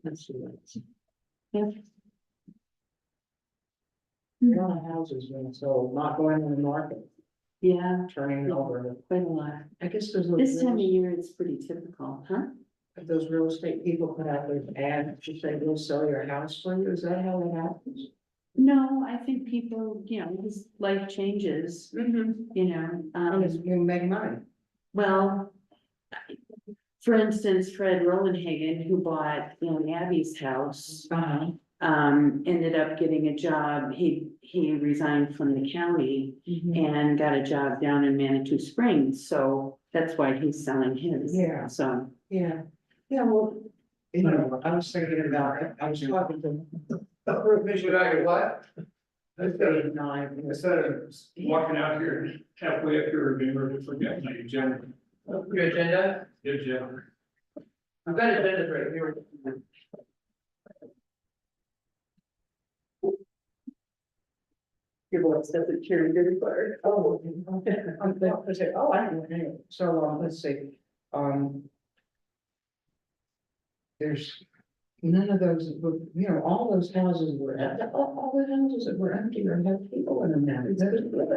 Let's see what. Yeah. A lot of houses being sold, not going on the market, Yeah, turning over. quite a lot. I guess those. This time of year, it's pretty typical, huh? Those real estate people put out their ad, to say we'll sell your house for you, is that how it happens? No, I think people, his life changes, you know, Unless you can make money. well. For instance, Fred Rollenhagen, who bought, Abby's house, ended up getting a job. He resigned from the county and got a job down in Manitou Springs, so that's why he's selling his. Yeah. So, Yeah, well, I was thinking about it, I was talking to. Should I what? Instead of walking out here halfway up here, remember to forget my agenda. Your agenda? Your agenda. I've got agenda right here. your voice doesn't carry very far. Oh, I know, so, let's see, there's none of those, that were, all those houses were, all the houses that were empty or had people in them now.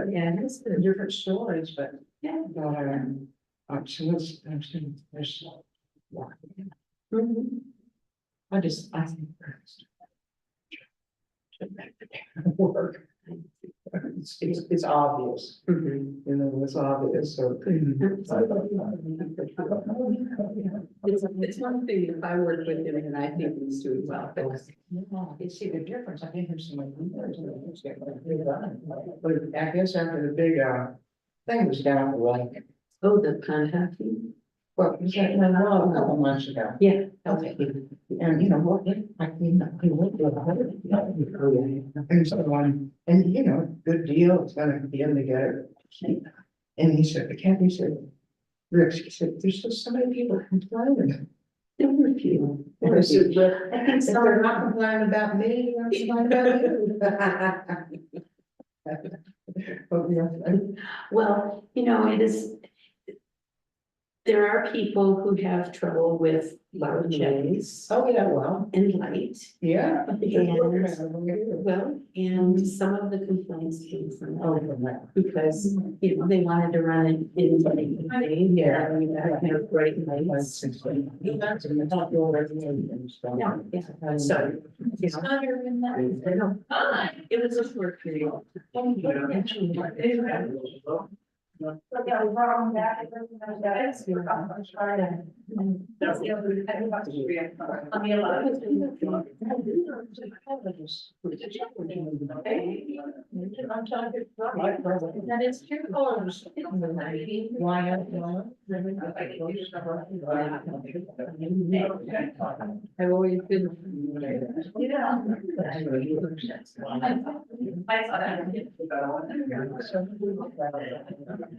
Yeah, it's been different stories, but, Yeah. so there's. I think. Work. It's obvious, it's obvious, so. It's one thing if I work with him and I think he's doing well, but You see the difference, I think there's some. But I guess after the big, thing was down the way. oh, the contacting. Well, was that, no, a couple months ago. Yeah. Okay. And what, I went to a. And so on, and good deal, it's gonna be in together. And he said, he said, Rick, he said, there's just so many people complaining. There were a few. And I said, but I think if they're not complaining about me, they're complaining about you. Oh, yeah. Well, it is. There are people who have trouble with loud checks Oh, yeah, well, and light. yeah. Well, and some of the complaints came from Oh, that from that. because, they wanted to run it in the evening. Yeah. And that kind of bright lights. Yeah, yeah. So. It's not very nice. It was a short period. That is true. I've always been.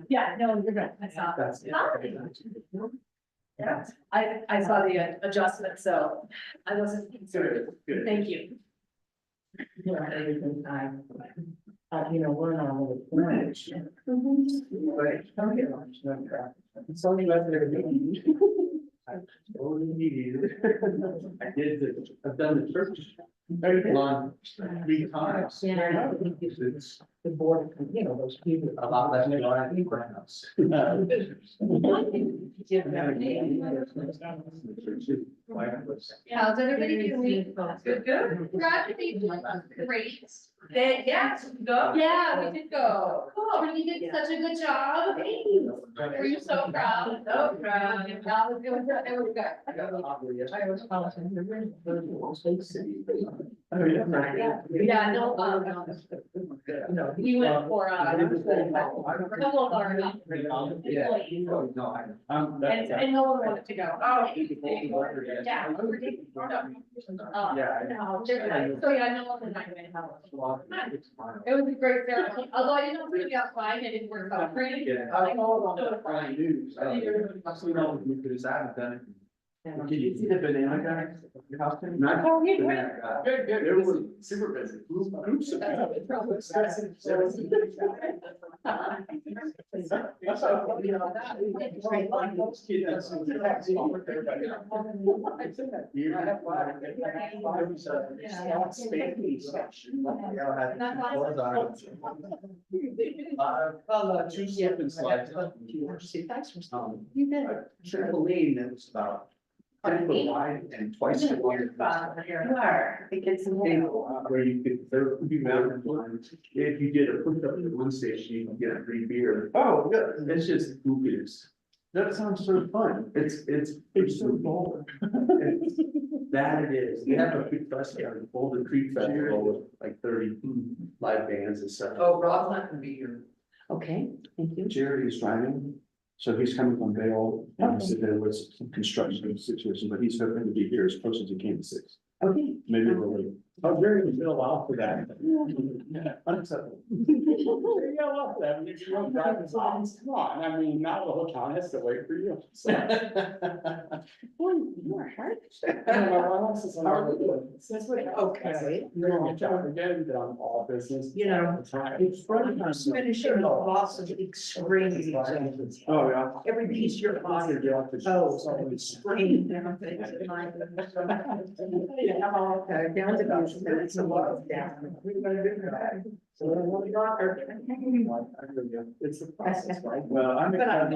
Yeah, no, you're good. I saw that. Yeah, I saw the adjustment, so I wasn't concerned. Thank you. We're not all the plans. It's only about their. I did, I've done the church. One, 3 times. Yeah. It's The board, those people. a lot less than I think right now. How's everybody doing? Good, good. Congratulations. Great. Yeah, go. Yeah, we did go. Cool. You did such a good job. Were you so proud? So proud. It was good. I was following the Yeah, no, we went for a couple of our employees. And no one wanted to go. Oh. Yeah. No, they're nice. So yeah, no one was not going to. It was a great ceremony, although I didn't know if it was fine, it didn't work out great. I told on the Friday news, I think everybody must have known because I haven't done it in Did you see the banana guy? Your house? Not- Oh, yeah, great. Banana guy. Good, good. It was super busy. Groups of Two slip and slides. Trampoline that was about 10 foot wide and twice as wide. You are, it gets some. Where you could, there would be mountain climbs. If you did a push up at one station, you could get a free beer. Oh, good. It's just goofies. That sounds so fun. It's so bold. That it is. They have a big festival, Boulder Creek Festival with like 30 live bands and stuff. Oh, Rob's not gonna be here. Okay, thank you. Jerry is driving, so he's coming from Bayonne, and he said there was some construction situation, but he's hoping to be here as close as he can to 6. Okay. Maybe we're late. Oh, Jerry was still out for that. Yeah, unacceptable. Yeah, I love that. You don't drive the songs. Come on, I mean, not the whole town has to wait for you. Boy, you are hard. That's what, okay. You're gonna get job again, done all business. You know, all the time. It's finishing the loss of screaming. Oh, yeah. Every piece you're on. Oh, it's screaming down things in my. Yeah, okay, down to those, it's a lot of down. So what we got are. It's the process, right? Well, I'm. But I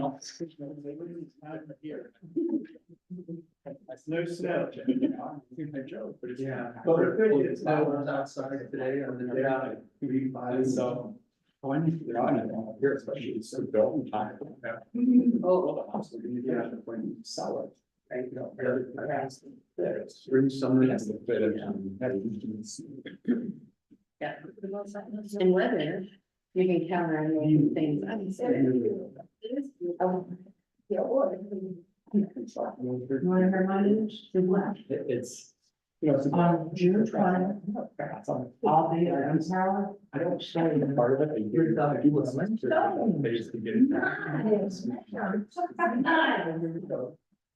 It's no snow, you know, I think I joke, but it's. Yeah. But But the it thing is, is, I was outside today on the day out, And so. When you get on it, here, especially it's so built time. Oh, the house, when you get out, when you sell it. And you know, there's spring, summer. That's the bit of. Yeah. And weather, you can count on making things. Oh, Yeah, what? You wanna hear my news? It's. You know, it's. On June 20th, I'll be at Empower. I don't say the part of it, I hear that, I do what's necessary, they just get it.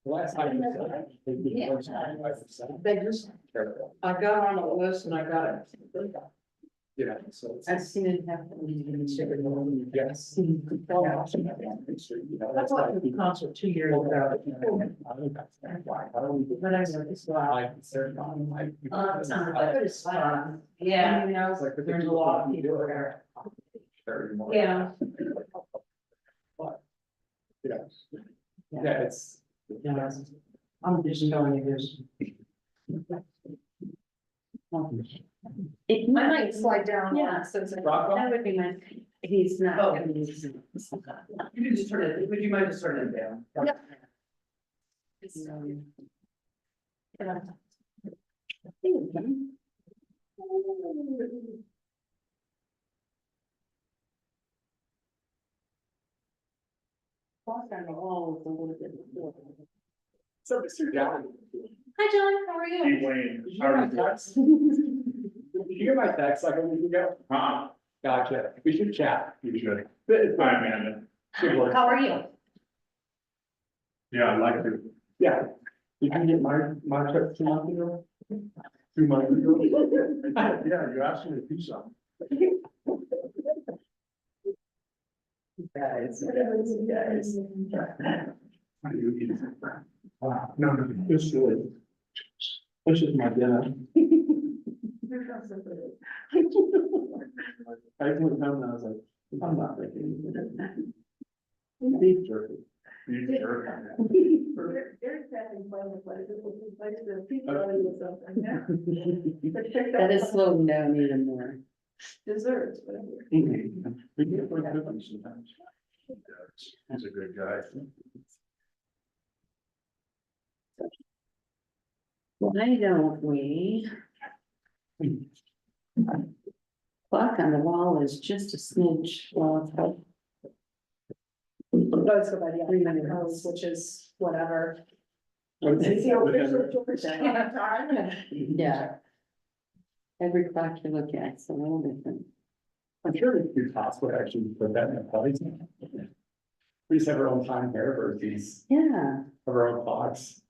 The last time. They did 25%. They just, I got on a list and I got it. Yeah, so. I've seen it happen. Yes. That's why I did the concert 2 years ago. But I know it's wild. But it's fun. Yeah. You know, there's a lot of people there. Yeah. Yeah, it's. Yeah. I'm just telling you this. It I might, might slide down. Yeah. that would be nice. He's not. Oh. gonna use it. You can just turn it, would you mind just turning it down? Clock on the wall is a little bit. So, Mr. John. Hi, John, how are you? Wayne. How are you? Did you hear my text like a week ago? Gotcha. We should chat. You should. Hi, Amanda. Good work. How are you? Yeah, I'd like to. Yeah. Did you get my text 2 months ago? 2 months ago? Yeah, you asked me to do something. Guys. No, it's good. This is my dinner. I went home and I was like, I'm not making it. Beef jerky. That is slowing down even more. Desserts, whatever. We get for cookies sometimes. He's a good guy. Why don't we? Clock on the wall is just a smidge, well, it's about Let's go by the other minutes, which is whatever. It's the official Georgetown time. yeah. Every clock you look at, it's a little different. I'm sure the two cops would actually put that in the place. We just have our own time here for these, Yeah, of our own clocks.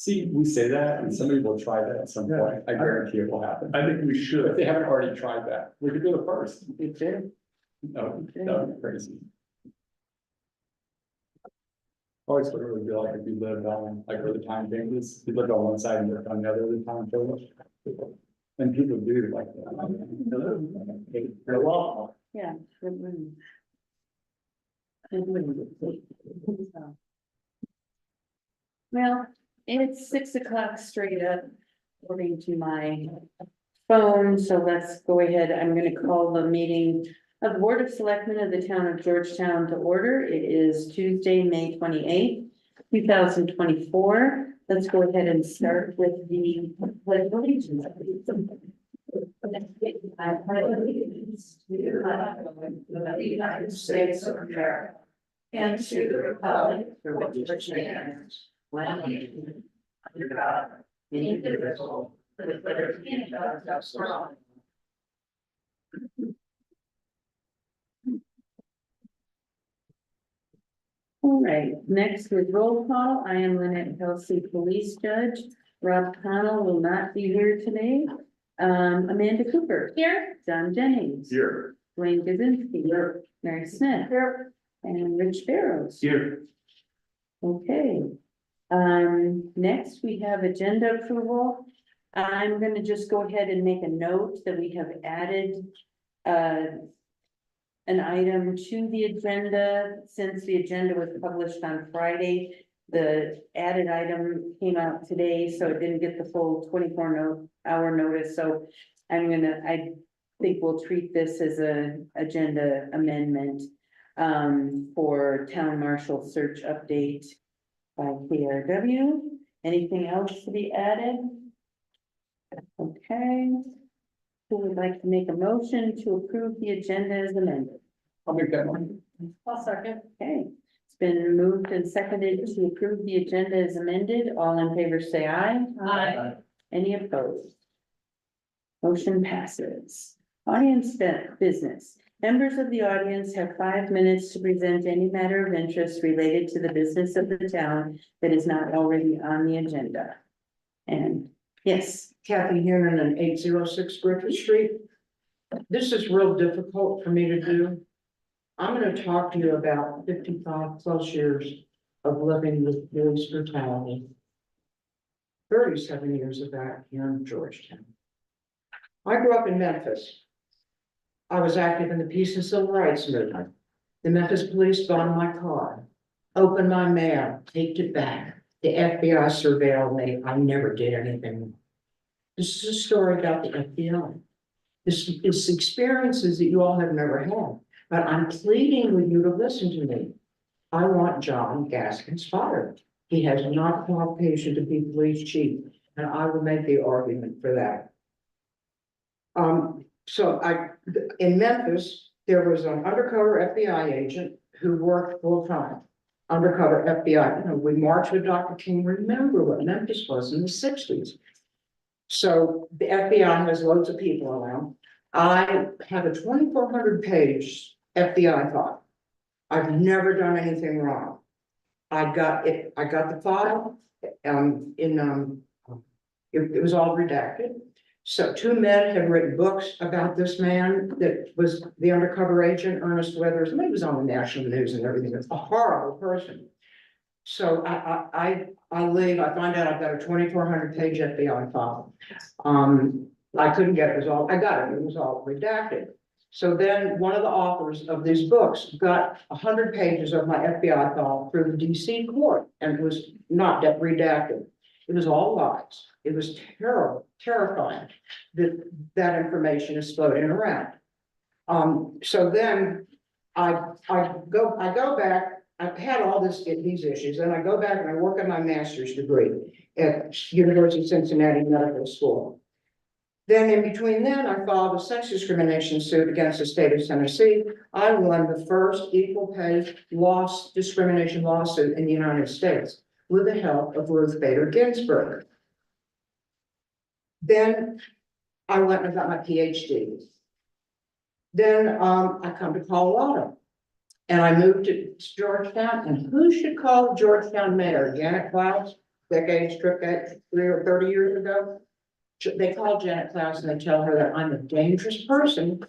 See, we say that and somebody will try that at some point. I guarantee it will happen. I think we If should. they haven't already tried that, we could do it first. You too. No, that would be crazy. Always what it would be like if you lived on, like where the time changes, you lived on one side and lived on the other, the time changes. And people do like that. They're well. Yeah. Good move. Good move. Well, it's 6 o'clock straight up, according to my phone, so let's go ahead. I'm gonna call the meeting of the Board of Selectmen of the Town of Georgetown to order. It is Tuesday, May 28th, 2024. Let's go ahead and start with the pledge of allegiance. I pledge allegiance to the flag of the United States of America and to the republic for which it stands, one nation, under God, indivisible, with liberty and justice for all. All right, next with roll call, I am Lynette Kelsey, police judge. Rob Connell will not be here today. Amanda Cooper. Here. John Jennings. Here. Dwayne Gazinski. Here. Mary Smith. Here. And Rich Barrows. Here. Okay. Next we have agenda approval. I'm gonna just go ahead and make a note that we have added an item to the agenda since the agenda was published on Friday. The added item came out today, so it didn't get the full 24-hour notice. So I think we'll treat this as a agenda amendment for town marshal search update by KRW. Anything else to be added? Okay. Who would like to make a motion to approve the agenda as amended? I'll make that one. I'll second. Okay, it's been moved and seconded to approve the agenda as amended. All in favor, say aye. Aye. Any opposed? Motion passes. Audience business. Members of the audience have 5 minutes to present any matter of interest related to the business of the town that is not already on the agenda. And yes. Kathy Heenan and 806 Griffith Street. This is real difficult for me to do. I'm gonna talk to you about 55 plus years of living with police brutality. 37 years of that here in Georgetown. I grew up in Memphis. I was active in the peace and civil rights movement. The Memphis police bombed my car, opened my mail, taped it back. The FBI surveilled me. I never did anything. This is a story about the FBI. This is experiences that you all have never had, but I'm pleading with you to listen to me. I want John Gaskins fired. He has not qualification to be police chief, and I will make the argument for that. In Memphis, there was an undercover FBI agent who worked full time. Undercover FBI, we marched with Dr. King. Remember what Memphis was in the 60s. So the FBI has loads of people around. I have a 2,400 page FBI file. I've never done anything wrong. I got the file, it was all redacted. So 2 men have written books about this man that was the undercover agent, Ernest Withers, and he was on the national news and everything. It's a horrible person. So I leave, I find out I've got a 2,400 page FBI file. I couldn't get it, I got it was all redacted. So then one of the authors of these books got 100 pages of my FBI file through the DC court, and it was not redacted. It was all lies. It was terrible, terrifying that information is floating around. So then I go back. I've had all these issues, and I go back and I work on my master's degree at University of Cincinnati Medical School. Then in between then, I filed a sex discrimination suit against the state of Tennessee. I won the first equal pay discrimination lawsuit in the United States with the help of Ruth Bader Ginsburg. Then I went and got my PhD. Then I come to Colorado. And I moved to Georgetown, and who should call the Georgetown mayor? Janet Klaus, decades, 30 years ago. They call Janet Klaus and they tell her that I'm a dangerous person.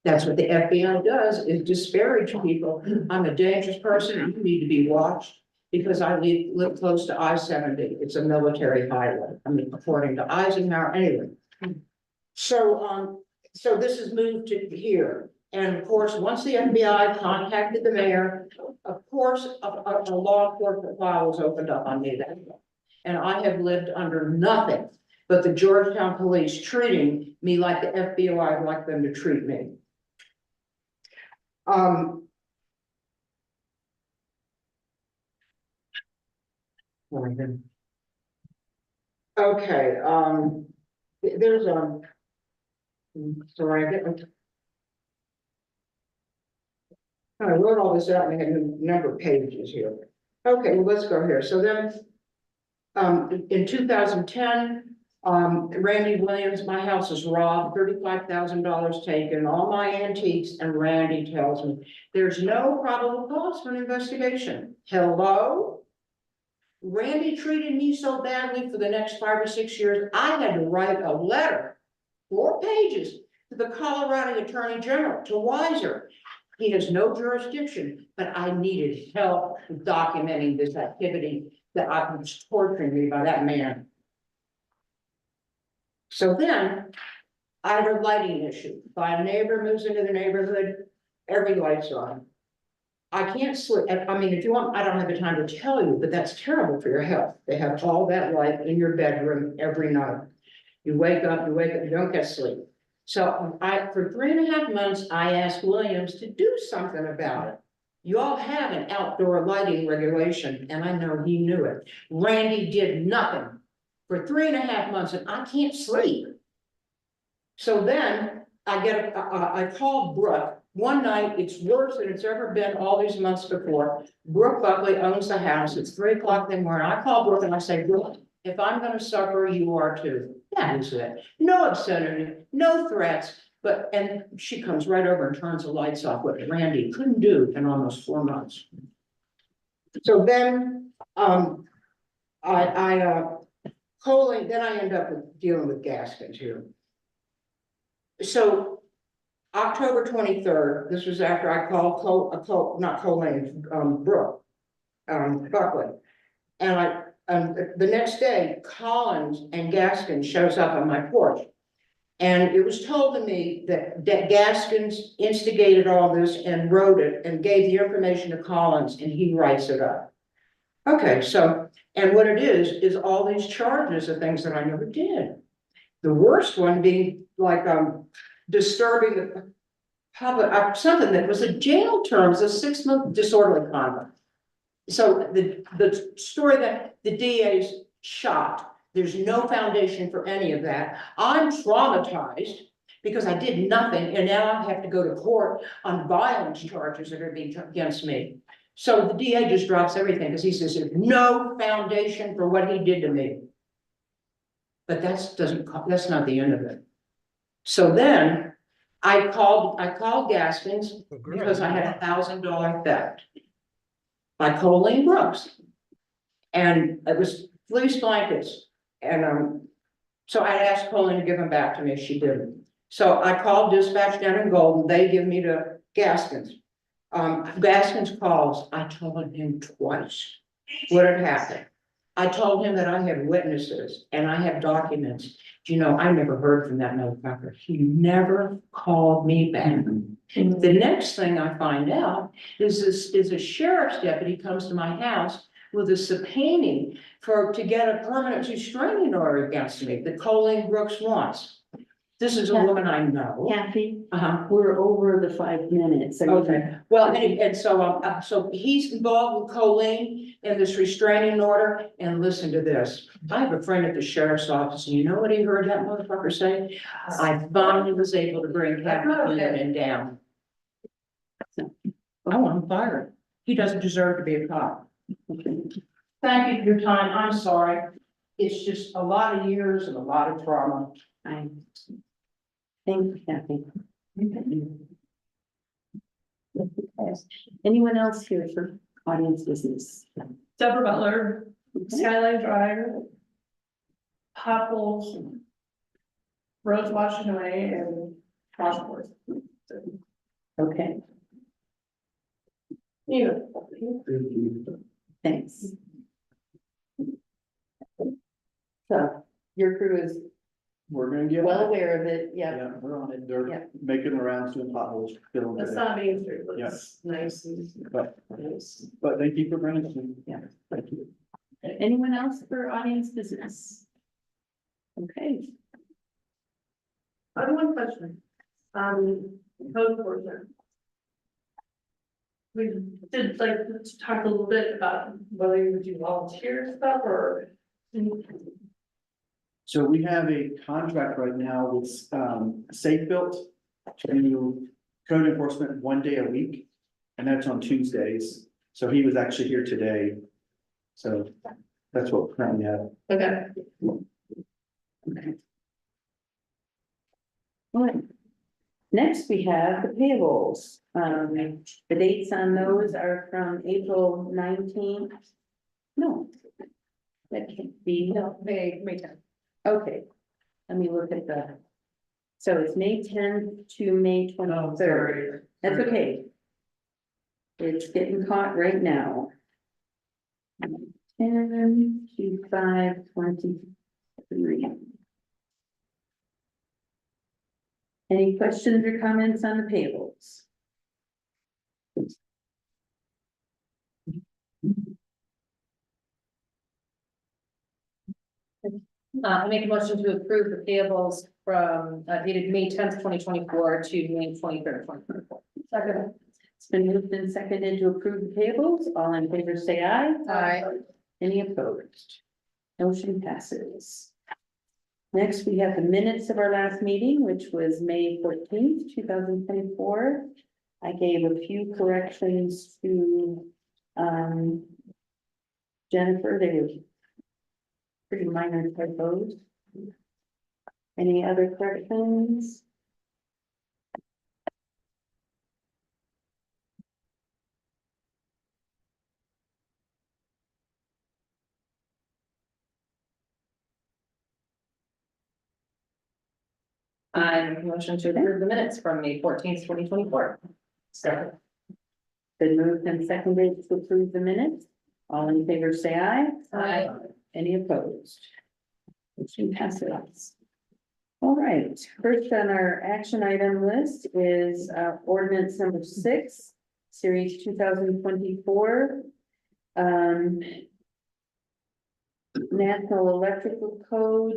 That's what the FBI does, is disparage people. I'm a dangerous person, you need to be watched. Because I live close to I-70, it's a military highway, I mean, according to Eisenhower, anyway. So, so this is moved to here, and of course, once the FBI contacted the mayor, of course, a law enforcement file was opened up on me then. And I have lived under nothing but the Georgetown police treating me like the FBI would like them to treat me. Okay, there's sorry, I wrote all this out and I had a number of pages here. Okay, well, let's go here. So then, in 2010, Randy Williams, my house was robbed, $35,000 taken, all my antiques, and Randy tells me there's no probable cause for an investigation. Hello? Randy treated me so badly for the next 5 or 6 years, I had to write a letter, 4 pages, to the Colorado Attorney General, to Weiser. He has no jurisdiction, but I needed help documenting this activity that was torturing me by that man. So then I had a lighting issue. By a neighbor moves into the neighborhood, every light's on. I can't sleep. I mean, if you want, I don't have the time to tell you, but that's terrible for your health. They have all that light in your bedroom every night. You wake up, you don't get sleep. So for 3.5 months, I asked Williams to do something about it. You all have an outdoor lighting regulation, and I know he knew it. Randy did nothing for 3.5 months, and I can't sleep. So then I called Brooke. One night, it's worse than it's ever been all these months before. Brooke Buckley owns the house. It's 3 o'clock in the morning. I call Brooke and I say, Brooke, if I'm gonna suffer, you are too. That is it. No obscenity, no threats, and she comes right over and turns the lights off, what Randy couldn't do in almost 4 months. So then, then I end up dealing with Gaskins here. So October 23rd, this was after I called Brooke, Buckley. And the next day, Collins and Gaskins shows up on my porch. And it was told to me that Gaskins instigated all this and wrote it and gave the information to Collins and he writes it up. Okay, so, and what it is all these charges of things that I never did. The worst one being like, disturbing the public, something that was a jail term, a 6-month disorderly conduct. So the story that the DA's shot, there's no foundation for any of that. I'm traumatized because I did nothing and now I have to go to court on violence charges that are being against me. So the DA just drops everything because he says there's no foundation for what he did to me. But that's not the end of it. So then I called Gaskins because I had a $1,000 theft by Colleen Brooks. And it was fleece blankets. And so I asked Colleen to give them back to me. She didn't. So I called dispatch down in Golden. They give me to Gaskins. Gaskins calls. I told him twice what had happened. I told him that I had witnesses and I have documents. You know, I never heard from that motherfucker. He never called me back. The next thing I find out is a sheriff's deputy comes to my house with a subpoena to get a permanent restraining order against me that Colleen Brooks wants. This is a woman I know. Kathy, we're over the 5 minutes. Okay, well, and so he's involved with Colleen in this restraining order, and listen to this. I have a friend at the sheriff's office, and you know what he heard that motherfucker say? I finally was able to bring Captain down. I want him fired. He doesn't deserve to be a cop. Thank you for your time. I'm sorry. It's just a lot of years and a lot of trauma. Thank you, Kathy. Anyone else here for audience business? Deborah Butler, Skyline Drive. Potholes. Roads washing away and crosswalks. Okay, Yeah. thanks. So your crew is We're gonna get. well aware of it, yeah. Yeah, we're on it. Yeah. They're making the rounds doing potholes. filling The it. sun being through Yeah. looks nice. But thank you for bringing us in. Yeah. Thank you. Anyone else for audience business? Okay, I have one question, code enforcement. We did like talk a little bit about whether you would do volunteer stuff or. So we have a contract right now with, Safe Built to do code enforcement 1 day a week. And that's on Tuesdays. So he was actually here today. So that's what we currently have. Okay. okay. All right. Next, we have the payables. The dates on those are from April 19th. No. That can't be, No, May 10th. okay. Let me look at the. So it's May 10th to May 23rd. That's okay. It's getting caught right now. 10 to 5/23. Any questions or comments on the payables? I make a motion to approve the payables from dated May 10th, 2024 to May 23rd, 2024. Second. It's been moved and seconded to approve the payables. All in favor, say aye. Aye. Any opposed? Motion passes. Next, we have the minutes of our last meeting, which was May 14th, 2024. I gave a few corrections to Jennifer. They were pretty minor typos. Any other corrections? I make a motion to approve the minutes from May 14th, 2024. Second. Been moved and seconded to approve the minutes. All in favor, say aye. Aye. Any opposed? Motion passes. All right, first on our action item list is ordinance number 6, series 2024. National Electrical Code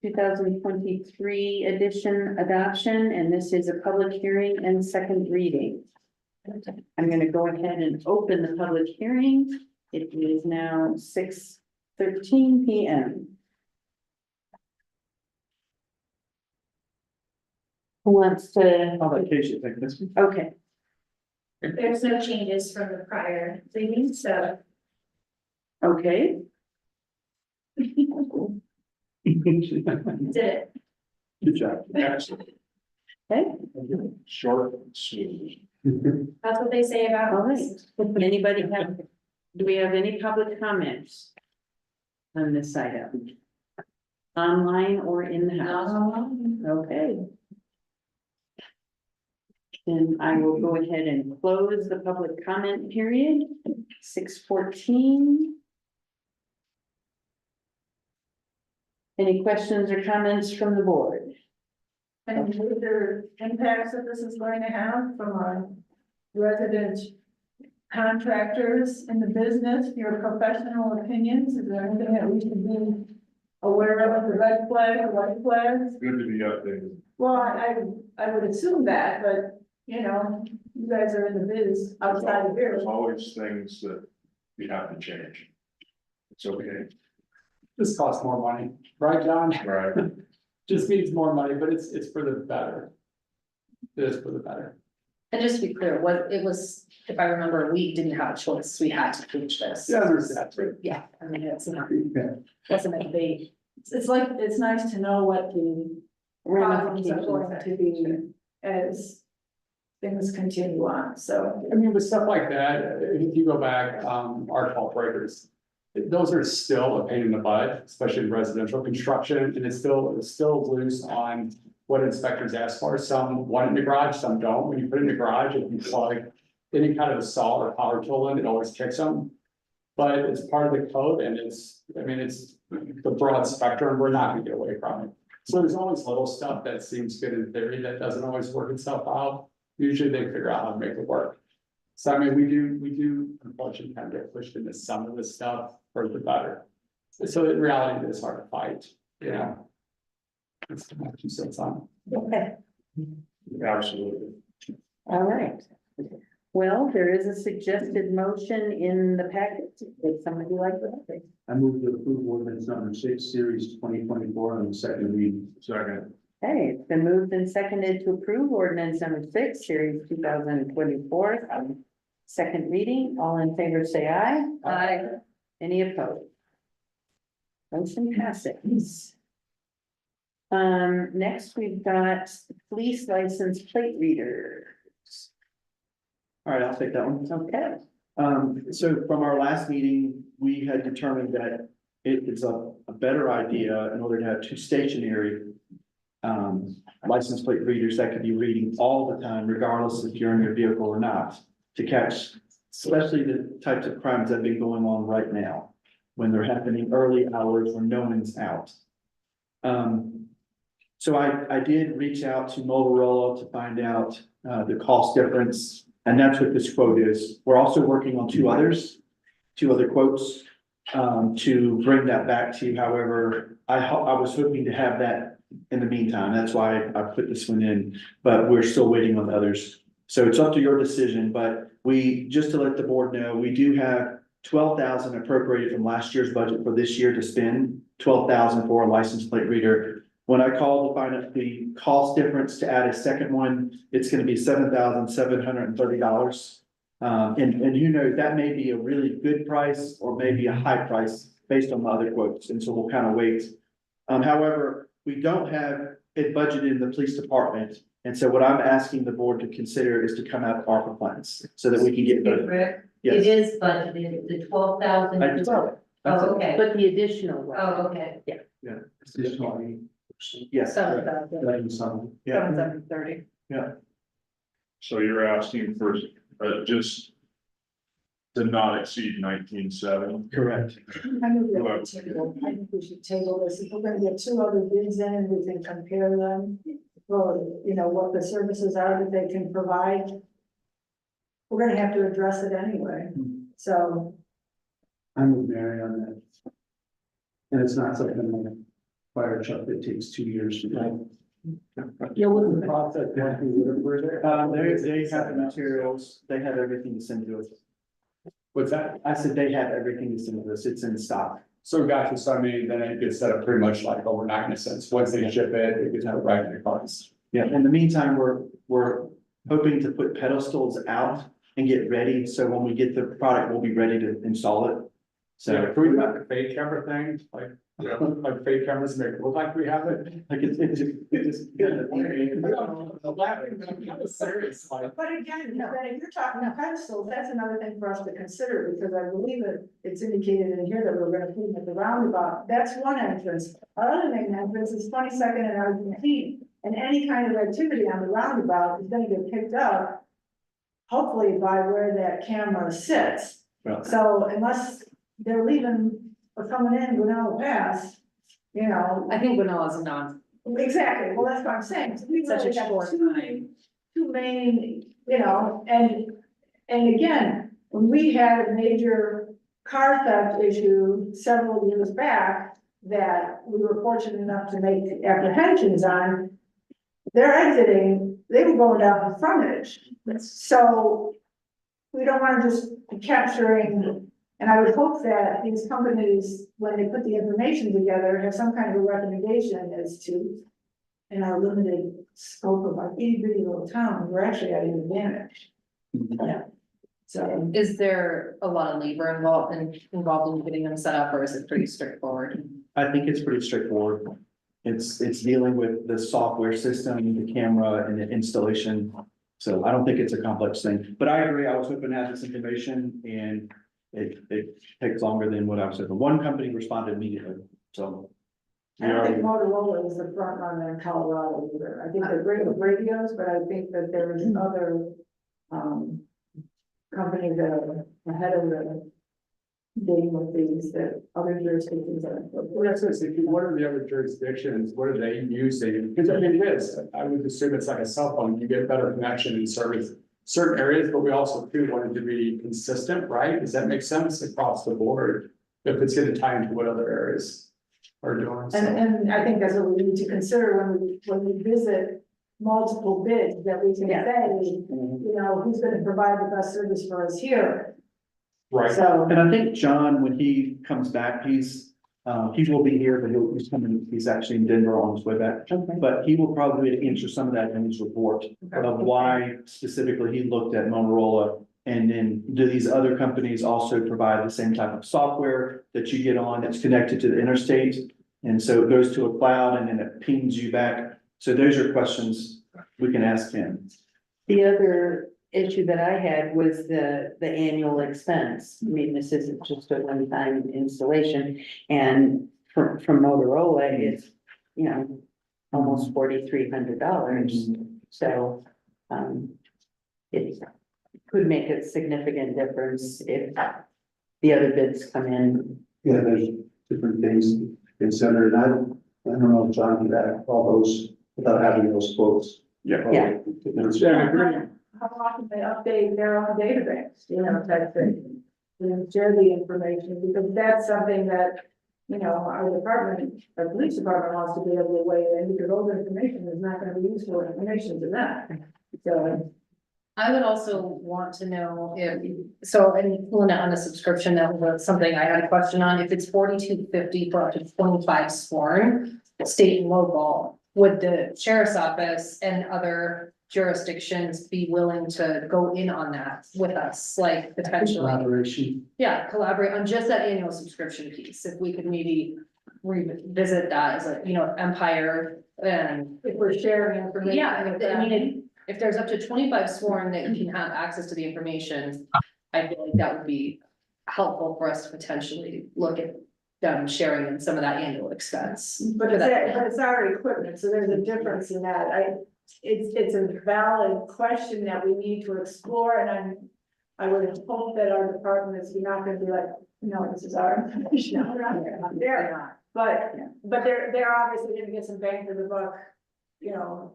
2023 edition adoption, and this is a public hearing and second reading. I'm going to go ahead and open the public hearing. It is now 6:13 p.m. Who wants to? How about Casey, think this? Okay, There's no changes from the prior reading, so. okay. Did it. Good job. Okay, Short, sweet. That's what they say about. all right. Anybody have, do we have any public comments on this item? Online or in the house? Okay. Then I will go ahead and close the public comment period, 6:14. Any questions or comments from the board? And the impacts that this is going to have from our resident contractors in the business, your professional opinions, is there anything that we should be aware of, the red flag, or white flags? Good to be updated. Well, I would assume that, but, you know, you guys are in the biz outside of here. There's always things that we have to change. It's okay, This costs more money, right, John? right? Just means more money, but it's for the better. It is for the better. And just to be clear, what it was, if I remember, we didn't have a choice, we had to change this. Yeah, there's that. Yeah, I mean, it's not, Yeah. wasn't a debate. It's like, it's nice to know what the problems are going to be as things continue on, so. I mean, with stuff like that, if you go back, our fault breakers. those are still a pain in the butt, especially in residential construction, and it's still loose on what inspectors ask for. Some want it in the garage, some don't. When you put it in the garage, if you plug any kind of assault or power tool in, it always kicks them. But it's part of the code and it's the broad spectrum, we're not gonna get away from it. So there's always little stuff that seems good in theory that doesn't always work itself out. Usually they figure out how to make it work. So I mean, we do unfortunately kind of get pushed into some of this stuff for the better. So in reality, it's hard to fight, you know. It's too much, so it's on. Okay, Absolutely. all right. Well, there is a suggested motion in the packet. Would somebody like that? I move to approve ordinance number 6, series 2024 on the second reading. Second. Okay, it's been moved and seconded to approve ordinance number 6, series 2024. Second reading, all in favor, say aye. Aye. Any opposed? Motion passes. Next we've got police license plate readers. All right, I'll take that one. Okay, So from our last meeting, we had determined that it is a better idea in order to have two stationary license plate readers that could be reading all the time, regardless if you're in your vehicle or not, to catch especially the types of crimes that have been going on right now, when they're happening early hours when no one's out. So I did reach out to Motorola to find out the cost difference, and that's what this quote is. We're also working on two other quotes to bring that back to you. However, I was hoping to have that in the meantime. That's why I put this one in, but we're still waiting on others. So it's up to your decision, but just to let the board know, we do have 12,000 appropriated from last year's budget for this year to spend, 12,000 for a license plate reader. When I called to find out the cost difference to add a second one, it's gonna be $7,730. And who knows, that may be a really good price or maybe a high price based on the other quotes, and so we'll kind of wait. However, we don't have it budgeted in the police department, and so what I'm asking the board to consider is to come out of ARPA funds so that we can get. Rick, Yes. it is budgeted, the 12,000. I just- Oh, okay. but the additional one. Oh, okay. Yeah. Yes. Seven correct. thousand, That is something. Yeah, 730. So you're asking for, just to not exceed 19.7. correct. I think we should table this, if we're gonna get two other bids in, we can compare them. For, what the services are that they can provide. We're gonna have to address it anyway, so. I'm with Mary on that. And it's not something like a fire truck that takes 2 years to do. Yeah, what's the process? They have the materials, they have everything to send to us. What's that? I said they have everything to send to us, it's in stock. So gotcha, so I mean, then it gets set up pretty much like overnight in a sense. Once they ship it, it gets right in your cars. Yeah, in the meantime, we're hoping to put pedestals out and get ready, so when we get the product, we'll be ready to install it. So So, can we do like the fake camera thing, like fake cameras make it look like we have it? like, it's just. I'm laughing, but I'm kind of serious, like. But again, if you're talking pedestals, that's another thing for us to consider, because I believe it's indicated in here that we're gonna put them at the roundabout, that's one entrance. Our other main entrance is 22nd and Argentine, and any kind of activity on the roundabout is gonna get picked up. Hopefully by where that camera sits, Well, so unless they're leaving or coming in Guanella Pass, I think Winnow is non. exactly, well, that's what I'm saying. So we Such a really have short time. two main, and again, when we had a major car theft issue several years back that we were fortunate enough to make apprehensions on, they're exiting, they were going down the frontage. So we don't want to just be capturing, and I would hope that these companies, when they put the information together, have some kind of a recommendation as to, in our limited scope of our itty bitty little town, we're actually at an advantage. Yeah. So, Is there a lot of labor involved in getting them set up, or is it pretty straightforward? I think it's pretty straightforward. It's dealing with the software system, the camera and the installation. So I don't think it's a complex thing, but I agree. I was hoping to have this information and it takes longer than what I was saying. The one company responded immediately, so. I don't think Motorola is the front runner in Colorado either. I think they're great with radios, but I think that there is other, companies that are ahead of the game with these, that other jurisdictions are. Well, that's what I said, what are the other jurisdictions, what are they using? Because I mean, it is, I would assume it's like a cell phone, you get better connection in certain areas, but we also do want it to be consistent, right? Does that make sense across the board? If it's gonna tie into what other areas are doing. So. And I think that's what we need to consider when we visit multiple bids, that we can say, you know, who's gonna provide the best service for us here. Right. So, And I think John, when he comes back, he will be here, but he's coming, he's actually in Denver on his way back. okay. But he will probably answer some of that in his report of why specifically he looked at Motorola. And then do these other companies also provide the same type of software that you get on that's connected to the interstate? And so it goes to a cloud and then it pings you back. So those are questions we can ask him. The other issue that I had was the annual expense. I mean, this isn't just a one-time installation, and from Motorola, it's, you know, almost $4,300. So, it could make a significant difference if the other bids come in. Yeah, there's different things to consider, and I don't know if John can add all those without having those quotes. Yeah. Yeah. How often they update their own database, you know, type thing. And share the information, because that's something that, you know, our department, our police department wants to be able to weigh in, because all the information is not gonna be useful information to them. So, I would also want to know if, so, and Linda, on the subscription, that was something I had a question on, if it's $42.50 for up to 25 sworn, state and local, would the sheriff's office and other jurisdictions be willing to go in on that with us, like potentially? Collaboration. Yeah, collaborate on just that annual subscription piece, if we could maybe revisit that as a, you know, Empire and. if we're sharing information. Yeah, with I them. mean, if there's up to 25 sworn that can have access to the information, I feel like that would be helpful for us to potentially look at them sharing in some of that annual expense. But it's our equipment, so there's a difference in that. It's a valid question that we need to explore, and I would hope that our department is not gonna be like, no, this is our information, not there. But they're obviously gonna get some bang for the buck, you know.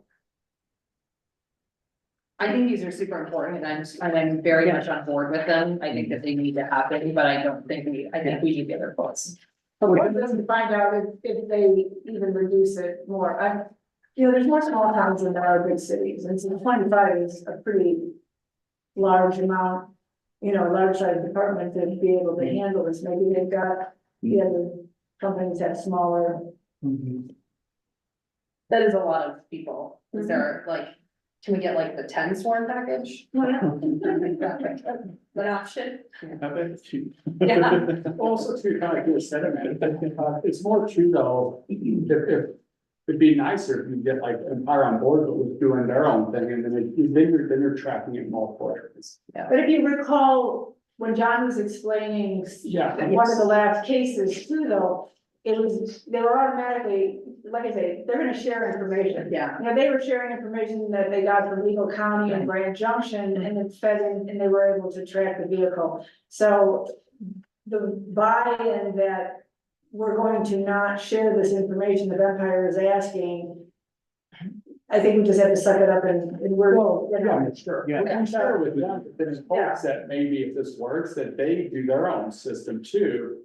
I think these are super important, and I'm very much on board with them. I think that they need to happen, but I think we need the other quotes. But we're going to find out if they even reduce it more. You know, there's more small towns than there are big cities, and so 25 is a pretty large amount, you know, large size department to be able to handle this. Maybe they've got, the other companies have smaller. That is a lot of people. Is there like, can we get like the 10 sworn package? An option? Yeah. Also to kind of get a sentiment, it's more true though, if it'd be nicer if you get like Empire on board, but was doing their own thing, and then you're tracking it in multiple areas. But if you recall, when John was explaining Yeah. one of the last cases too, though, they were automatically, like I say, they're gonna share information. Yeah. You know, they were sharing information that they got from Eagle County and Grand Junction, and it fed in, and they were able to track the vehicle. So the buy-in that we're going to not share this information that Empire is asking, I think we just have to suck it up and we're, you Yeah, know. I'm sure. Yeah. I'm sure with them, there's hopes that maybe if this works, that they do their own system too.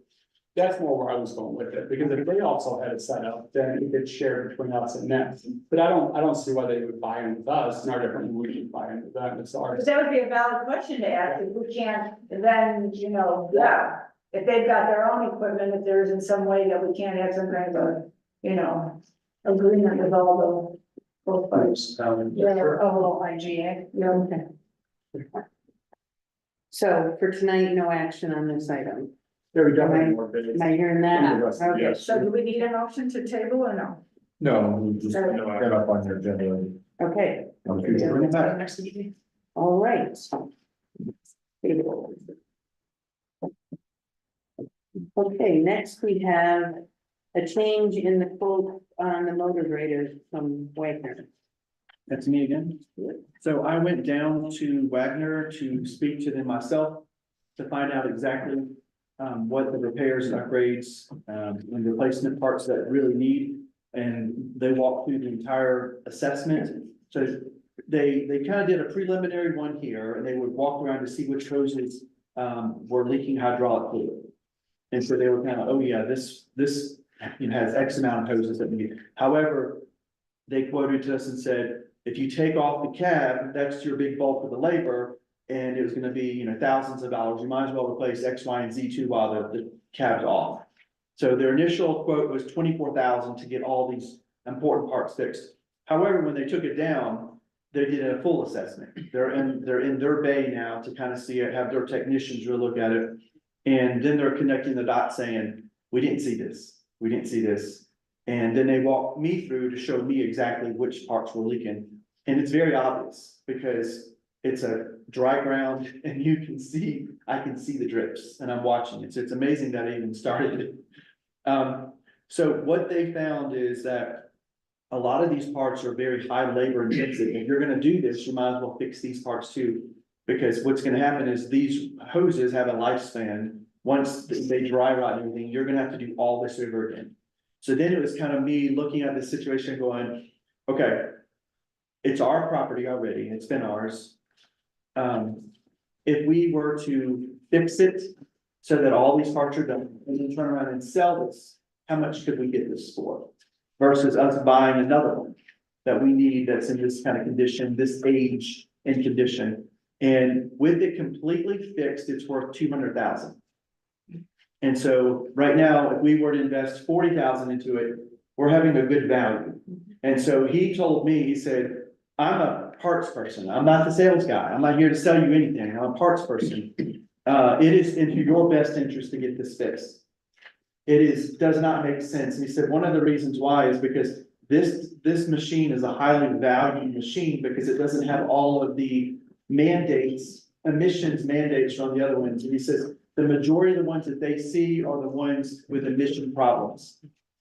That's more where I was going with it, because if they also had it set up, then it gets shared between us and them. But I don't see why they would buy in with us, no different than we should buy in with them, it's ours. But that would be a valid question to ask, if we can't, then, you know, yeah, if they've got their own equipment, if there isn't some way that we can't have some kind of a, you know, agreement with all the, both parties. A little IGA. Yeah, okay. So for tonight, no action on this item. There we go, more bids. Am I hearing that? Okay. Yes. So do we need a motion to table or no? No, we just get up on your agenda. Okay, Next meeting. all right. Okay, next we have a change in the quote on the motor graders from Wagner. That's me again. So I went down to Wagner to speak to them myself to find out exactly what the repairs and upgrades and replacement parts that really need. And they walked through the entire assessment. So they kind of did a preliminary one here, and they would walk around to see which hoses were leaking hydraulic fluid. And so they were kind of, oh yeah, this has X amount of hoses that we need. However, they quoted to us and said, if you take off the cab, that's your big bulk of the labor. And it was gonna be, thousands of dollars. You might as well replace X, Y, and Z too while the cab's off. So their initial quote was 24,000 to get all these important parts fixed. However, when they took it down, they did a full assessment. They're in their bay now to kind of see it, have their technicians really look at it. And then they're connecting the dots saying, we didn't see this, we didn't see this. And then they walked me through to show me exactly which parts were leaking. And it's very obvious because it's a dry ground and I can see the drips and I'm watching it. So it's amazing that I even started it. So what they found is that a lot of these parts are very high labor intensive. If you're gonna do this, you might as well fix these parts too. Because what's gonna happen is these hoses have a lifespan. Once they dry rot and everything, you're gonna have to do all this over again. So then it was kind of me looking at the situation going, okay, it's our property already, it's been ours. If we were to fix it so that all these parts are done and then turn around and sell this, how much could we get this for? Versus us buying another one that we need that's in this kind of condition, this age and condition. And with it completely fixed, it's worth 200,000. And so right now, if we were to invest 40,000 into it, we're having a good value. And so he told me, he said, I'm a parts person. I'm not the sales guy. I'm not here to sell you anything. I'm a parts person. It is into your best interest to get this fixed. Does not make sense. And he said, one of the reasons why is because this machine is a highly valued machine because it doesn't have all of the emissions mandates from the other ones. And he says, the majority of the ones that they see are the ones with emission problems.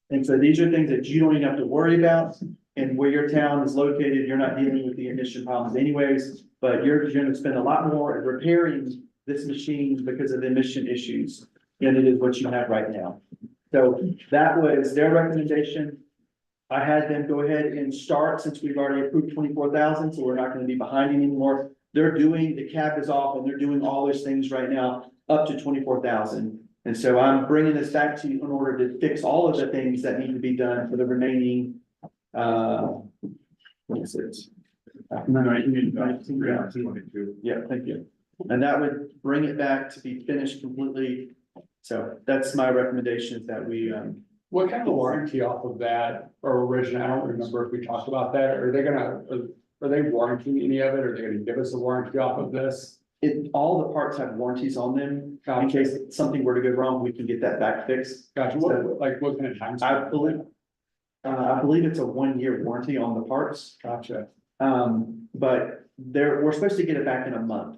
And so these are things that you don't even have to worry about. And where your town is located, you're not dealing with the emission problems anyways, but you're going to spend a lot more repairing this machine because of the emission issues than it is what you have right now. So that was their recommendation. I had them go ahead and start since we've already approved 24,000, so we're not going to be behind anymore. The cap is off and they're doing all those things right now up to 24,000. And so I'm bringing this back to you in order to fix all of the things that need to be done for the remaining, what is it? 22. Yeah, thank you. And that would bring it back to be finished completely. So that's my recommendation that we, what kind of warranty off of that or original? I don't remember if we talked about that. Are they warranting any of it? Are they gonna give us a warranty off of this? All the parts have warranties on them. In case something were to go wrong, we can get that back fixed. Gotcha. What kind of time? I believe it's a 1-year warranty on the parts. Gotcha. But we're supposed to get it back in a month.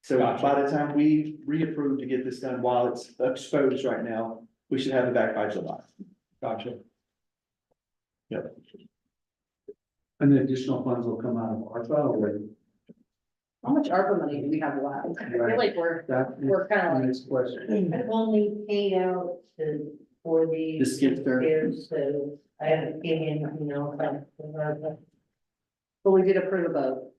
So by the time we reapprove to get this done while it's exposed right now, we should have it back by July. Gotcha. Yep. And the additional funds will come out of ARPA or? How much ARPA money do we have left? I feel like we're kind of like. Next question. I've only paid out for the skid steer. stairs, so I have an opinion, but we did approve a vote.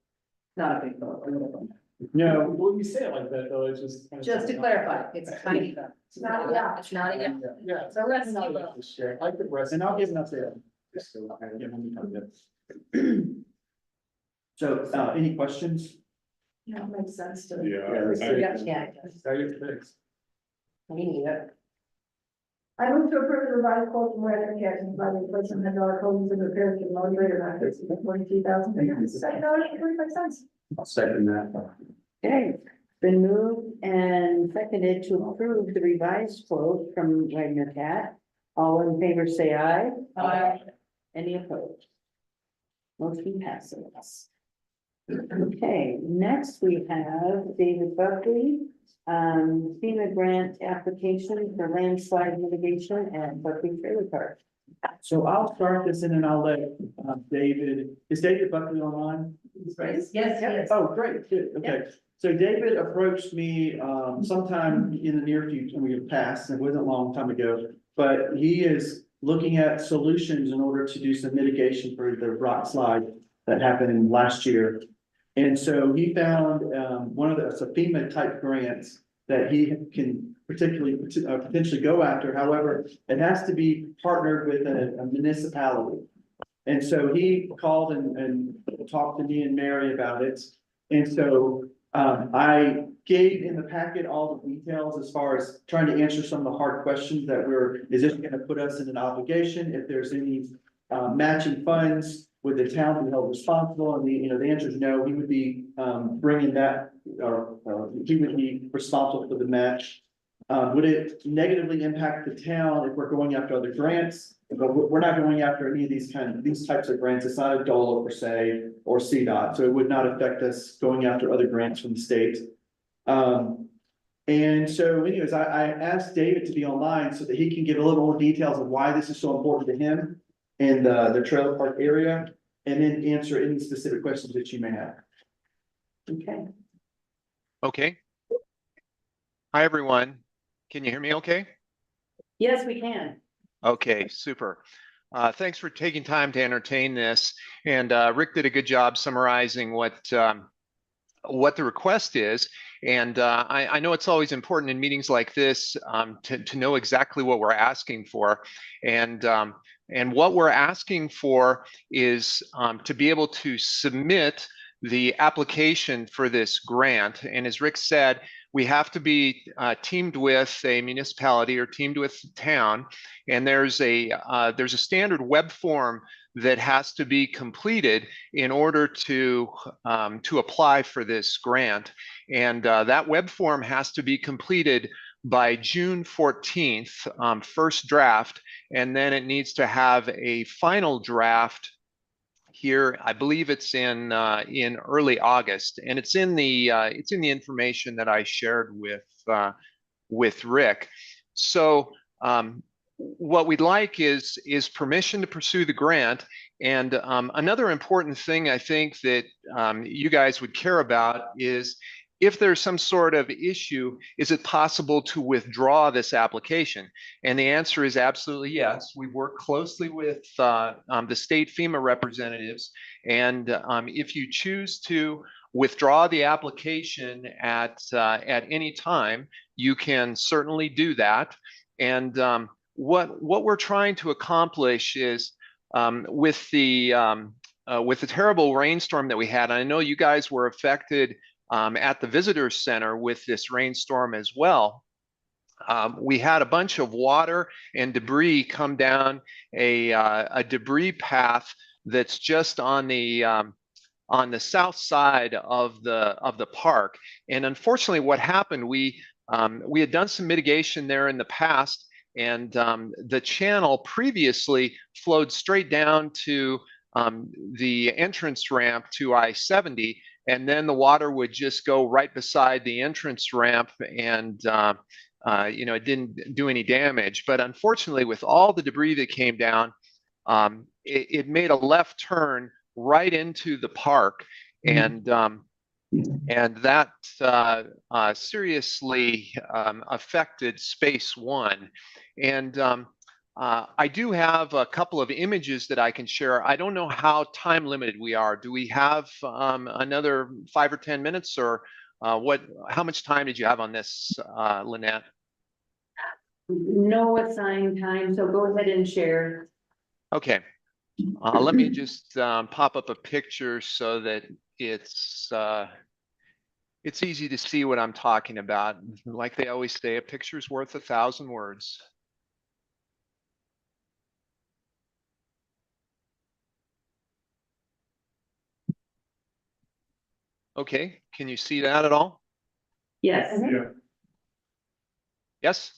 Not a big vote, a little vote. No, when you say it like that, though, it's just. Just to clarify, it's a tiny vote. It's not, yeah. It's not a, yeah. Yeah. So let's see. I like the rest, and I'll give an update. So, any questions? Yeah, it makes sense to. Yeah. Yeah. How you fixed? We need it. I move to approve the revised quote from Wagner Catching by the replacement of $100 coatings and repairs to the motivator not fixing $42,307.45. I'll second that. Okay, been moved and seconded to approve the revised quote from Wagner Cat. All in favor, say aye. Aye. Any opposed? Motion passes. Okay, next we have David Buckley, FEMA grant application for landslide mitigation at Buckley Trailer Park. So I'll start this and then I'll let David, is David Buckley online? Yes. Oh, great, good, okay. So David approached me sometime in the near future, we have passed, it wasn't a long time ago. But he is looking at solutions in order to do some mitigation for the rock slide that happened last year. And so he found one of the FEMA type grants that he can particularly potentially go after. However, it has to be partnered with a municipality. And so he called and talked to me and Mary about it. And so I gave in the packet all the details as far as trying to answer some of the hard questions that is this going to put us in an obligation? If there's any matching funds, would the town be held responsible? And the answer is no. He would be bringing that, or he would be responsible for the match. Would it negatively impact the town if we're going after other grants? But we're not going after any of these types of grants. It's not a DOLA per se or CDOT, so it would not affect us going after other grants from the state. And so anyways, I asked David to be online so that he can give a little more details of why this is so important to him and the trailer park area, and then answer any specific questions that you may have. Okay. Okay. Hi, everyone. Can you hear me okay? Yes, we can. Okay, super. Thanks for taking time to entertain this. And Rick did a good job summarizing what the request is. And I know it's always important in meetings like this to know exactly what we're asking for. And what we're asking for is to be able to submit the application for this grant. And as Rick said, we have to be teamed with a municipality or teamed with the town. And there's a standard web form that has to be completed in order to apply for this grant. And that web form has to be completed by June 14th, first draft, and then it needs to have a final draft here. I believe it's in early August, and it's in the information that I shared with Rick. So what we'd like is permission to pursue the grant. And another important thing I think that you guys would care about is if there's some sort of issue, is it possible to withdraw this application? And the answer is absolutely yes. We work closely with the state FEMA representatives. And if you choose to withdraw the application at any time, you can certainly do that. And what we're trying to accomplish is with the terrible rainstorm that we had, I know you guys were affected at the visitor center with this rainstorm as well. We had a bunch of water and debris come down a debris path that's just on the south side of the park. And unfortunately, what happened, we had done some mitigation there in the past, and the channel previously flowed straight down to the entrance ramp to I-70, and then the water would just go right beside the entrance ramp, and it didn't do any damage. But unfortunately, with all the debris that came down, it made a left turn right into the park, and that seriously affected Space One. And I do have a couple of images that I can share. I don't know how time limited we are. Do we have another 5 or 10 minutes, or how much time did you have on this, Lynette? No assigned time, so go ahead and share. Okay. Let me just pop up a picture so that it's easy to see what I'm talking about. Like they always say, a picture's worth 1,000 words. Okay, can you see that at all? Yes. Yeah. Yes?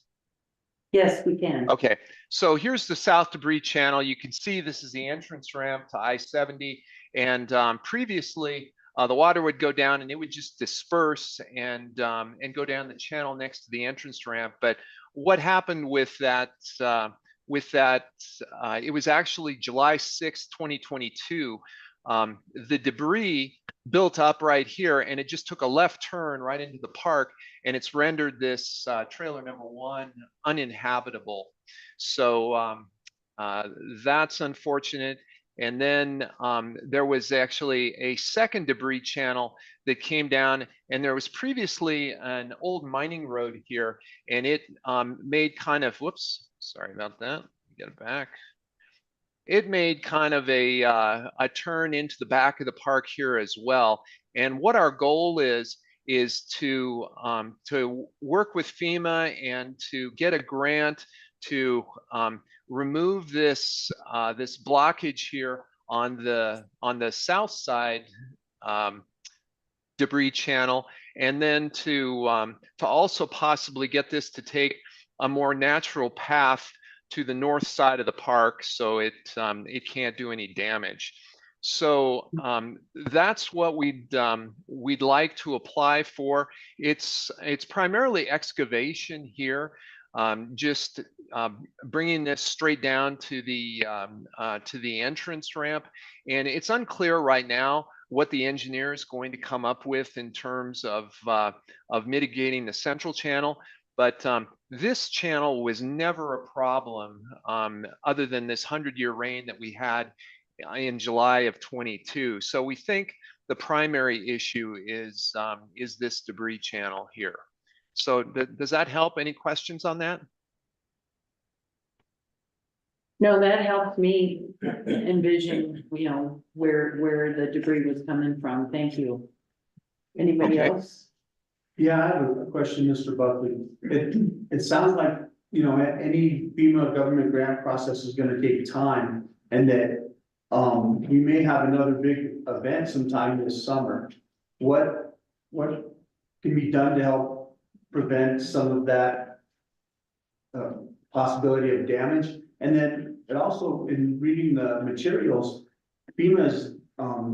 Yes, we can. Okay, so here's the south debris channel. You can see this is the entrance ramp to I-70. And previously, the water would go down and it would just disperse and go down the channel next to the entrance ramp. But what happened with that, it was actually July 6, 2022. The debris built up right here and it just took a left turn right into the park, and it's rendered this trailer number 1 uninhabitable. So that's unfortunate. And then there was actually a second debris channel that came down, and there was previously an old mining road here, and it made kind of, whoops, sorry about that, get it back. It made kind of a turn into the back of the park here as well. And what our goal is to work with FEMA and to get a grant to remove this this blockage here on the south side debris channel, and then to also possibly get this to take a more natural path to the north side of the park, so it can't do any damage. So that's what we'd like to apply for. It's primarily excavation here, just bringing this straight down to the entrance ramp, and it's unclear right now what the engineer is going to come up with in terms of mitigating the central channel. But this channel was never a problem, other than this 100-year rain that we had in July of 22. So we think the primary issue is this debris channel here. So does that help? Any questions on that? No, that helped me envision, you know, where the debris was coming from. Thank you. Anybody Okay. else? Yeah, I have a question, Mr. Buckley. It sounds like, you know, any FEMA government grant process is gonna take time, and that we may have another big event sometime this summer. What can be done to help prevent some of that possibility of damage? And then it also, in reading the materials, FEMA's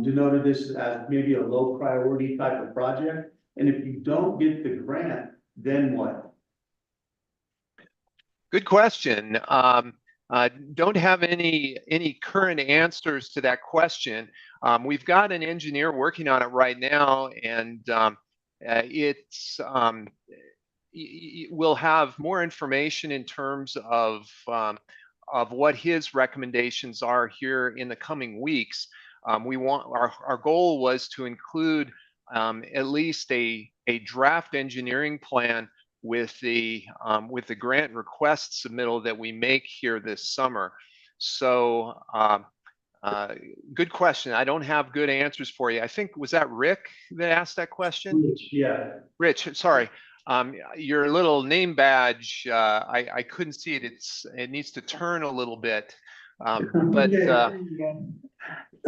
denoted this as maybe a low priority type of project. And if you don't get the grant, then what? Good question. Don't have any current answers to that question. We've got an engineer working on it right now, and we'll have more information in terms of what his recommendations are here in the coming weeks. We want our goal was to include at least a draft engineering plan with the grant request submittal that we make here this summer. So good question. I don't have good answers for you. I think, was that Rick that asked that question? Yeah. Rich, sorry. Your little name badge, I couldn't see it. It needs to turn a little bit. But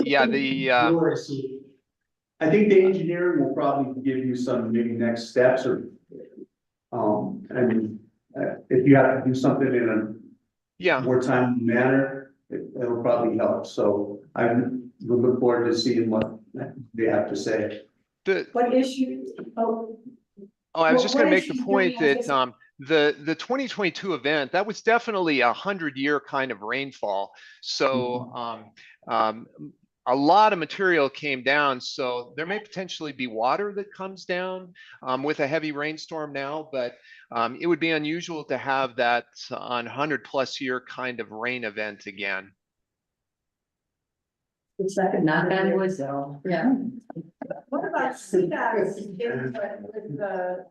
yeah, I think the engineering will probably give you some maybe next steps, or if you have to do something in a more timely manner, it'll probably help. So I would look forward to seeing what they have to say. What issue? I was just going to make the issue point do we that the 2022 event, that was definitely a 100-year kind of rainfall. So a lot of material came down, so there may potentially be water that comes down with a heavy rainstorm now, but it would be unusual to have that on 100+ year kind of rain event again. It's like a knock on wood though. Yeah. What about CDOT's input with the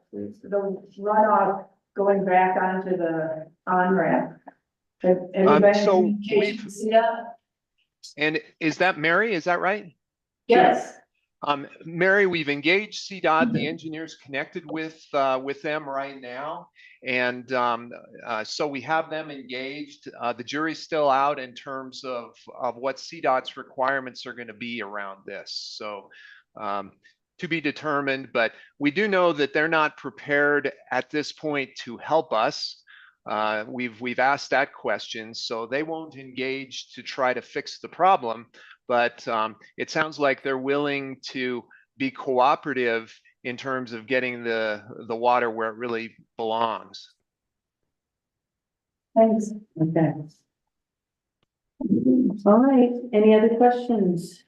runoff going back onto the on-ramp? Have anybody So communication with CDOT? And is that Mary? Is that right? Yes. Mary, we've engaged CDOT. The engineers connected with them right now, and so we have them engaged. The jury's still out in terms of what CDOT's requirements are going to be around this. So to be determined, but we do know that they're not prepared at this point to help us. We've asked that question, so they won't engage to try to fix the problem, but it sounds like they're willing to be cooperative in terms of getting the water where it really belongs. Thanks. Okay. All right, any other questions?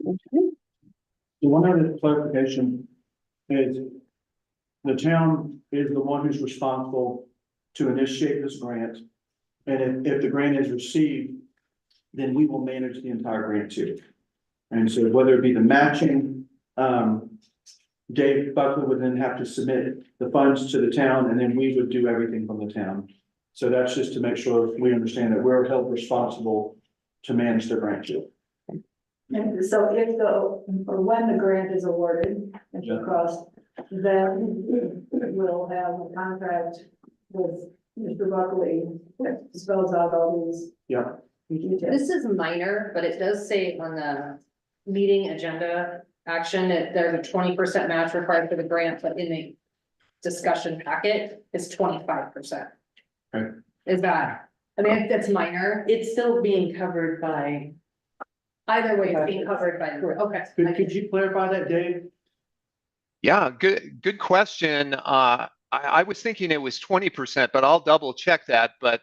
Okay. One other clarification is the town is the one who's responsible to initiate this grant. And if the grant is received, then we will manage the entire grant too. And so whether it be the matching, Dave Buckley would then have to submit the funds to the town and then we would do everything from the town. So that's just to make sure we understand that we're held responsible to manage the grant too. And so if or when the grant is awarded, if Yeah. the cost, then we'll have a contract with Mr. Buckley that spells out all these Yeah. details. This is minor, but it does say on the meeting agenda action that there's a 20% match required for the grant, but in the discussion packet, it's 25%. Okay. Is that, I mean, that's minor. It's still being covered by, Either way, it's being covered by, okay. Could you clarify that, Dave? Yeah, good question. I was thinking it was 20%, but I'll double check that. But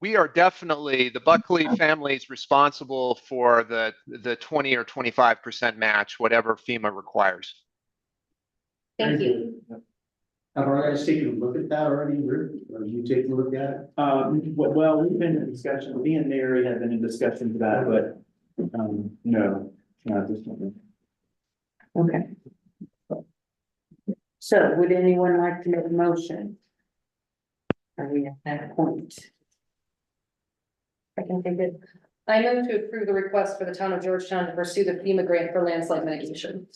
we are definitely, the Buckley family is responsible for the 20 or 25% match, whatever FEMA requires. Thank you. Have our guys taken a look at that already, Rick? Or you taking a look at it? Well, we've been in discussion, me and Mary have been in discussion for that, but, no, not this one. okay. So would anyone like to make a motion? Are we at that point? I can take it. I move to approve the request for the town of Georgetown to pursue the FEMA grant for landslide mitigation.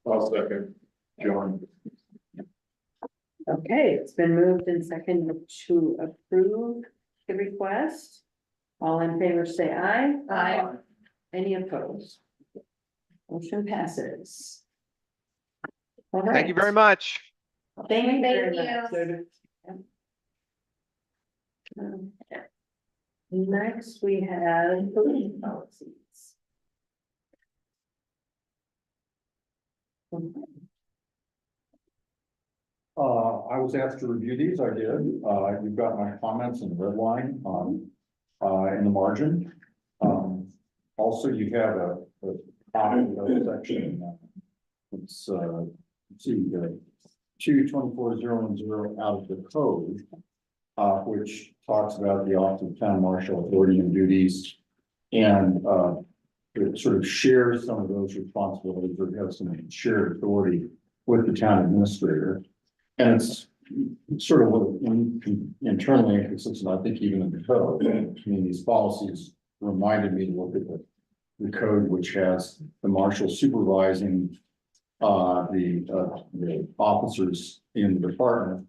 I'll second, John. Okay, it's been moved and seconded to approve the request. All in favor, say aye. Aye. Any opposed? Motion passes. All right. Thank you very much. Thank you very Thank much. you. Okay. Next, we have building policies. I was asked to review these, I did. You've got my comments in red line in the margin. Also, you have a copy of the section. It's, let's see, 224.010 out of the code, which talks about the Office of Town Marshal authority and duties. And it sort of shares some of those responsibilities, or has some shared authority with the town administrator. And it's sort of what internally inconsistent, I think, even in the code. I mean, these policies reminded me to look at the code, which has the marshal supervising the officers in the department.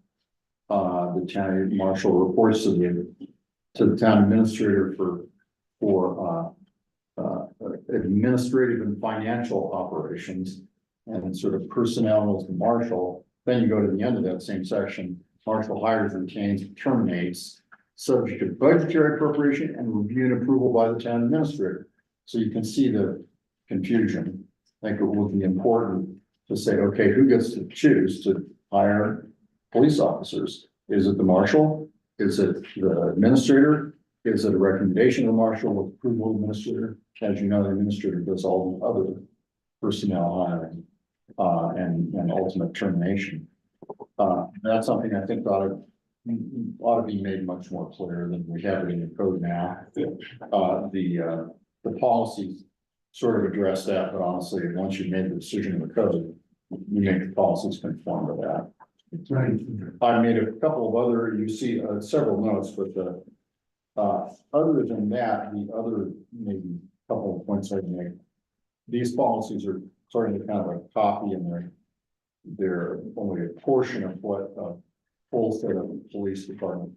The town marshal reports to the town administrator for administrative and financial operations, and sort of personnel as the marshal. Then you go to the end of that same section, marshal hires, retains, and terminates, subject to budgetary appropriation and review and approval by the town administrator. So you can see the confusion. I think it would be important to say, okay, who gets to choose to hire police officers? Is it the marshal? Is it the administrator? Is it a recommendation of the marshal with approval of the administrator? As you know, the administrator does all the other personnel hiring and ultimate termination. That's something I think ought to be made much more clear than we have it in the code now. The policies sort of address that, but honestly, once you've made the decision in the code, you make the policies conform to that. Right. I made a couple of other, you see several notes, but other than that, the other maybe couple of points I'd make. These policies are sort of kind of a copy, and they're only a portion of what a full set of police department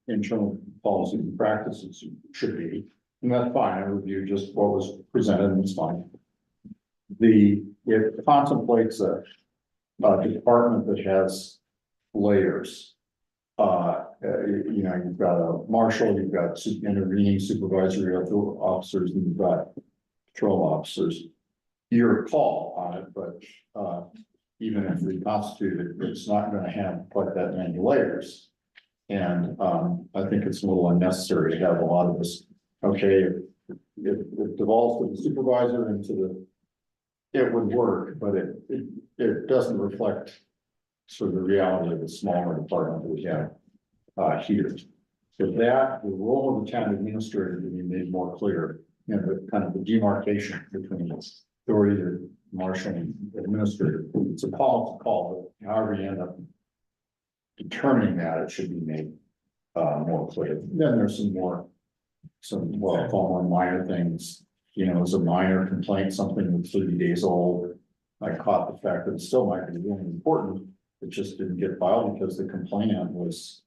internal policies and practices should be. And that's fine. I reviewed just what was presented, and it's fine. It contemplates a department that has layers. you know, you've got a marshal, you've got intervening supervisory officers, and you've got patrol officers. Your call on it, but, even if reconstituted, it's not gonna have quite that many layers. And, I think it's a little unnecessary to have a lot of this, okay, if it devolves to the supervisor and to the, it would work, but it doesn't reflect sort of the reality of the smaller department that we have, here. So that, the role of the town administrator to be made more clear, you know, the kind of the demarcation between authority to marshal and administrator. It's a policy call, but however you end up determining that, it should be made more clear. Then there's some what I call more minor things, you know, as a minor complaint, something that's 30 days old. I caught the fact that it still might be really important, it just didn't get filed because the complainant was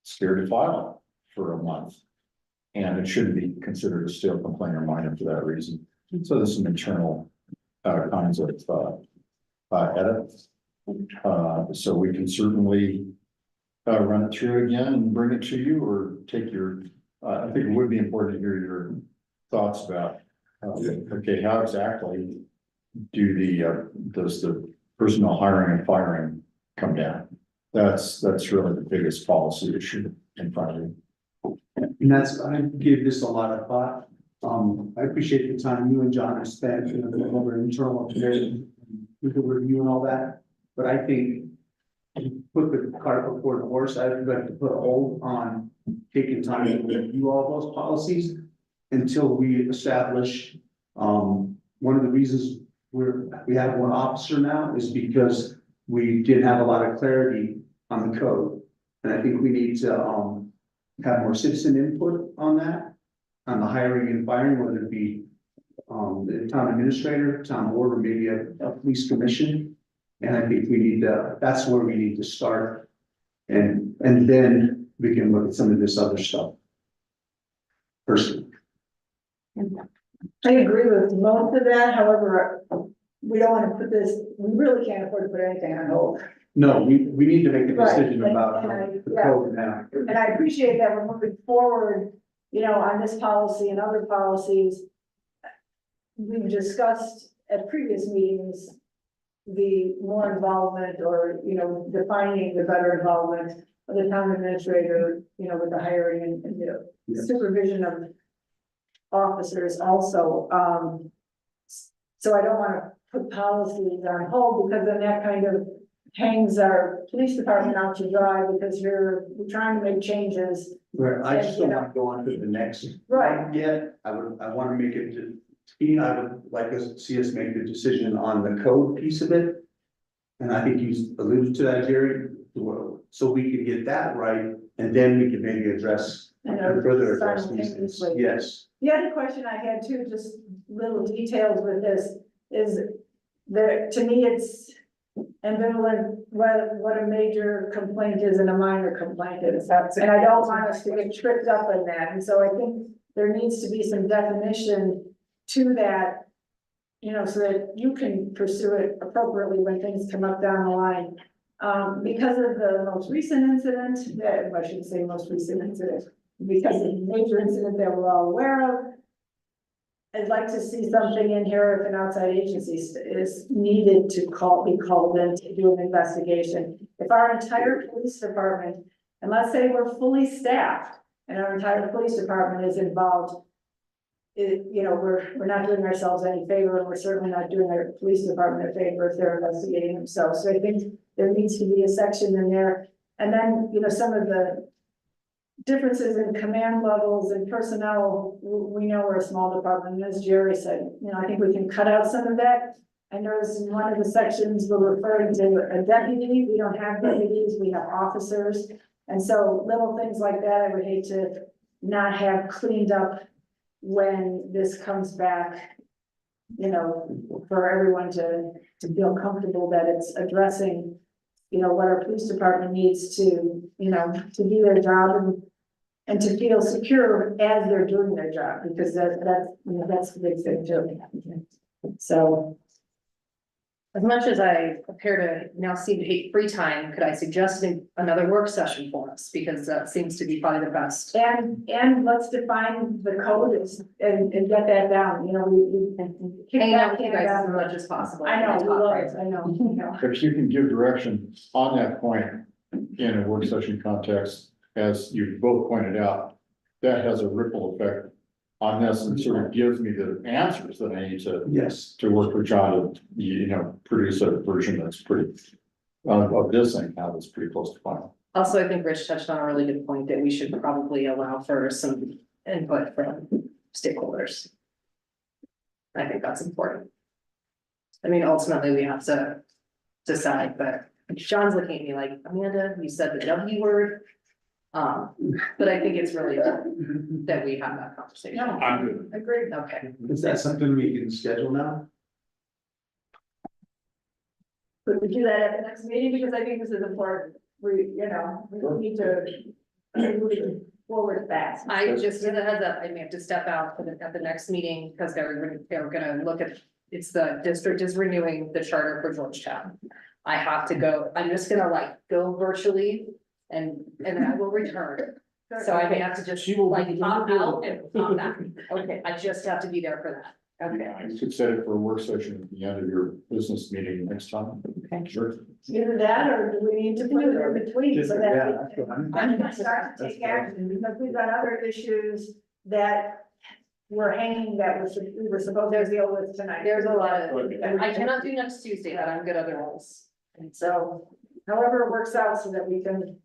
scared to file it for a month. And it shouldn't be considered a stale complaint or minor for that reason. So there's some internal kinds of edits. So we can certainly run it through again and bring it to you, or take your, I think it would be important to hear your thoughts about, okay, how exactly does the personnel hiring and firing come down? That's really the biggest policy issue in front of you. And that's, I gave this a lot of thought. I appreciate the time you and John have spent, you know, going over internal affairs, with the review and all that. But I think put the cart before the horse. I'd like to put a hold on taking time to review all those policies until we establish, one of the reasons we have one officer now is because we didn't have a lot of clarity on the code. And I think we need to, have more citizen input on that, on the hiring and firing, whether it be the town administrator, town board, or maybe a police commission. And I think we need to, that's where we need to start. And then we can look at some of this other stuff. Personally. I agree with most of that, however, we don't want to put this, we really can't afford to put anything on hold. No, we need to make a Right, decision and- about and the I- code now. And I appreciate that we're moving forward, you know, on this policy and other policies. We've discussed at previous meetings, the more involvement or, you know, defining the better involvement of the town administrator, you know, with the hiring and the Yes. supervision of officers also. So I don't want to put policies on hold, because then that kind of hangs our police department out to dry, because we're trying to make changes. Right, I just don't And, you know- want to go on to the next. Right. one yet, I want to make it to me, I would like us to see us make the decision on the code piece of it. And I think you alluded to that, Jerry, so we could get that right, and then we can maybe address, And further address these things. simultaneously. Yes, The other question I had too, just little details with this, is that, to me, it's ambivalent what a major complaint is and a minor complaint is. And I don't want us to get tripped up in that, and so I think there needs to be some definition to that, you know, so that you can pursue it appropriately when things come up down the line. Because of the most recent incident, that, I shouldn't say most recent incident, because of the major incident that we're all aware of, I'd like to see something in here if an outside agency is needed to be called in to do an investigation. If our entire police department, and let's say we're fully staffed and our entire police department is involved, you know, we're not doing ourselves any favor, and we're certainly not doing our police department a favor if they're investigating themselves. So I think there needs to be a section in there. And then, you know, some of the differences in command levels and personnel, we know we're a small department, and as Jerry said, you know, I think we can cut out some of that. I noticed in one of the sections, we're referring to a deputy. We don't have deputies, we have officers. And so little things like that, I would hate to not have cleaned up when this comes back, you know, for everyone to feel comfortable that it's addressing, you know, what our police department needs to, you know, to do their job and to feel secure as they're doing their job, because that's, you know, that's the big thing too. So. As much as I appear to now seem to hate free time, could I suggest another work session for us? Because that seems to be probably the best. And let's define the code and get that down, you know, we kick Hang out that with you can guys as down. much as possible. I know, we love it, I know, you know. If you can give direction on that point in a work session context, as you both pointed out, that has a ripple effect on this and sort of gives me the answers that I need Yes. to work with John to, you know, produce a version that's pretty, of this thing, now that's pretty close to final. Also, I think Rich touched on a really good point that we should probably allow for some input from stakeholders. I think that's important. I mean, ultimately, we have to decide, but John's looking at me like, Amanda, you said the W word. But I think it's really important that we have that conversation. No, I'm good. agreed. Okay, Is that something we can schedule now? Could we do that at the next meeting, because I think this is important, we, you know, we need to move forward fast. I just, as a heads up, I may have to step out at the next meeting because they're gonna look at, it's the district is renewing the charter for Georgetown. I have to go, I'm just gonna like go virtually and then I will return. So I may have to just like pop out and pop back. Okay, I just have to be there for that. Okay. You could set it for a work session at the end of your business meeting next time. Okay. Sure. Either that, or do we need to put it in between, so that Yeah, we can start to take action, because we've got other issues that were hanging that we were supposed to deal with tonight. There's a lot of, I cannot do next Tuesday, but I'm good otherwise. And so, however it works out, so that we can,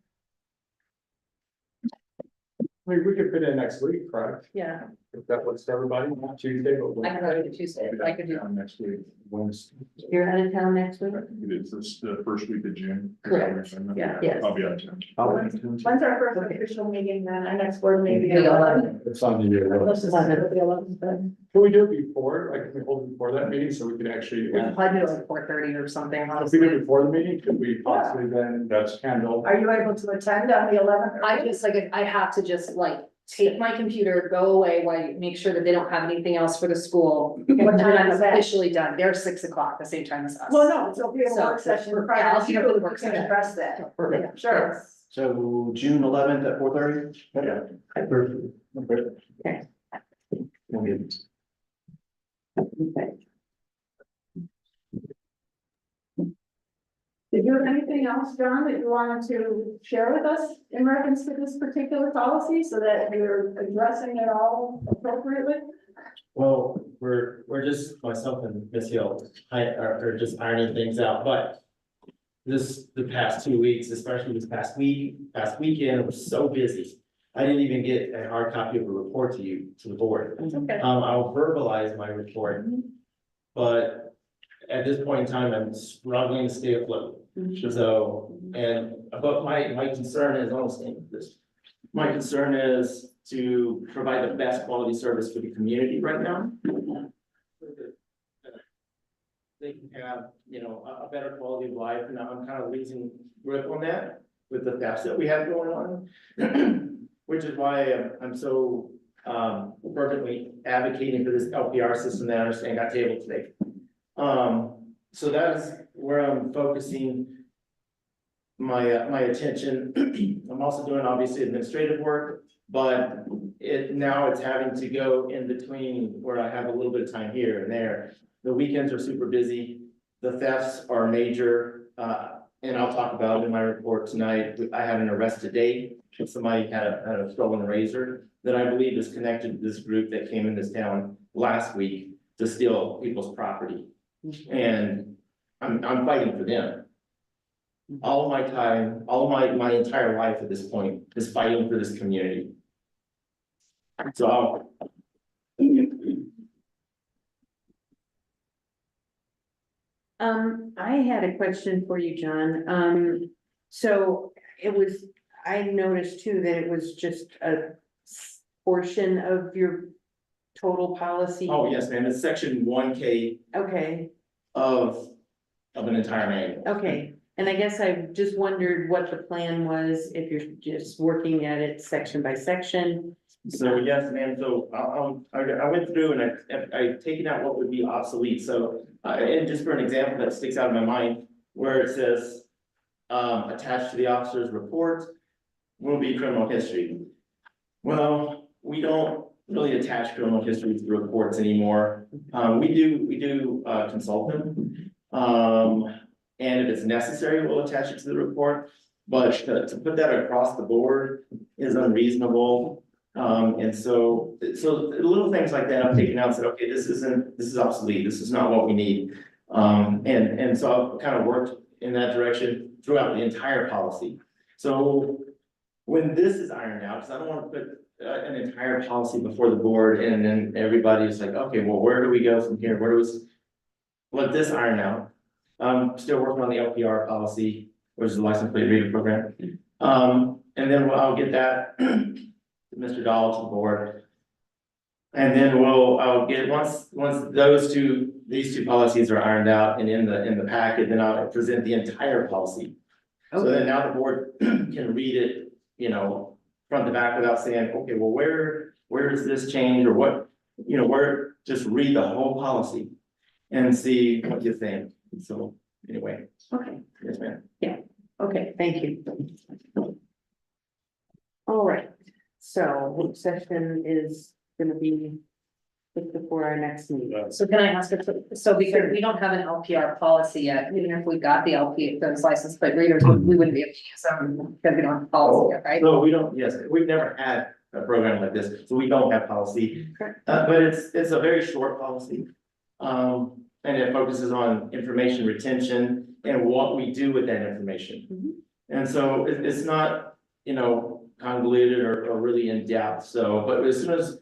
I mean, we could fit in next week, correct? Yeah, If that works for everybody, not Tuesday, but. I can do Tuesday, but I could do. Next week, Wednesday. You're out of town next week? It is this, the first week of June. Correct. Yeah. Yes. I'll be out of town. when's our first official meeting then, our next board meeting? The 11th. It's on the year. Let's just do it the 11th then. Can we do it before, like, can we hold it before that meeting, so we can actually, I do it like 4:30 or something, if we honestly. do it before the meeting, could we possibly then, that's handled? Are you able to attend on the 11th? I just like, I have to just like take my computer, go away, while make sure that they don't have anything else for the school. What And then time I'm is that? officially done. They're 6 o'clock, the same time as us. Well, no, it's okay, a So, work session, yeah, prior I'll to see you for the you, work we can session. address that. Perfect. Sure. So June 11th at 4:30? Yeah. Perfect. Okay. Did you have anything else, John, that you wanted to share with us in reference to this particular policy, so that you're addressing it all appropriately? Well, we're just, myself and Ms. Hill, are just ironing things out, but the past 2 weeks, especially this past weekend, was so busy. I didn't even get a hard copy of a report to the board. It's okay. I'll verbalize my report, but at this point in time, I'm struggling to stay afloat. So, but my concern is almost this. My concern is to provide the best quality service for the community right now. They can have, a better quality of life, and I'm kind of losing grip on that with the thefts that we have going on. Which is why I'm so fervently advocating for this LPR system that I understand got tabled today. So that is where I'm focusing my attention. I'm also doing obviously administrative work, but now it's having to go in between where I have a little bit of time here and there. The weekends are super busy. The thefts are major, and I'll talk about it in my report tonight. I had an arrest today. Somebody had a stolen razor that I believe is connected to this group that came in this town last week to steal people's property. And I'm fighting for them. All of my time, all of my entire life at this point is fighting for this community. So I had a question for you, John. So I noticed too that it was just a portion of your total policy. oh, yes, ma'am, it's section 1K Okay, of an entire manual. okay. And I guess I just wondered what the plan was, if you're just working at it section by section, So yes, ma'am, so I went through and I taken out what would be obsolete, so, and just for an example that sticks out in my mind, where it says. Attached to the officer's report will be criminal history. Well, we don't really attach criminal history to the reports anymore. We do consult them. And if it's necessary, we'll attach it to the report. But to put that across the board is unreasonable. And so little things like that, I'm taking out and said, okay, this is obsolete. This is not what we need. And so I've kind of worked in that direction throughout the entire policy. So when this is ironed out, because I don't want to put an entire policy before the board and then everybody's like, okay, well, where do we go from here? Where do we let this iron out? I'm still working on the LPR policy, which is the license plate reader program. And then I'll get that to Mr. Dahl to the board. And then I'll get, once these two policies are ironed out and in the packet, then I'll present the entire policy. So then now the board can read it, you know, front to back without saying, okay, well, where is this change or what, you know, where, just read the whole policy and see what you think. So anyway, Okay, yes, ma'am. okay, thank you. All right, so work session is gonna be just before our next meeting. So can I ask, so because we don't have an LPR policy yet, even if we got the LP, those license plate readers, we wouldn't be able to use them because we don't have a policy yet, right? No, we don't, yes, we've never had a program like this, so we don't have policy. Correct. But it's a very short policy. And it focuses on information retention and what we do with that information. Mhm. And so it's not, you know, convoluted or really in depth, so, but as soon as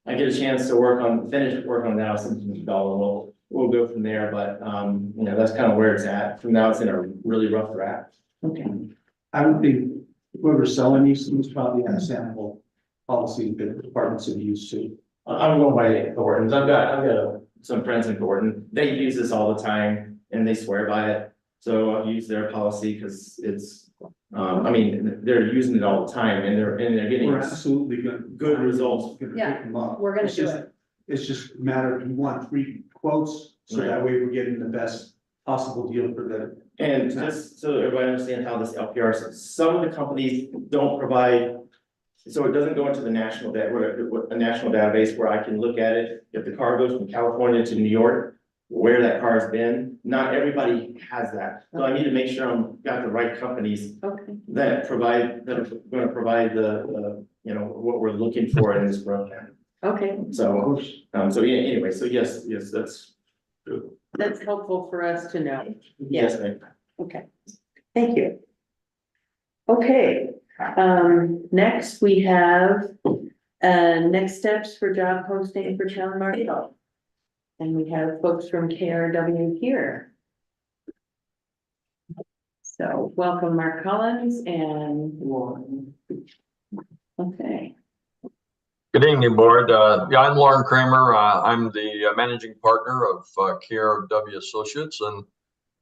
I get a chance to finish working on that, I'll send it to Mr. Dahl and we'll go from there, but, you know, that's kind of where it's at. From now, it's in a really rough draft. Okay, I would think whoever's selling these things probably have a sample policy that departments have used too. I'm going by Thornton's. I've got some friends in Thornton. They use this all the time and they swear by it. So I've used their policy because it's, I mean, they're using it all the time and they're getting We're absolutely good results. Gonna Yeah, pick them up. we're gonna It's do just- it. It's just a matter of you want 3 quotes, so that way we're getting the best possible deal for the. And just so everybody understands how this LPR, some of the companies don't provide. So it doesn't go into the national a national database where I can look at it. If the car goes from California to New York, where that car's been, not everybody has that. So I need to make sure got the right companies okay, that are gonna provide the, you know, what we're looking for in this program. okay, So, so yeah, anyway, so yes, that's true. that's helpful for us to know. Yes, ma'am. Okay, thank you. Okay, next we have, next steps for job posting for town marshal. And we have folks from KRW here. So welcome Mark Collins and Warren. Okay, Good evening, board. Yeah, I'm Lauren Kramer. I'm the managing partner of KRW Associates,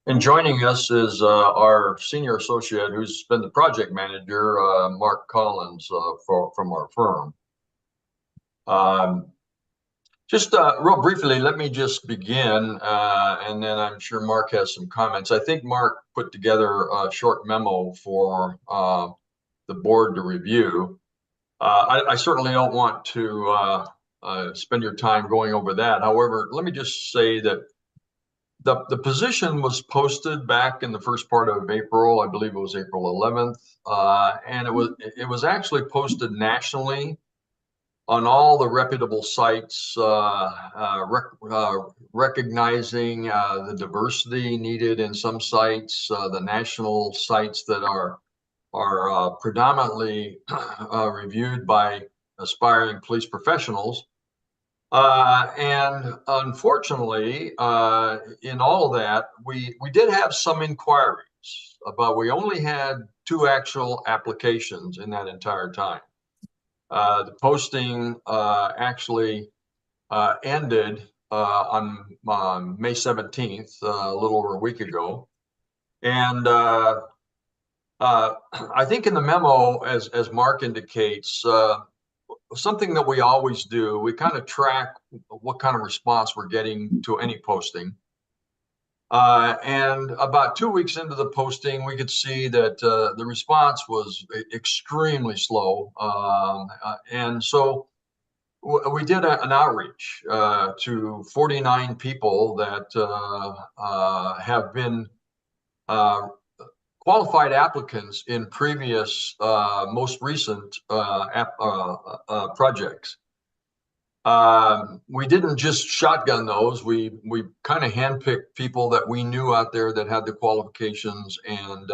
and joining us is our senior associate who's been the project manager, Mark Collins, from our firm. Just real briefly, let me just begin, and then I'm sure Mark has some comments. I think Mark put together a short memo for the board to review. I certainly don't want to spend your time going over that. However, let me just say that the position was posted back in the first part of April. I believe it was April 11th, and it was actually posted nationally on all the reputable sites, recognizing the diversity needed in some sites, the national sites that are predominantly reviewed by aspiring police professionals. And unfortunately, in all of that, we did have some inquiries, but we only had 2 actual applications in that entire time. The posting actually ended on May 17th, a little over a week ago. And I think in the memo, as Mark indicates, something that we always do, we kind of track what kind of response we're getting to any posting. And about 2 weeks into the posting, we could see that the response was extremely slow. And so we did an outreach to 49 people that have been qualified applicants in previous, most recent projects. We didn't just shotgun those. We kind of handpicked people that we knew out there that had the qualifications and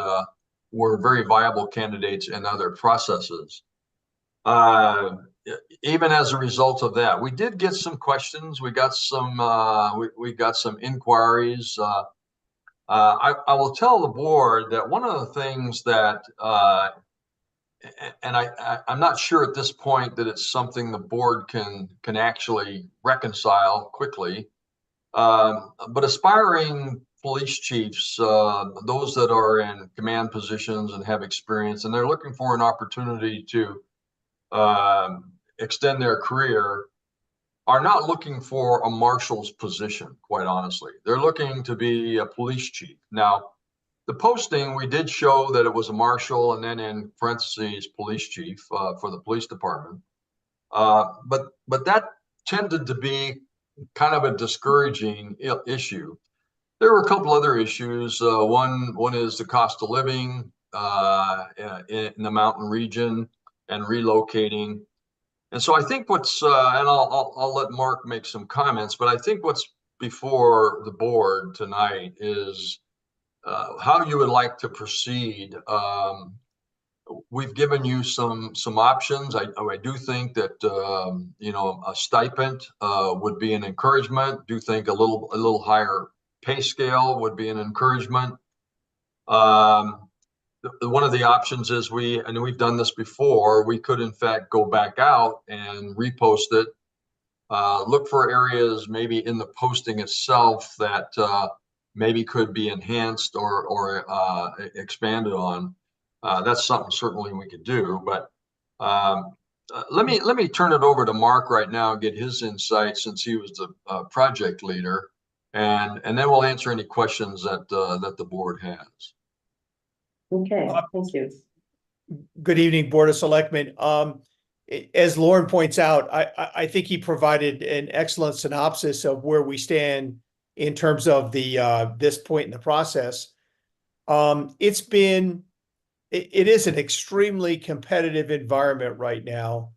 were very viable candidates in other processes. Even as a result of that, we did get some questions. We got some we got some inquiries. I will tell the board that one of the things that and I'm not sure at this point that it's something the board can actually reconcile quickly. But aspiring police chiefs, those that are in command positions and have experience, and they're looking for an opportunity to extend their career, are not looking for a marshal's position, quite honestly. They're looking to be a police chief. Now, the posting, we did show that it was a marshal and then in parentheses, police chief for the police department. But that tended to be kind of a discouraging issue. There were a couple other issues. One is the cost of living in the mountain region and relocating. And so I think what's, and I'll let Mark make some comments, but I think what's before the board tonight is how you would like to proceed. We've given you some options. I do think that you know, a stipend would be an encouragement. Do think a little higher pay scale would be an encouragement. One of the options is we've done this before, we could in fact go back out and repost it. Look for areas maybe in the posting itself that maybe could be enhanced or expanded on. That's something certainly we could do, but let me turn it over to Mark right now and get his insight since he was the project leader, and then we'll answer any questions that the board has. Okay, thank you. Good evening, Board of Selectmen. As Lauren points out, I think he provided an excellent synopsis of where we stand in terms of the this point in the process. It is an extremely competitive environment right now,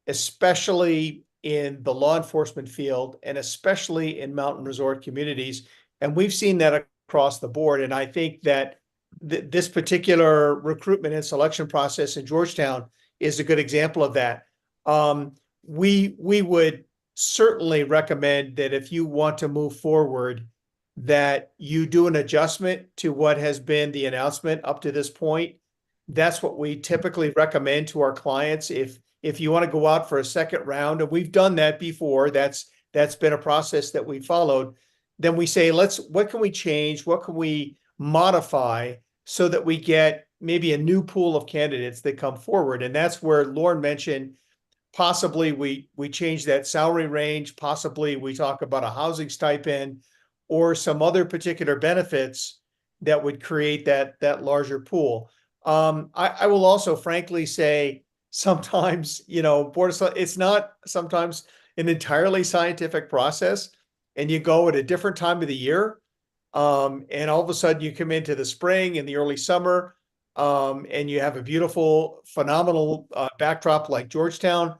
especially in the law enforcement field and especially in mountain resort communities. And we've seen that across the board. And I think that this particular recruitment and selection process in Georgetown is a good example of that. We would certainly recommend that if you want to move forward, that you do an adjustment to what has been the announcement up to this point. That's what we typically recommend to our clients. If you want to go out for a second round, and we've done that before, that's been a process that we followed, then we say, what can we change? What can we modify so that we get maybe a new pool of candidates that come forward? And that's where Lauren mentioned, possibly we change that salary range, possibly we talk about a housing stipend or some other particular benefits that would create that larger pool. I will also frankly say sometimes, you know, it's not sometimes an entirely scientific process, and you go at a different time of the year. And all of a sudden you come into the spring and the early summer, and you have a beautiful, phenomenal backdrop like Georgetown.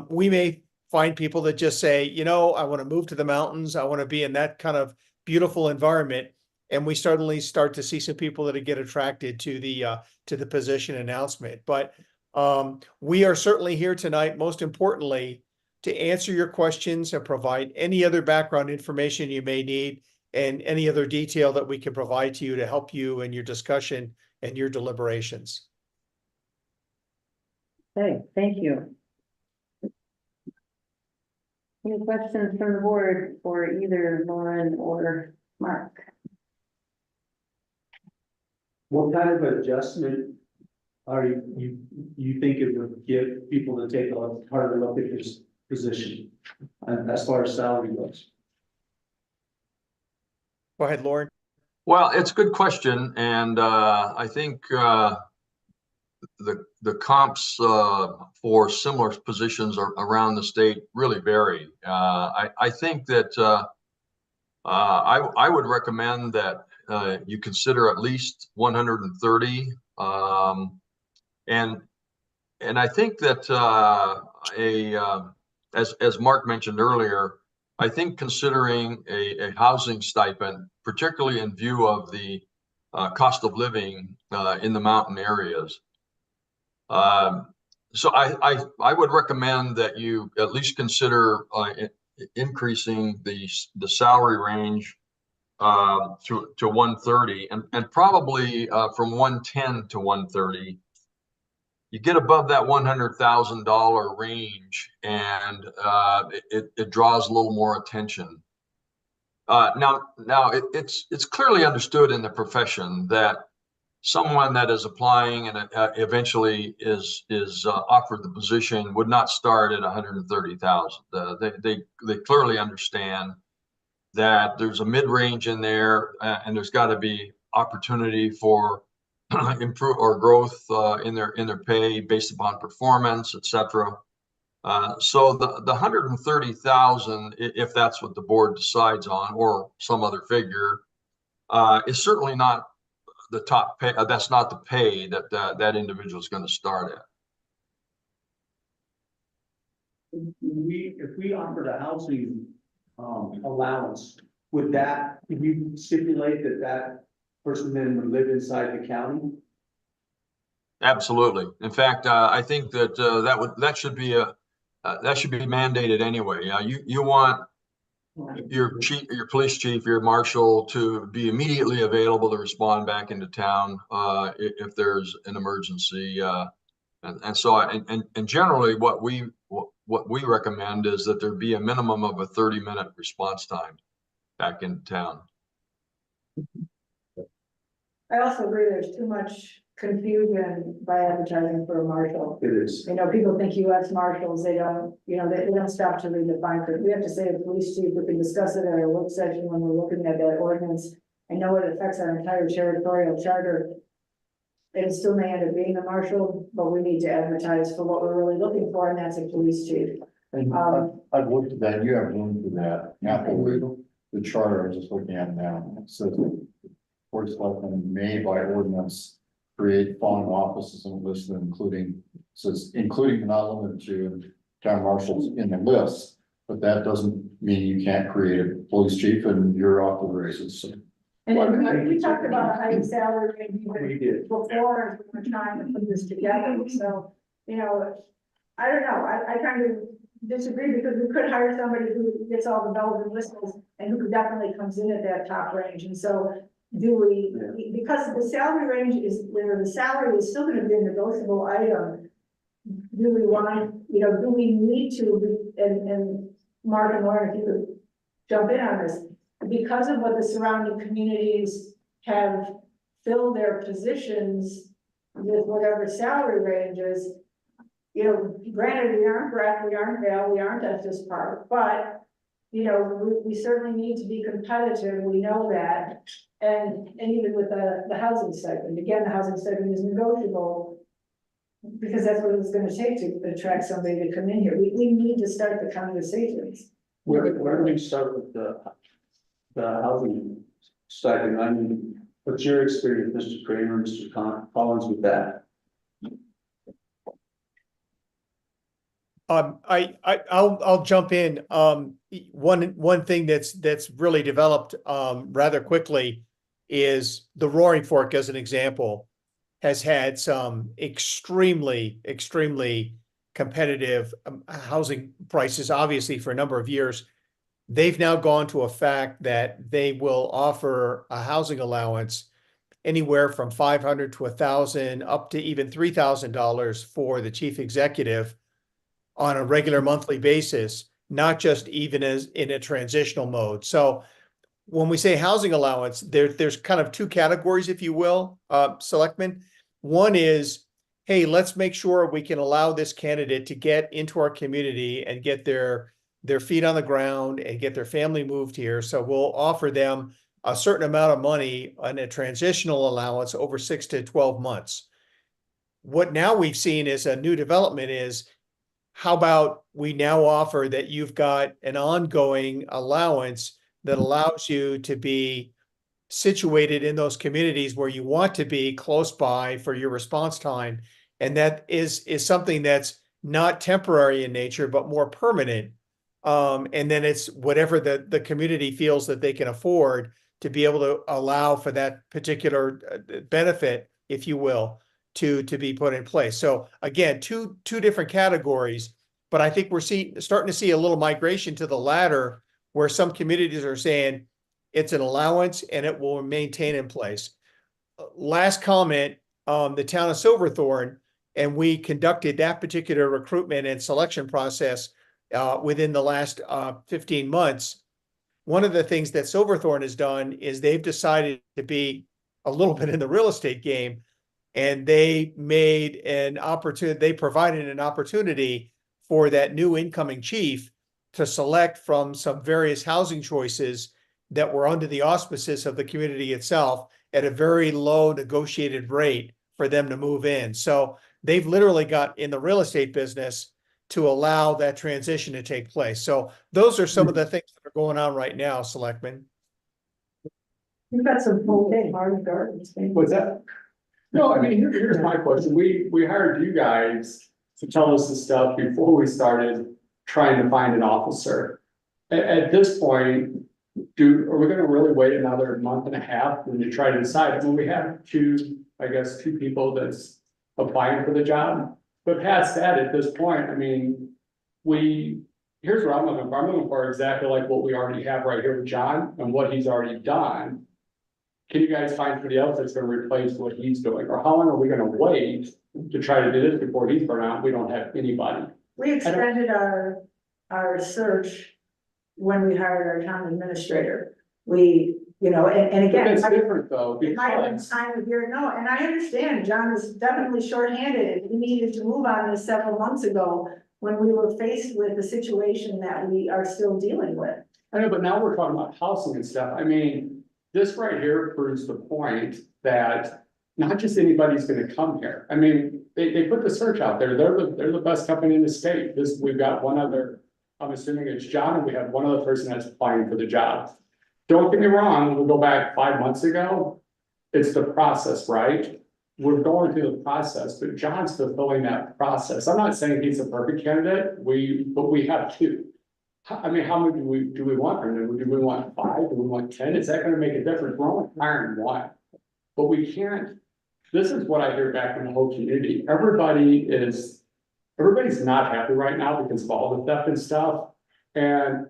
We may find people that just say, you know, I want to move to the mountains. I want to be in that kind of beautiful environment. And we certainly start to see some people that get attracted to the position announcement. But we are certainly here tonight, most importantly, to answer your questions and provide any other background information you may need and any other detail that we can provide to you to help you in your discussion and your deliberations. Okay, thank you. Any questions from the board for either Lauren or Mark? What kind of adjustment Or you think it would give people to take a harder look at this position? And as far as salary goes? Go ahead, Lauren. Well, it's a good question, and I think the comps for similar positions around the state really vary. I think that I would recommend that you consider at least 130, and I think that as Mark mentioned earlier, I think considering a housing stipend, particularly in view of the cost of living in the mountain areas. So I would recommend that you at least consider increasing the salary range to 130, and probably from 110 to 130. You get above that $100,000 range, and it draws a little more attention. Now it's clearly understood in the profession that someone that is applying and eventually is offered the position would not start at 130,000. They clearly understand that there's a mid-range in there, and there's got to be opportunity for improve or growth in their pay based upon performance, etc. So the 130,000, if that's what the board decides on, or some other figure, is certainly not the top pay. That's not the pay that that individual is going to start at. If we offered a housing allowance, would you stipulate that person then would live inside the county? Absolutely. In fact, I think that that should be mandated anyway. You want your police chief, your marshal to be immediately available to respond back into town if there's an emergency. And generally what we recommend is that there be a minimum of a 30-minute response time back into town. I also agree there's too much confusion by advertising for a marshal. It is. You know, people think US marshals, they don't, they don't stop to read the fine print. We have to say to the police chief, we can discuss it at our work session when we're looking at that ordinance. I know it affects our entire territorial charter. It still may end up being a marshal, but we need to advertise for what we're really looking for, and that's a police chief. And I've looked at that, you have room for that. Now, the charter, I'm just looking at now, it says, Board of Selectmen may by ordinance create following offices and list them, including but not limited to town marshals in the list, but that doesn't mean you can't create a police chief and you're off the races. So. And then we talked about a high salary did. before, as we were trying to put this together, so, I don't know, I kind of disagree, because we could hire somebody who gets all the bells and whistles and who definitely comes in at that top range, and so do we, because the salary range is, the salary is still gonna be a negotiable item. Do we want, do we need to, and Mark and Lauren, if you could jump in on this, because of what the surrounding communities have filled their positions with whatever salary ranges, granted, we aren't Breck, we aren't Vale, we aren't Estes Park, but, we certainly need to be competitive, we know that. And even with the housing segment, again, the housing segment is negotiable, because that's what it's gonna take to attract somebody to come in here. We need to start the conversations. Where do we start with the housing stipend? I mean, what's your experience, Mr. Kramer, Mr. Collins, with that? I'll jump in. One thing that's really developed rather quickly is the Roaring Fork, as an example, has had some extremely competitive housing prices, obviously, for a number of years. They've now gone to a fact that they will offer a housing allowance anywhere from $500 to $1,000 up to even $3,000 for the chief executive on a regular monthly basis, not just even as in a transitional mode. So when we say housing allowance, there's kind of two categories, if you will, Selectmen. One is hey, let's make sure we can allow this candidate to get into our community and get their feet on the ground and get their family moved here. So we'll offer them a certain amount of money on a transitional allowance over 6 to 12 months. What now we've seen is a new development is, how about we now offer that you've got an ongoing allowance that allows you to be situated in those communities where you want to be close by for your response time. And that is something that's not temporary in nature, but more permanent. And then it's whatever the community feels that they can afford to be able to allow for that particular benefit, if you will, to be put in place. So again, two different categories, but I think we're starting to see a little migration to the latter, where some communities are saying it's an allowance and it will maintain in place. Last comment, the town of Silverthorne, and we conducted that particular recruitment and selection process within the last 15 months. One of the things that Silverthorne has done is they've decided to be a little bit in the real estate game, and they provided an opportunity for that new incoming chief to select from some various housing choices that were under the auspices of the community itself at a very low negotiated rate for them to move in. So they've literally got in the real estate business to allow that transition to take place. So those are some of the things that are going on right now, Selectmen. You've got some full day hard gardens. What's that? No, I mean, here's my question. We hired you guys to tell us the stuff before we started trying to find an officer. At this point, are we gonna really wait another month and a half when you try to decide? I mean, we have two people that's applying for the job. But past that, at this point, I mean, here's what I'm looking for. I'm looking for exactly like what we already have right here with John and what he's already done. Can you guys find somebody else that's gonna replace what he's doing? Or how long are we gonna wait to try to do this before he's burned out? We don't have anybody. We extended our search when we hired our town administrator. We, and again. That's different though, It might have been because time of year, no, and I understand John is definitely shorthanded, and he needed to move on this several months ago when we were faced with the situation that we are still dealing with. I know, but now we're talking about housing and stuff. I mean, this right here proves the point that not just anybody's gonna come here. I mean, they put the search out there. They're the best company in the state. We've got one other, I'm assuming it's John, and we have one other person that's applying for the job. Don't get me wrong, we'll go back 5 months ago. It's the process, right? We're going through the process, but John's fulfilling that process. I'm not saying he's a perfect candidate, but we have two. I mean, how many do we want? Or do we want 5? Do we want 10? Is that gonna make a difference? We're only hiring one. But we can't, this is what I hear back from the whole community. Everybody's not happy right now because of all the theft and stuff. And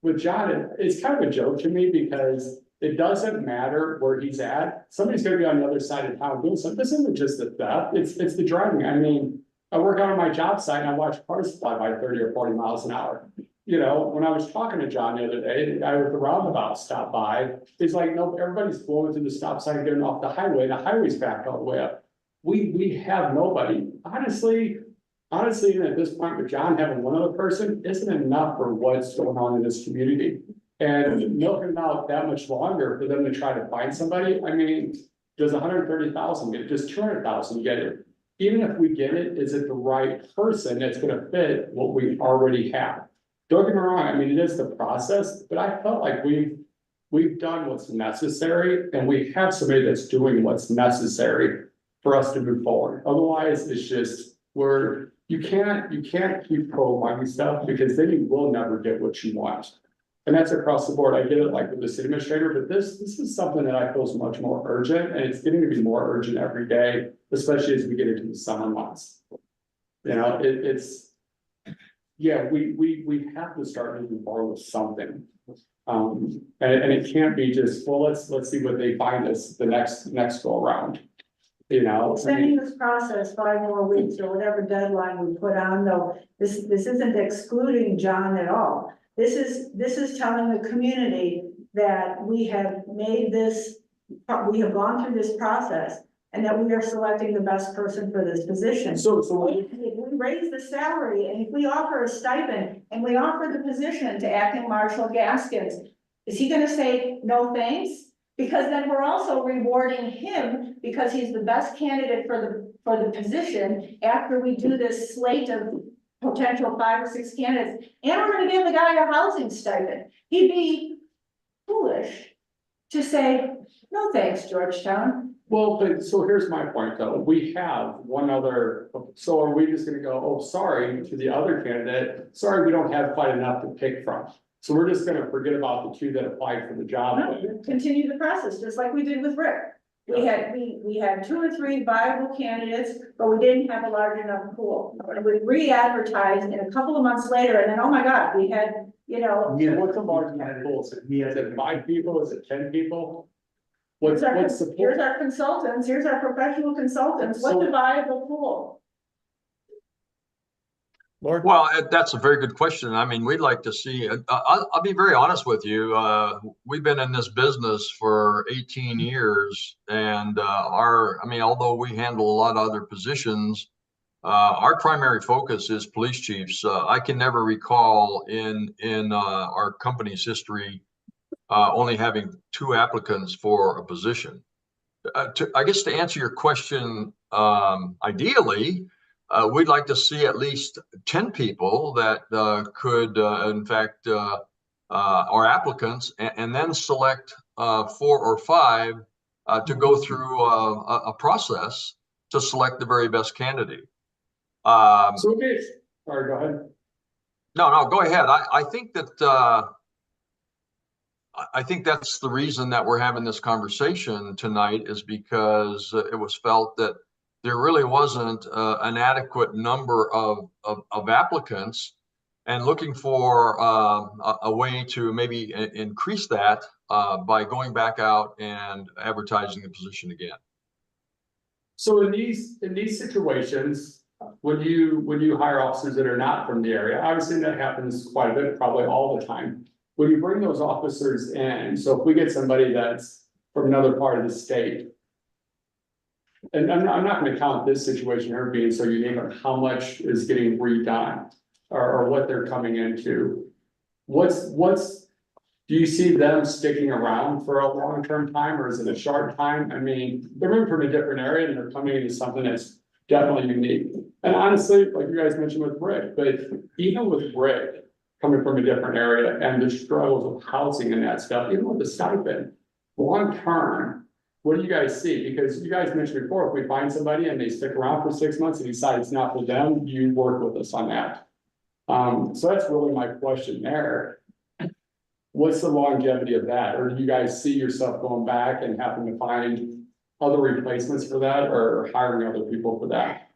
with John, it's kind of a joke to me because it doesn't matter where he's at. Somebody's gonna be on the other side of town doing something. This isn't just the theft, it's the driving. I mean, I work out on my job site and I watch cars fly by 30 or 40 miles an hour. When I was talking to John the other day, the guy with the roundabout stopped by. It's like, no, everybody's blowing through the stop sign, and getting off the highway. The highway's backed all the way up. We have nobody. Honestly, even at this point with John having one other person isn't enough for what's going on in this community. And milking it out that much longer for them to try to find somebody. I mean, does 130,000 get it? Does 200,000 get it? Even if we get it, is it the right person that's gonna fit what we already have? Don't get me wrong, I mean, it is the process, but I felt like we've done what's necessary and we have somebody that's doing what's necessary for us to move forward. Otherwise, it's just you can't keep prolonging stuff because then you will never get what you want. And that's across the board. I get it like with the city administrator, but this is something that I feel is much more urgent, and it's getting to be more urgent every day, especially as we get into the summer months. Yeah, we have to start moving forward with something. And it can't be just, well, let's see what they find us the next go around. Extending this process 5 more weeks or whatever deadline we put on, though, this isn't excluding John at all. This is telling the community that we have gone through this process, and that we are selecting the best person for this position. So If we raise the salary and if we offer a stipend and we offer the position to acting Marshal Gaskins, is he gonna say, no, thanks? Because then we're also rewarding him because he's the best candidate for the position after we do this slate of potential 5 or 6 candidates, and we're gonna give the guy a housing stipend. He'd be foolish to say, no, thanks, Georgetown. well, but so here's my point though, we have one other, so are we just gonna go, oh, sorry, to the other candidate, sorry, we don't have quite enough to pick from. So we're just gonna forget about the 2 that applied for the job. No, continue the process, just like we did with Rick. We had 2 or 3 viable candidates, but we didn't have a large enough pool. And we re-advertised and a couple of months later, and then, oh my God, we had, you know. Yeah, what's a large enough pool? Is it 5 people? Is it 10 people? What's the Here's pool? our consultants, here's our professional consultants, what's So- the viable pool? Lord? Well, that's a very good question. I mean, we'd like to see, I'll be very honest with you. We've been in this business for 18 years and although we handle a lot of other positions, our primary focus is police chiefs. I can never recall in our company's history only having 2 applicants for a position. I guess to answer your question, ideally, we'd like to see at least 10 people that could, in fact, are applicants, and then select 4 or 5 to go through a process to select the very best candidate. So okay, sorry, go ahead. No, go ahead. I think that I think that's the reason that we're having this conversation tonight, is because it was felt that there really wasn't an adequate number of applicants, and looking for a way to maybe increase that by going back out and advertising the position again. So in these situations, when you hire officers that are not from the area, obviously that happens quite a bit, probably all the time. When you bring those officers in, so if we get somebody that's from another part of the state, and I'm not gonna count this situation here being so unique on how much is getting redone or what they're coming into. Do you see them sticking around for a long-term time, or is it a short time? I mean, they're moving from a different area and they're coming into something that's definitely unique. And honestly, like you guys mentioned with Rick, but even with Rick coming from a different area and the struggles of housing and that stuff, even with the stipend, long-term, what do you guys see? Because you guys mentioned before, if we find somebody and they stick around for 6 months and decide it's not for them, you work with us on that. So that's really my question there. What's the longevity of that? Or do you guys see yourself going back and having to find other replacements for that, or hiring other people for that?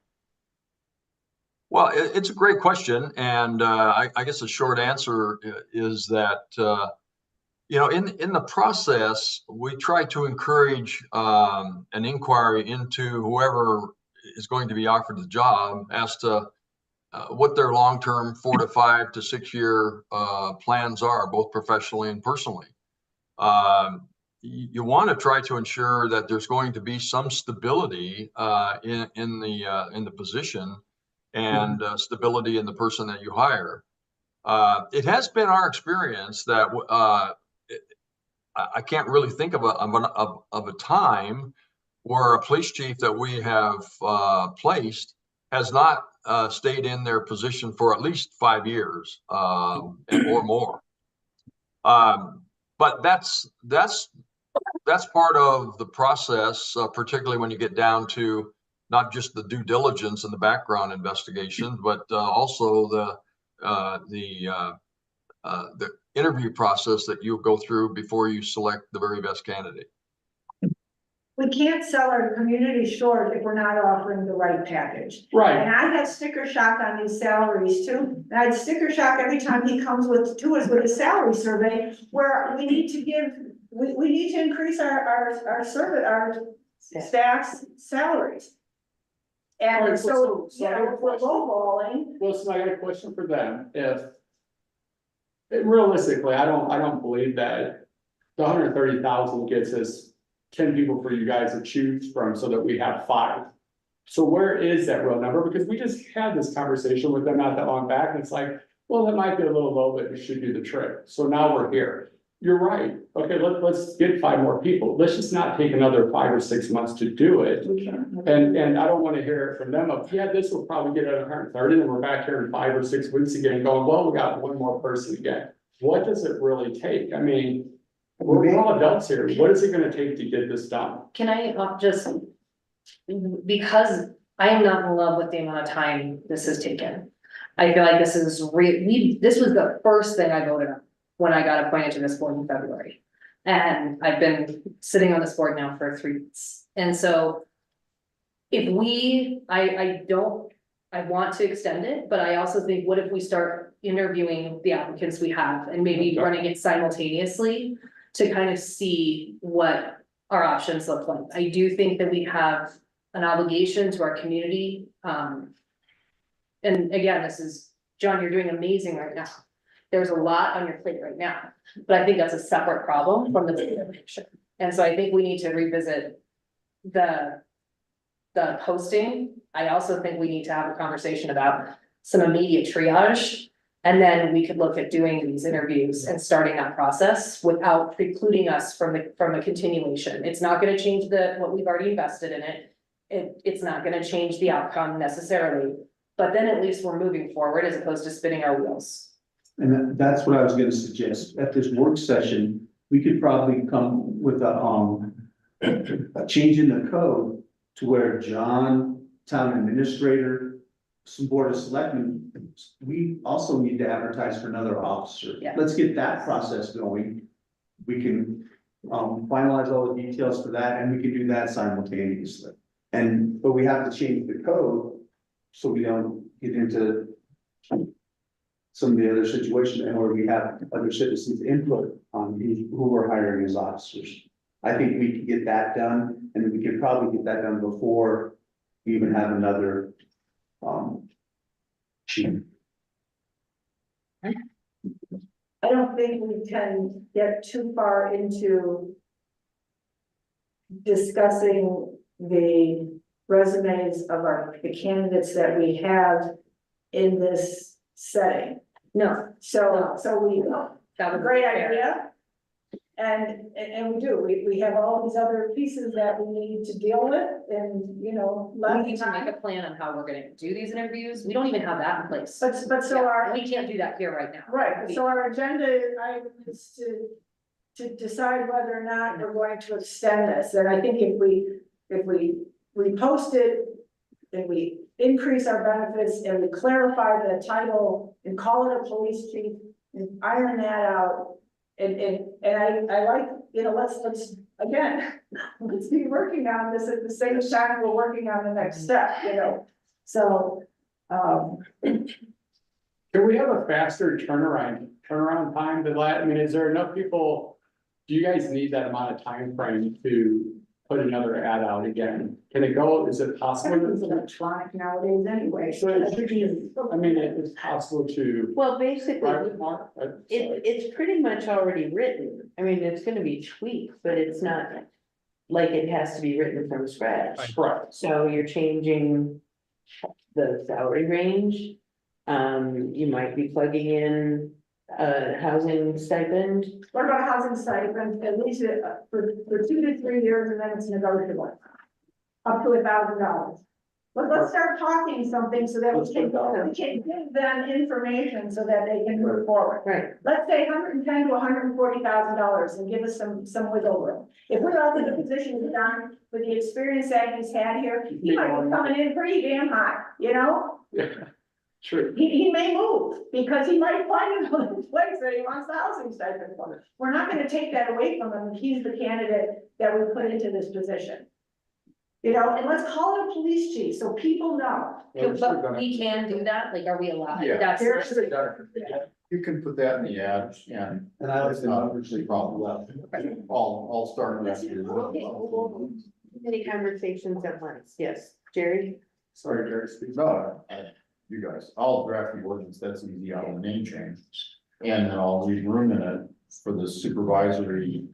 Well, it's a great question. And I guess the short answer is that, in the process, we try to encourage an inquiry into whoever is going to be offered the job as to what their long-term 4 to 5 to 6 year plans are, both professionally and personally. You want to try to ensure that there's going to be some stability in the position, and stability in the person that you hire. It has been our experience that I can't really think of a time where a police chief that we have placed has not stayed in their position for at least 5 years or more. But that's part of the process, particularly when you get down to not just the due diligence and the background investigation, but also the interview process that you go through before you select the very best candidate. We can't sell our community short if we're not offering the right package. Right. And I had sticker shock on these salaries too. And I had sticker shock every time he comes to us with a salary survey, where we need to increase our staff's salaries. And Alright, so, so I have a if we're question. lowballing, Well, so I got a question for them. If realistically, I don't believe that the 130,000 gets us 10 people for you guys to choose from so that we have 5. So where is that real number? Because we just had this conversation with them not that long back, and it's like, well, that might be a little low, but it should do the trick. So now we're here. You're right. Okay, let's get 5 more people. Let's just not take another 5 or 6 months to do it. And I don't want to hear it from them of, yeah, this will probably get at 130, and we're back here in 5 or 6 weeks again going, well, we got one more person again. What does it really take? I mean, we're all adults here. What is it gonna take to get this done? Can I just, because I am not in love with the amount of time this has taken. I feel like this is this was the first thing I voted on when I got appointed to this board in February. And I've been sitting on this board now for 3 months. And so if I want to extend it, but I also think, what if we start interviewing the applicants we have and maybe running it simultaneously to kind of see what our options look like? I do think that we have an obligation to our community. And again, this is, John, you're doing amazing right now. There's a lot on your plate right now, but I think that's a separate problem from the bigger picture. And so I think we need to revisit the posting. I also think we need to have a conversation about some immediate triage. And then we could look at doing these interviews and starting that process without precluding us from a continuation. It's not gonna change what we've already invested in it. It's not gonna change the outcome necessarily, but then at least we're moving forward as opposed to spinning our wheels. And that's what I was gonna suggest. At this work session, we could probably come with a change in the code to where John, town administrator, some board of selectmen, we also need to advertise for another officer. Yeah. Let's get that process going. We can finalize all the details for that, and we can do that simultaneously. But we have to change the code so we don't get into some of the other situations and where we have other citizens' input on who we're hiring as officers. I think we could get that done, and we could probably get that done before we even have another chief. I don't think we can get too far into discussing the resumes of the candidates that we have in this setting. No, So we that have a was great fair. idea. And we do, we have all these other pieces that we need to deal with and, you know. We need to make a plan on how we're gonna do these interviews. We don't even have that in place. But so Yeah, we can't do that here right now. right, so our agenda item is to decide whether or not we're going to extend this. And I think if we post it and we increase our benefits and we clarify the title and call it a police chief and iron that out. And I like, you know, let's again, let's be working on this at the same time we're working on the next step, you know, so. Can we have a faster turnaround time to that? I mean, is there enough people? Do you guys need that amount of time frame to put another ad out again? Can it go, is it possible? Everything's electronic nowadays anyway. So it should be, I mean, it's possible to. Well, basically, Private mark, it's pretty much already written. I mean, it's gonna be tweaked, but it's not like it has to be written from scratch. Correct. So you're changing the salary range. You might be plugging in a housing stipend. What about housing stipend, at least for 2 to 3 years, and then it's negotiable, up to $1,000. But let's start talking something so that we can give them information so that they can move forward. Right. Let's say $110,000 to $140,000 and give us some wiggle room. If we offer the position to Don with the experience that he's had here, he might be coming in pretty damn high, you know? Yeah, true. He may move because he might find another place that he wants the housing stipend for. We're not gonna take that away from him if he's the candidate that we put into this position. You know, and let's call it a police chief so people know. But we can do that, like, are we allowed? Yeah. That's. You can put that in the ad and. And I like the Not numbers. a problem. I'll start with you. Many conversations at once. Yes, Jerry? Sorry, Jerry, speak. No, you guys, I'll draft the ordinance, that's easy, I'll name change. And then I'll leave room in it for the supervisory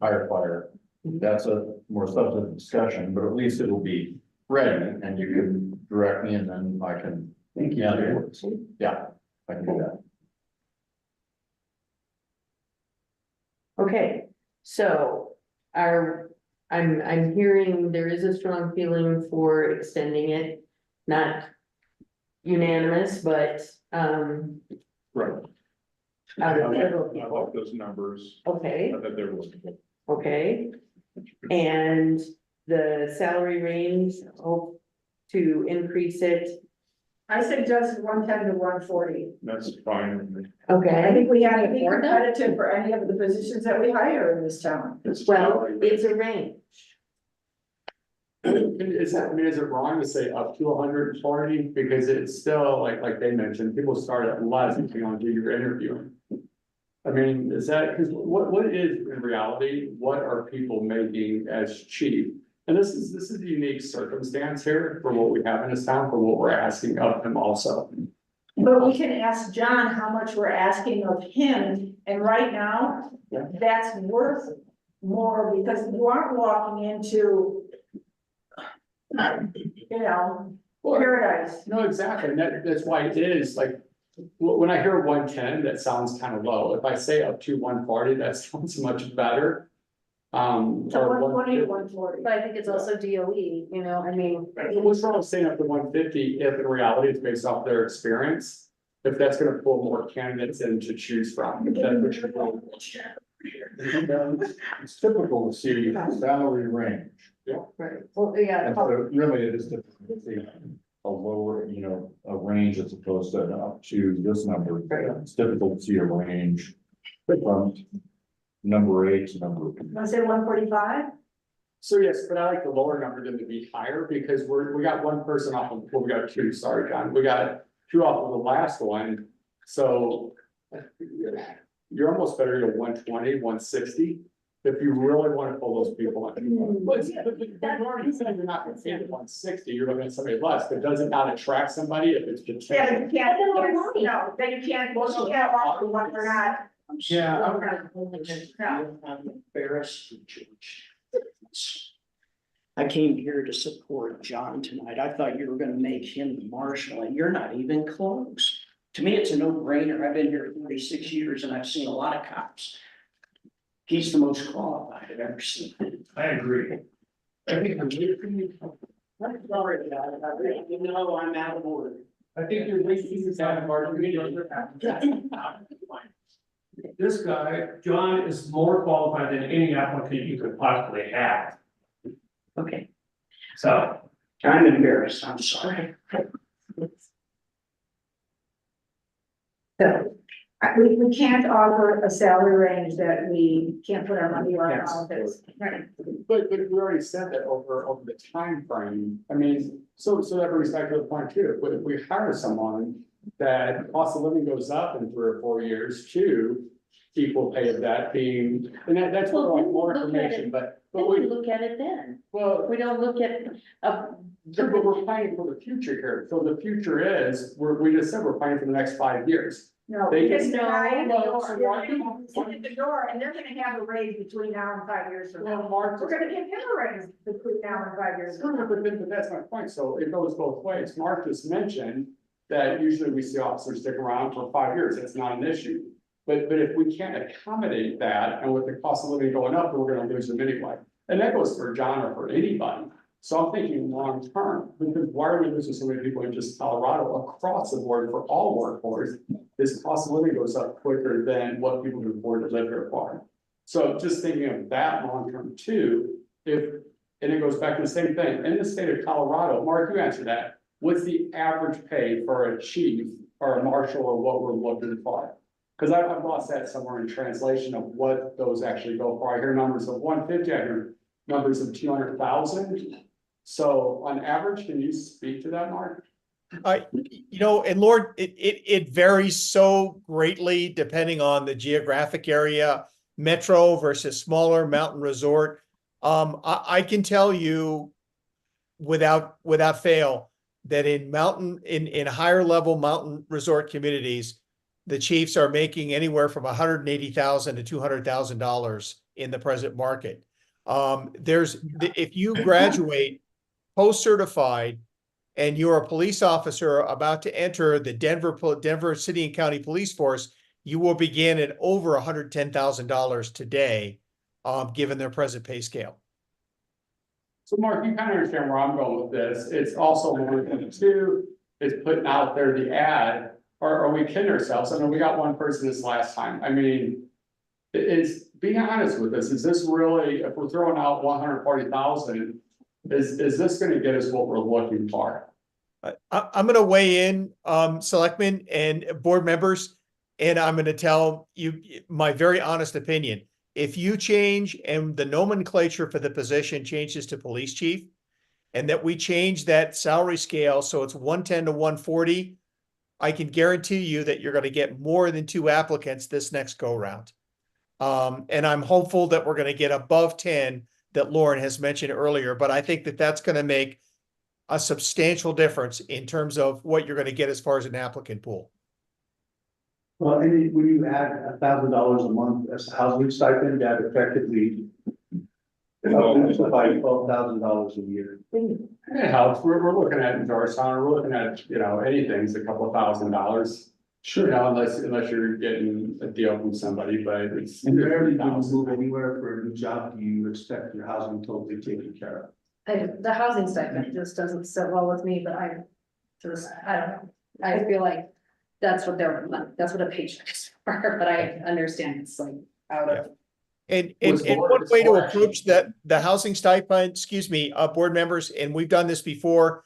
firefighter that's a more substantive discussion, but at least it'll be ready and you can direct me and then I can. Thank you. Yeah, I can do that. Okay, so I'm hearing there is a strong feeling for extending it, not unanimous, but, Right. out of I several like people. those numbers Okay, that they're looking at. okay. And the salary range, hope to increase it. I suggested 110 to 140. That's fine with me. I Okay, think we have to be competitive for any of the positions that we hire in this town. well, it's a range. Is that, I mean, is it wrong to say up to 140? Because it's still like they mentioned, people start at less depending on who you're interviewing. I mean, is that, because what is in reality, what are people making as chief? And this is a unique circumstance here for what we have in this town, for what we're asking of them also. But we can ask John how much we're asking of him, and right now, Yeah. that's worth more, because you aren't walking into, you know, paradise. No, exactly, and that's why it is like, when I hear 110, that sounds kind of low. If I say up to 140, that sounds much better. So Or 120 to 150. 140. But I think it's also DOE, you know, I mean. What's wrong with saying up to 150 if in reality it's based off their experience? If that's gonna pull more candidates in to choose from, if that's what you're doing. It's typical to see salary range. Right, well, yeah. And so really it is typical to see a lower, you know, a range as opposed to up to this number. It's difficult to see a range from number 8 to number. I say 145? So yes, but I like the lower number than to be higher because we got one person off of, well, we got two, sorry, John, we got two off of the last one. So you're almost better to 120, 160, if you really want to pull those people in. But you're already saying you're not gonna pay at 160, you're looking at somebody less, but does it not attract somebody if it's potential? Yeah, but you can't, no, then you can't offer what we're not. Yeah. No. Embarrassed. I came here to support John tonight. I thought you were gonna make him the marshal, and you're not even close. To me, it's a no-brainer. I've been here 46 years and I've seen a lot of cops. He's the most qualified I've ever seen. I agree. I think I'm sorry about it. I really, you know, I'm out of order. I think you're wasting your time, Mark. This guy, John, is more qualified than any applicant you could possibly have. Okay, So, I'm embarrassed. I'm sorry. So, we can't offer a salary range that we can't put our money where our mouth is. Right. But we already said that over the time frame. I mean, so that brings back to the point too, if we hire someone that cost of living goes up in 3 or 4 years to equal pay of that being, and that's what Well, I want then more look at information, it. but Then we look at it then. well, We don't look at, but we're planning for the future here. So the future is, we just said we're planning for the next 5 years. No, They because can- the guy in the Well, door, so they're why- gonna hit the door, and they're gonna have a raise between now and 5 years from now. Well, Mark, We're gonna give him a raise between now and 5 years. from now. but that's my point. So it goes both ways. Mark just mentioned that usually we see officers stick around for 5 years. That's not an issue. But if we can't accommodate that and with the cost of living going up, we're gonna lose them anyway. And that goes for John or for anybody. So I'm thinking long term, because why are we losing so many people in just Colorado across the board for all workforce? This cost of living goes up quicker than what people can afford to live here for. So just thinking of that long term too, and it goes back to the same thing, in the state of Colorado, Mark, you answered that. What's the average pay for a chief or a marshal or what we're looking for? Because I've lost that somewhere in translation of what those actually go for. I hear numbers of 150, I hear numbers of 200,000. So on average, can you speak to that, Mark? You know, and Lord, it varies so greatly depending on the geographic area, metro versus smaller mountain resort. I can tell you without fail that in higher level mountain resort communities, the chiefs are making anywhere from $180,000 to $200,000 in the present market. If you graduate post-certified and you're a police officer about to enter the Denver City and County Police Force, you will begin at over $110,000 today, given their present pay scale. So Mark, you kind of understand where I'm going with this. It's also one of the two, is putting out there the ad, or are we kidding ourselves? I mean, we got one person this last time. I mean, be honest with us. Is this really, if we're throwing out 140,000, is this gonna get us what we're looking for? I'm gonna weigh in, selectmen and board members, and I'm gonna tell you my very honest opinion. If you change and the nomenclature for the position changes to police chief, and that we change that salary scale so it's 110 to 140, I can guarantee you that you're gonna get more than 2 applicants this next go round. And I'm hopeful that we're gonna get above 10 that Lauren has mentioned earlier, but I think that that's gonna make a substantial difference in terms of what you're gonna get as far as an applicant pool. Well, and when you add $1,000 a month as a housing stipend, that effectively. It's about $12,000 a year. It helps. We're looking at Georgetown, we're looking at, anything's a couple $1,000. Sure. Unless you're getting a deal from somebody, but it's. And rarely do you move anywhere for a new job, do you expect your housing totally taken care of? The housing stipend just doesn't sit well with me, but I don't know. I feel like that's what a paycheck is for, but I understand it's like out of. And one way to approach that, the housing stipend, board members, and we've done this before,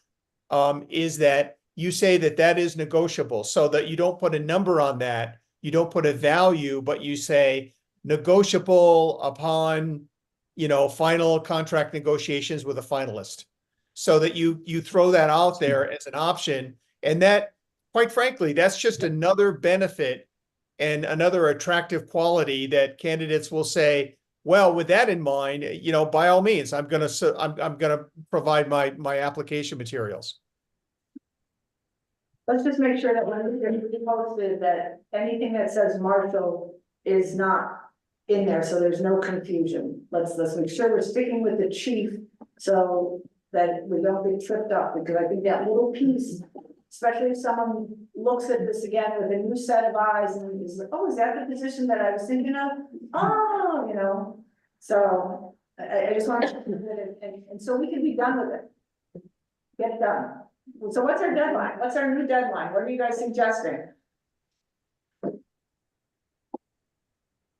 is that you say that is negotiable, so that you don't put a number on that, you don't put a value, but you say negotiable upon, final contract negotiations with a finalist. So that you throw that out there as an option, and that, quite frankly, that's just another benefit and another attractive quality that candidates will say, well, with that in mind, by all means, I'm gonna provide my application materials. Let's just make sure that when we posted that anything that says Marshall is not in there, so there's no confusion. Let's make sure we're sticking with the chief so that we don't get tripped up, because I think that little piece, especially if someone looks at this again with a new set of eyes and is like, oh, is that the position that I was thinking of? Oh, so I just want to, and so we can be done with it. Get it done. So what's our deadline? What's our new deadline? What are you guys suggesting?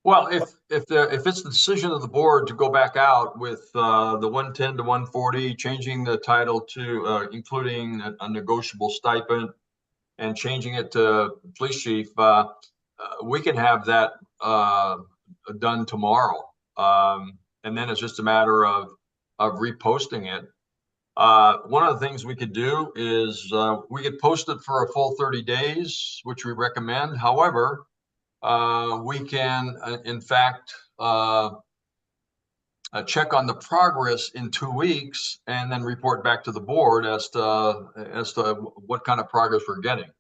Well, if it's the decision of the board to go back out with the 110 to 140, changing the title to including a negotiable stipend and changing it to police chief, we can have that done tomorrow. And then it's just a matter of reposting it. One of the things we could do is we could post it for a full 30 days, which we recommend. However, we can, in fact, check on the progress in 2 weeks and then report back to the board as to what kind of progress we're getting.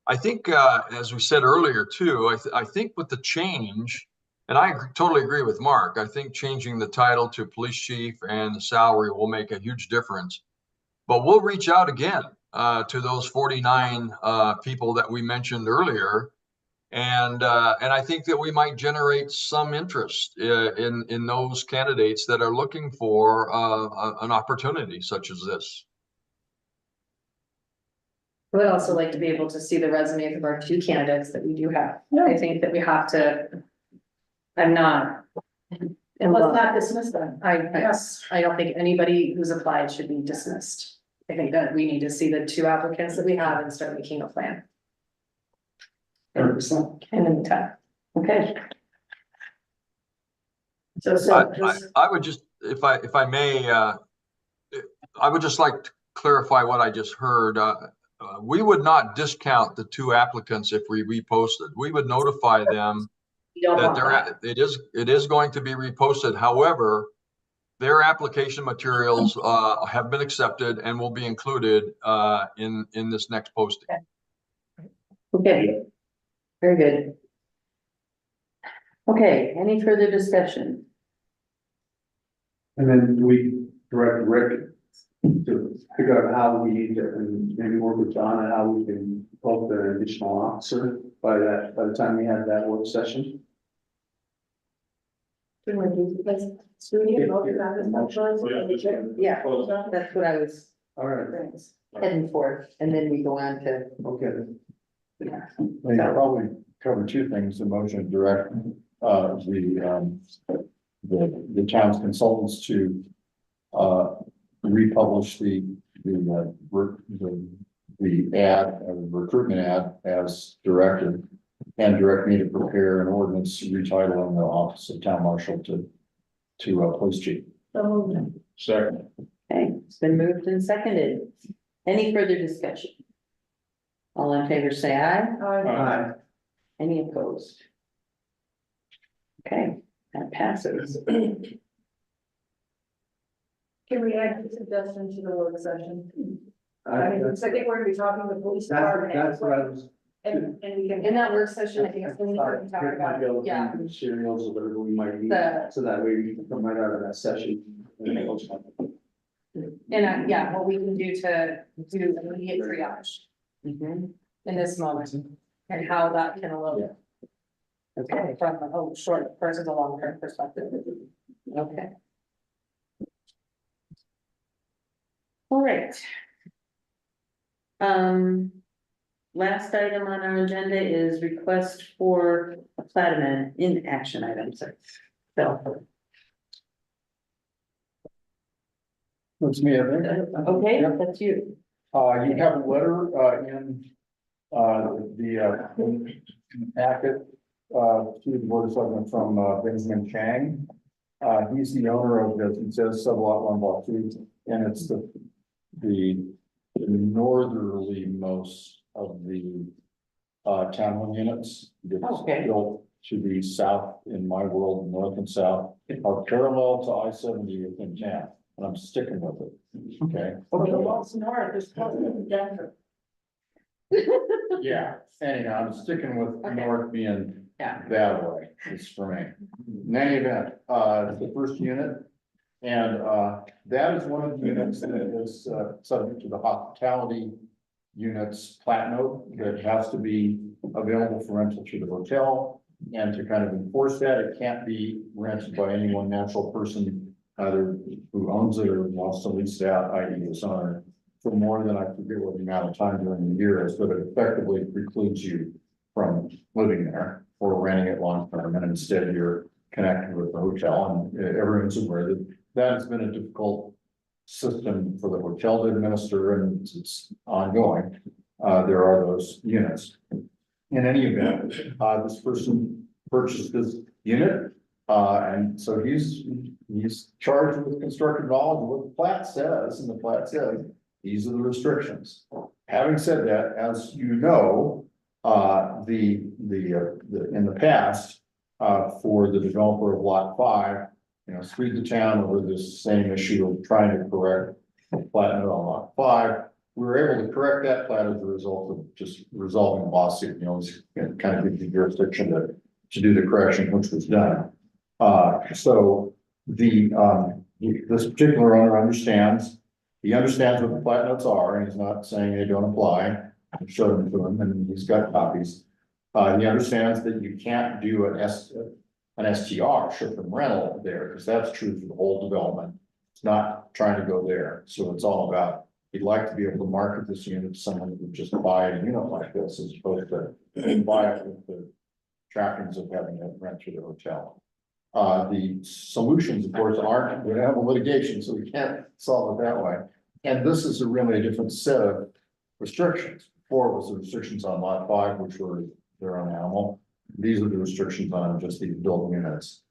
I think, as we said earlier too, I think with the change, and I totally agree with Mark, I think changing the title to police chief and the salary will make a huge difference. But we'll reach out again to those 49 people that we mentioned earlier. And I think that we might generate some interest in those candidates that are looking for an opportunity such as this. I would also like to be able to see the resumes of our 2 candidates that we do have. I think that we have to. I'm not. And let's not dismiss them. I don't think anybody who's applied should be dismissed. I think that we need to see the 2 applicants that we have and start making a plan. 100%. In the meantime, okay. I would just, if I may, I would just like to clarify what I just heard. We would not discount the 2 applicants if we reposted. We would notify them that it is going to be reposted. However, their application materials have been accepted and will be included in this next posting. Okay. Very good. Okay, any further discussion? And then we direct Rick to figure out how we need to, and maybe work with John on how we can post an additional officer by the time we have that work session. Yeah, that's what I was All right, heading for, and then we go on to. okay. Yeah. They probably cover two things, the motion to direct, the town's consultants to, republish the ad, recruitment ad as directed. And direct me to prepare an ordinance retitling the office of town marshal to police chief. Second. Okay, it's been moved and seconded. Any further discussion? All in favor, say aye. Aye. Any opposed? Okay, that passes. Can we add the suggestion to the work session? I I mean, because I think we're gonna be talking to the police department. That's what I was. And we can. In that work session, I think it's when we can talk about, yeah, Materials or whatever we might need, The- so that way we can come right out of that session. and yeah, what we can do to do immediate triage Mhm. in this moment, and how that can look. Okay, from a short versus a long term perspective. Okay. All right. Last item on our agenda is request for a plat amendment in action items. So, That's me, I think. okay, that's you. You have a letter, in the packet, to the board of selectmen from, Benjamin Chang. He's the owner of, as it says, sublot 1, block 2, and it's the northerly most of the, townhome units. It's Okay. built to the south, in my world, north and south, are parallel to I-70 within town, and I'm sticking with it, okay? Well, the walls north, there's probably Denver. Yeah, anyhow, I'm sticking with Okay. north being Yeah. that way, it's for me. In any event, it's the first unit. And, that is one of the units that is, subject to the hospitality units plat note that has to be available for rental to the hotel. And to kind of enforce that, it can't be rented by any one natural person, either who owns it or wants to lease it out, i.e. the owner, for more than, I forget what the amount of time during the year is, but it effectively precludes you from living there or renting it long term, and instead you're connected with the hotel, and everyone's aware that that has been a difficult system for the hotel to administer, and it's ongoing. There are those units. In any event, this person purchased this unit, and so he's charged with constructive knowledge of what the plat says, and the plat says these are the restrictions. Having said that, as you know, in the past, for the developer of lot 5, screwed the town over this same issue of trying to correct the plat note on lot 5. We were able to correct that plat as a result of just resolving a lawsuit, it kind of gives you jurisdiction to do the correction, which was done. So this particular owner understands, he understands what the plat notes are, and he's not saying they don't apply. I showed them to him, and he's got copies. He understands that you can't do an STR, ship and rental there, because that's true for the whole development. It's not trying to go there, so it's all about, he'd like to be able to market this unit to someone who would just buy a unit like this, as opposed to buy it with the trappings of having to rent through the hotel. The solutions, of course, aren't, we have a litigation, so we can't solve it that way. And this is really a different set of restrictions. Before was the restrictions on lot 5, which were their own animal. These are the restrictions on just these building units.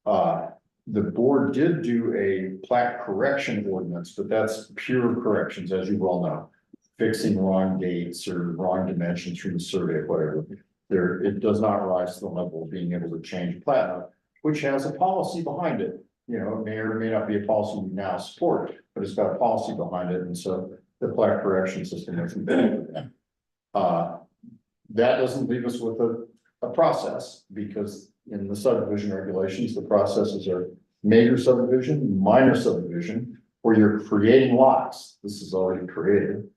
The board did do a plat correction ordinance, but that's pure corrections, as you well know. Fixing wrong dates or wrong dimensions from the survey, whatever. It does not rise to the level of being able to change plat note, which has a policy behind it. It may or may not be a policy we now support, but it's got a policy behind it, and so the plat correction system is embedded in that. That doesn't leave us with a process, because in the subdivision regulations, the processes are major subdivision, minor subdivision, where you're creating lots, this is already created.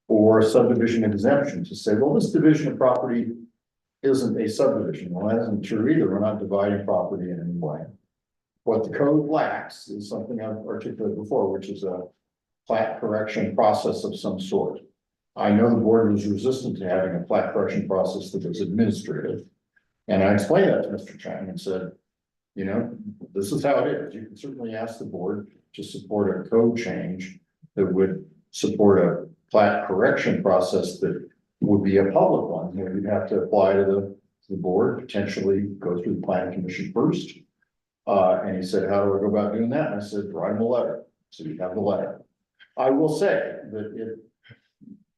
Or subdivision exemption to say, well, this division of property isn't a subdivision. Well, that isn't true either. We're not dividing property in any way. What the code lacks is something I've articulated before, which is a plat correction process of some sort. I know the board was resistant to having a plat correction process that was administrative. And I explained that to Mr. Chang and said, you know, this is how it is. You can certainly ask the board to support a code change that would support a plat correction process that would be a public one, where you'd have to apply to the board, potentially go through the planning commission first. And he said, how do I go about doing that? And I said, write him a letter. So you have the letter. I will say that it,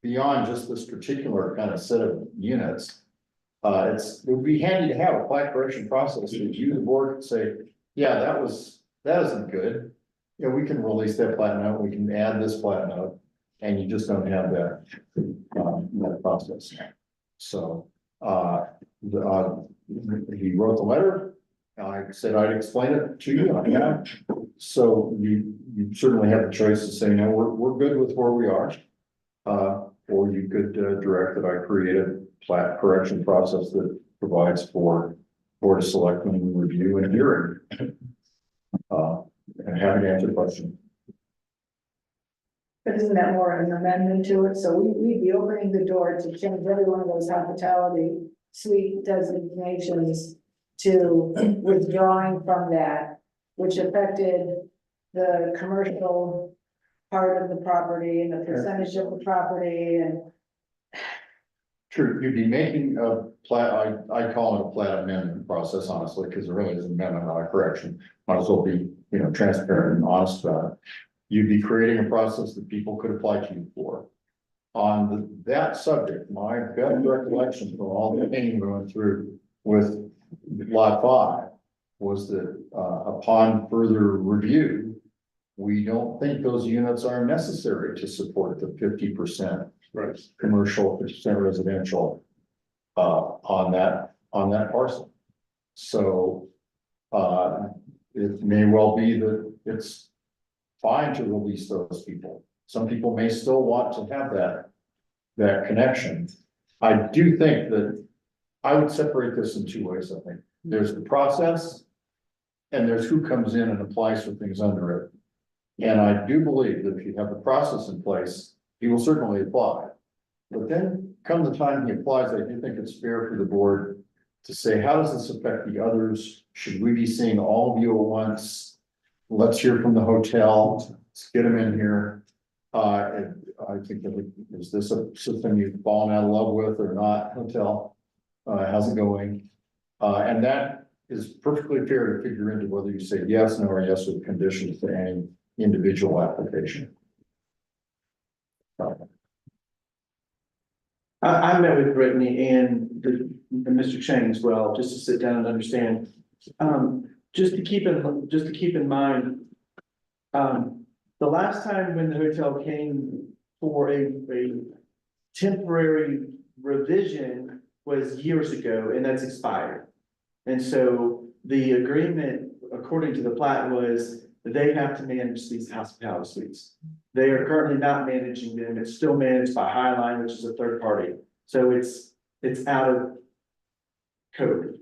beyond just this particular kind of set of units, it would be handy to have a plat correction process that you, the board, could say, yeah, that isn't good. You know, we can release that plat note, we can add this plat note, and you just don't have that, that process. So, he wrote the letter. I said I'd explain it to you, I have. So you certainly have the choice to say, no, we're good with where we are. Or you could direct that I create a plat correction process that provides for Board of Selectmen review and hearing. And happy to answer the question. But isn't that more an amendment to it? So we'd be opening the door to change every one of those hospitality suite designations to withdrawing from that, which affected the commercial part of the property and the percentage of the property and. True, you'd be making a plat, I call it a plat amendment process, honestly, because it really is an amendment, not a correction. Might as well be, you know, transparent and honest about it. You'd be creating a process that people could apply to you for. On that subject, my best recollection from all the pain going through with lot 5 was that upon further review, we don't think those units are necessary to support the 50% Right. commercial, 50% residential on that parcel. So it may well be that it's fine to release those people. Some people may still want to have that connection. I do think that I would separate this in two ways, I think. There's the process and there's who comes in and applies for things under it. And I do believe that if you have the process in place, he will certainly apply. But then come the time he applies, I do think it's fair for the board to say, how does this affect the others? Should we be seeing all of you at once? Let's hear from the hotel. Let's get them in here. And I think that is this a system you've fallen out of love with or not, hotel? How's it going? And that is perfectly fair to figure into whether you say yes, no, or yes with conditions to any individual application. I met with Brittany and Mr. Chang as well, just to sit down and understand. Just to keep in mind, the last time when the hotel came for a temporary revision was years ago, and that's expired. And so the agreement, according to the plat, was that they have to manage these hospitality suites. They are currently not managing them. It's still managed by Highline, which is a third party. So it's out of code.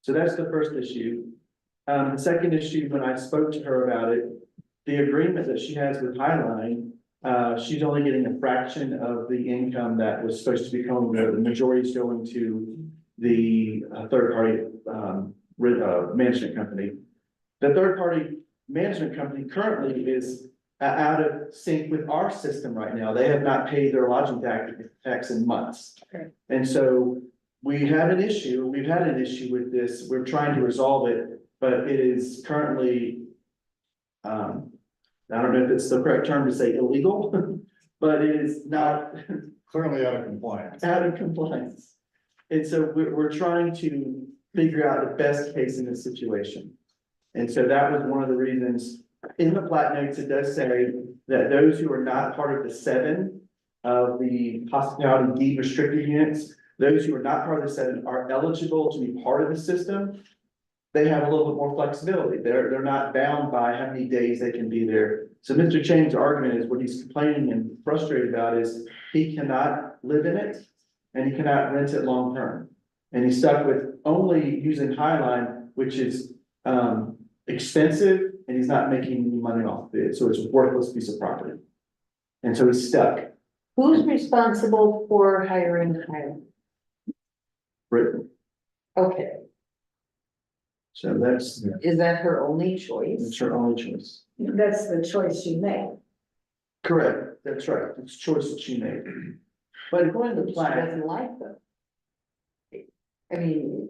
So that's the first issue. The second issue, when I spoke to her about it, the agreement that she has with Highline, she's only getting a fraction of the income that was supposed to become, the majority is going to the third party management company. The third party management company currently is out of sync with our system right now. They have not paid their lodging tax in months. Okay. And so we have an issue, we've had an issue with this, we're trying to resolve it, but it is currently, I don't know if it's the correct term to say illegal, but it is not Clearly out of compliance. out of compliance. And so we're trying to figure out the best case in this situation. And so that was one of the reasons in the plat notes, it does say that those who are not part of the 7 of the hospitality deed restricted units, those who are not part of the 7 are eligible to be part of the system. they have a little bit more flexibility. They're not bound by how many days they can be there. So Mr. Chang's argument is what he's complaining and frustrated about is he cannot live in it and he cannot rent it long term. And he's stuck with only using Highline, which is expensive, and he's not making any money off of it, so it's a worthless piece of property. And so he's stuck. Who's responsible for hiring Highland? Britain. Okay, So that's is that her only choice? her only choice. That's the choice she made. Correct, that's right, it's a choice that she made. But according to the She plan, doesn't like them. I mean,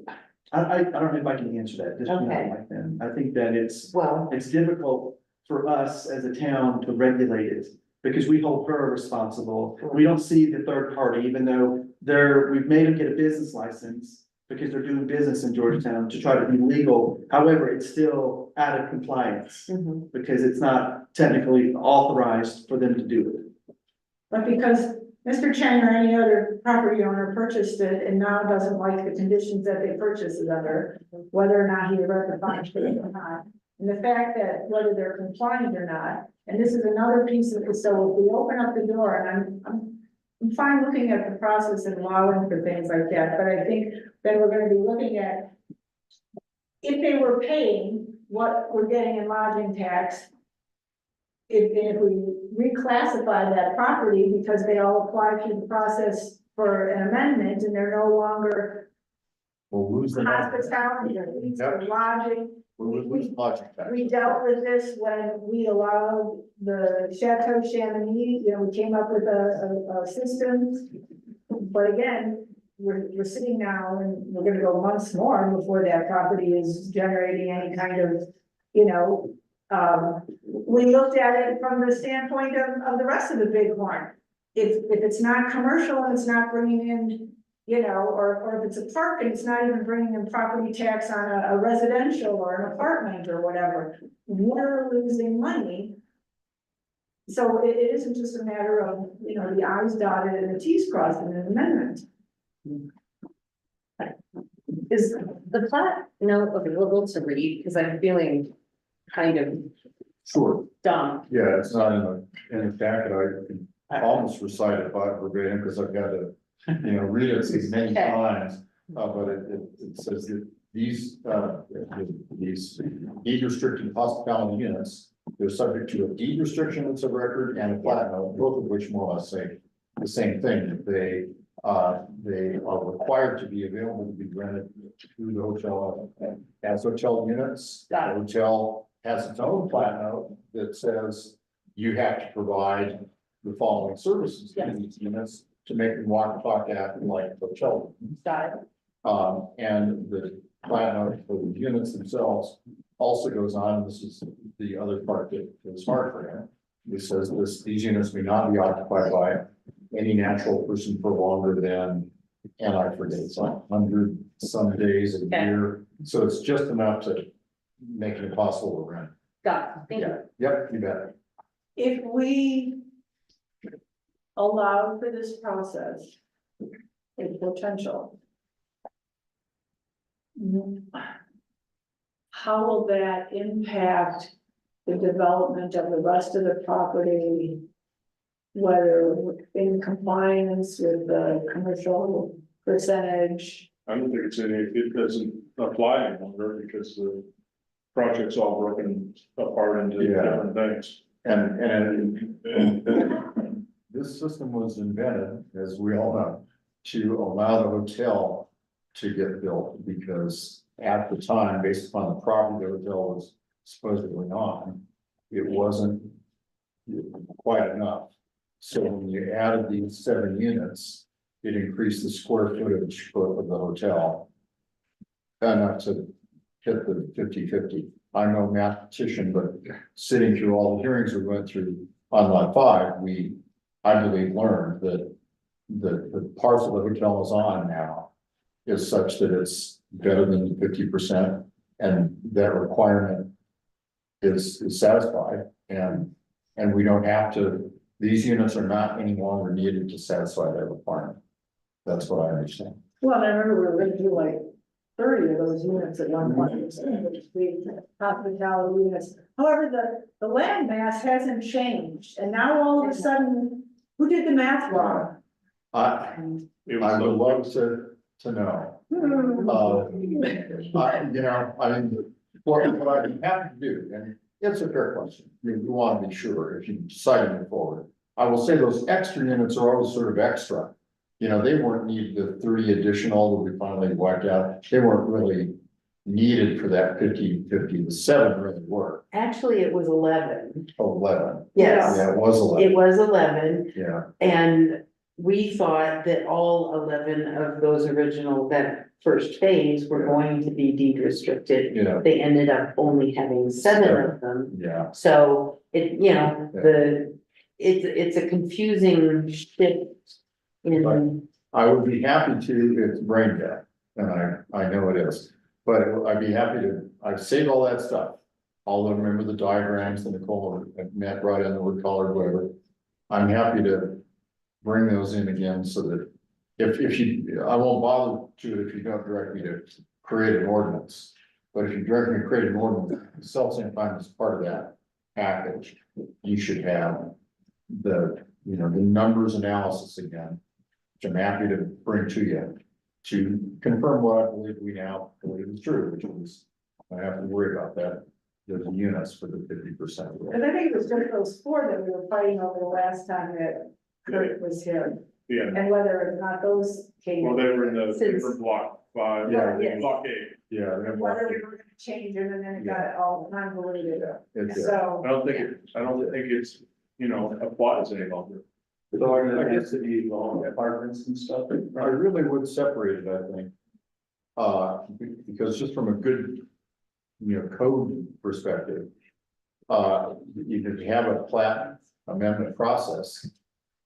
I don't know if I can answer that, just Okay. like that. I think that well, it's difficult for us as a town to regulate it. Because we hold her responsible. We don't see the third party, even though we've made them get a business license. Because they're doing business in Georgetown to try to be legal. However, it's still out of compliance. mhm. Because it's not technically authorized for them to do it. But because Mr. Chang or any other property owner purchased it and now doesn't like the conditions that they purchased it under, whether or not he ever defines it or not. And the fact that whether they're compliant or not, and this is another piece of it, so if we open up the door, and I'm fine looking at the process and allowing for things like that, but I think then we're gonna be looking at if they were paying what we're getting in lodging tax, if we reclassify that property because they all apply through the process for an amendment and they're no longer We'll lose the. hospitality or lease or lodging. We'll lose lodging tax. We dealt with this when we allowed the Chateau Chamonix, we came up with a system. But again, we're sitting now and we're gonna go months more before that property is generating any kind of, we looked at it from the standpoint of the rest of the Bighorn. If it's not commercial and it's not bringing in, or if it's a park and it's not even bringing in property tax on a residential or an apartment or whatever, we're losing money. So it isn't just a matter of, the I's dotted and the T's crossed in an amendment. Is the plat note available to read? Because I'm feeling kind of Sure, dumb. yeah, it's not in the packet, I can almost recite it by verbatim, because I've got to, read it as many Okay. times. But it says that these deed restricted hospitality units, they're subject to a deed restriction that's a record and a plat note, both of which more or less say the same thing, that they are required to be available to be rented through the hotel as hotel units. The hotel has its own plat note that says you have to provide the following services to these units to make them walk, talk, act like a hotel. And the plat note for the units themselves also goes on, this is the other part that is hard for him. It says these units may not be occupied by any natural person for longer than, and I forget, it's like 100 some days a year. So it's just enough to make it impossible to rent. Got it. Thank you. Yeah, yep, you bet. If we allow for this process, it's potential. How will that impact the development of the rest of the property? Whether in compliance with the commercial percentage? I don't think it doesn't apply any longer because the project's all broken apart into different things. And this system was invented, as we all know, to allow the hotel to get built, because at the time, based upon the property the hotel was supposedly on, it wasn't quite enough. So when you added these 7 units, it increased the square footage of the hotel enough to hit the 50-50. I'm no mathematician, but sitting through all the hearings we went through on lot 5, I believe, learned that the parcel the hotel is on now is such that it's better than 50%, and that requirement is satisfied, and we don't have to. These units are not any longer needed to satisfy that requirement. That's what I understand. Well, I remember we were gonna do like 30 of those units at one point. Hospitality units. However, the land mass hasn't changed, and now all of a sudden, who did the math wrong? I It I would was love to know. Hmm. You know, I mean, what I have to do, and it's a fair question, you want to be sure if you decide to move forward. I will say those extra units are always sort of extra. You know, they weren't needed, the 30 additional that we finally wiped out, they weren't really needed for that 50-50. The 7 really were. Actually, it was 11. 11. Yes, Yeah, it was 11. it was 11. Yeah, And we thought that all 11 of those original, that first phase were going to be deed restricted. yeah, They ended up only having 7 of them. yeah. So it, you know, it's a confusing shift in. I would be happy to, it's brain dead, and I know it is, but I'd be happy to, I've saved all that stuff. All of them, remember the diagrams that Nicole and Matt brought in, the wood colored, whatever. I'm happy to bring those in again so that if you, I won't bother to if you don't direct me to create an ordinance. But if you direct me to create an ordinance, self-same time as part of that package, you should have the, you know, the numbers analysis again. Which I'm happy to bring to you to confirm what I believe we now believe is true, which is, I have to worry about that. There's units for the 50%. And I think it was just those 4 that we were fighting over the last time that Kurt was here, yeah, and whether or not those came. well, they were in the, they Since- were block 5, Yeah, yes. block 8. Yeah. they have Whether we one- were gonna change it, and then it got all convoluted, it's, so. I don't think it's, you know, applies any longer. So I guess the evolved apartments and stuff. I really would separate it, I think. Because just from a good, you know, code perspective. If you have a plat amendment process.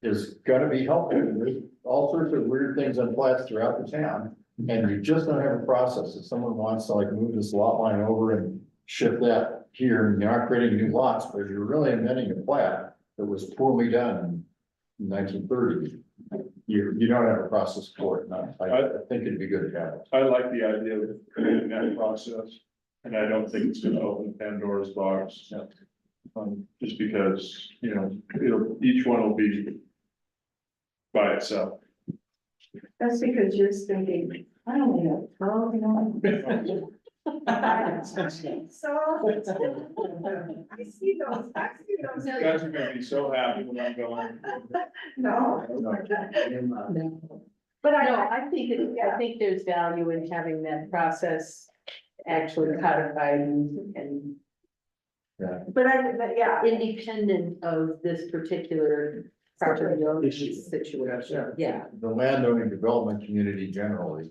Is gonna be helpful, there's all sorts of weird things on plats throughout the town. And you just don't have a process, if someone wants to like move this lot line over and shift that here, and you're not creating new lots, but you're really amending a plat. That was poorly done in 1930. You don't have a process for it, and I think it'd be good to have it. I like the idea of creating that process, and I don't think it's gonna open Pandora's box. Just because, you know, each one will be by itself. That's because you're thinking, I only have 12, you know. So. I see those. You guys are gonna be so happy when I'm going. No. But No, I, I think there's value in having that process actually codified and but yeah. independent of this particular property owner's Issue. situation. Yeah. The landowning development community generally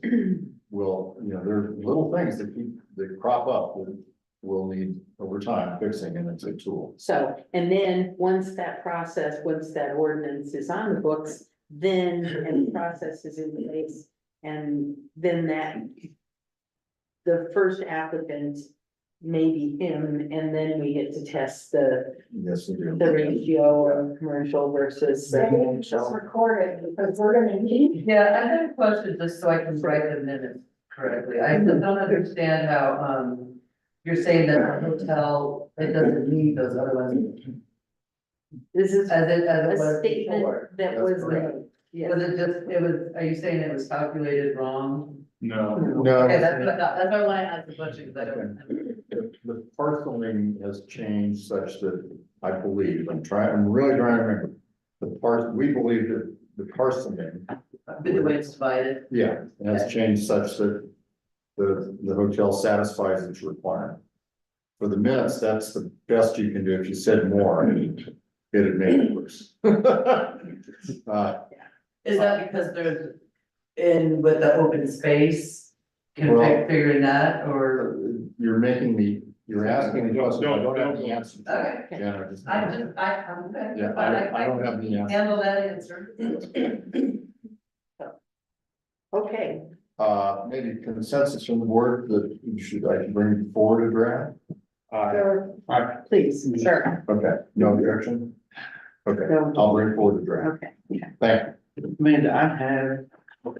will, you know, there are little things that crop up that will need over time fixing, and it's a tool. So, and then once that ordinance is on the books, then, and the process is in place, and then the first applicant may be him, and then we get to test the Yes, we do. ratio of commercial versus Just residential. record it, because we're gonna need. Yeah, I have a question, just so I can write the minutes correctly. I don't understand how, you're saying that a hotel, it doesn't need those other ones This is as it a was statement before. that That's was correct. made. Yeah. Was it just, are you saying it was calculated wrong? No, No. Okay, that's what I thought, that's why I asked the question, because I don't. The parceling has changed such that I believe, I'm really trying to remember. We believe that the parceling, The way it's divided. yeah, has changed such that the hotel satisfies its requirement. For the minutes, that's the best you can do. If you said more, it'd make it worse. Is that because there's, in with the open space, Well- figuring that, or? You're asking the question, I don't have the answer. Okay. Yeah, I'm good. Yeah, I don't have the answer. Handle that answer. Okay, Maybe consensus from the board that I should bring forward a draft? please, sure. Okay, no objection? Okay, No. I'll bring forward the draft. Okay. Thank you. Amanda, I have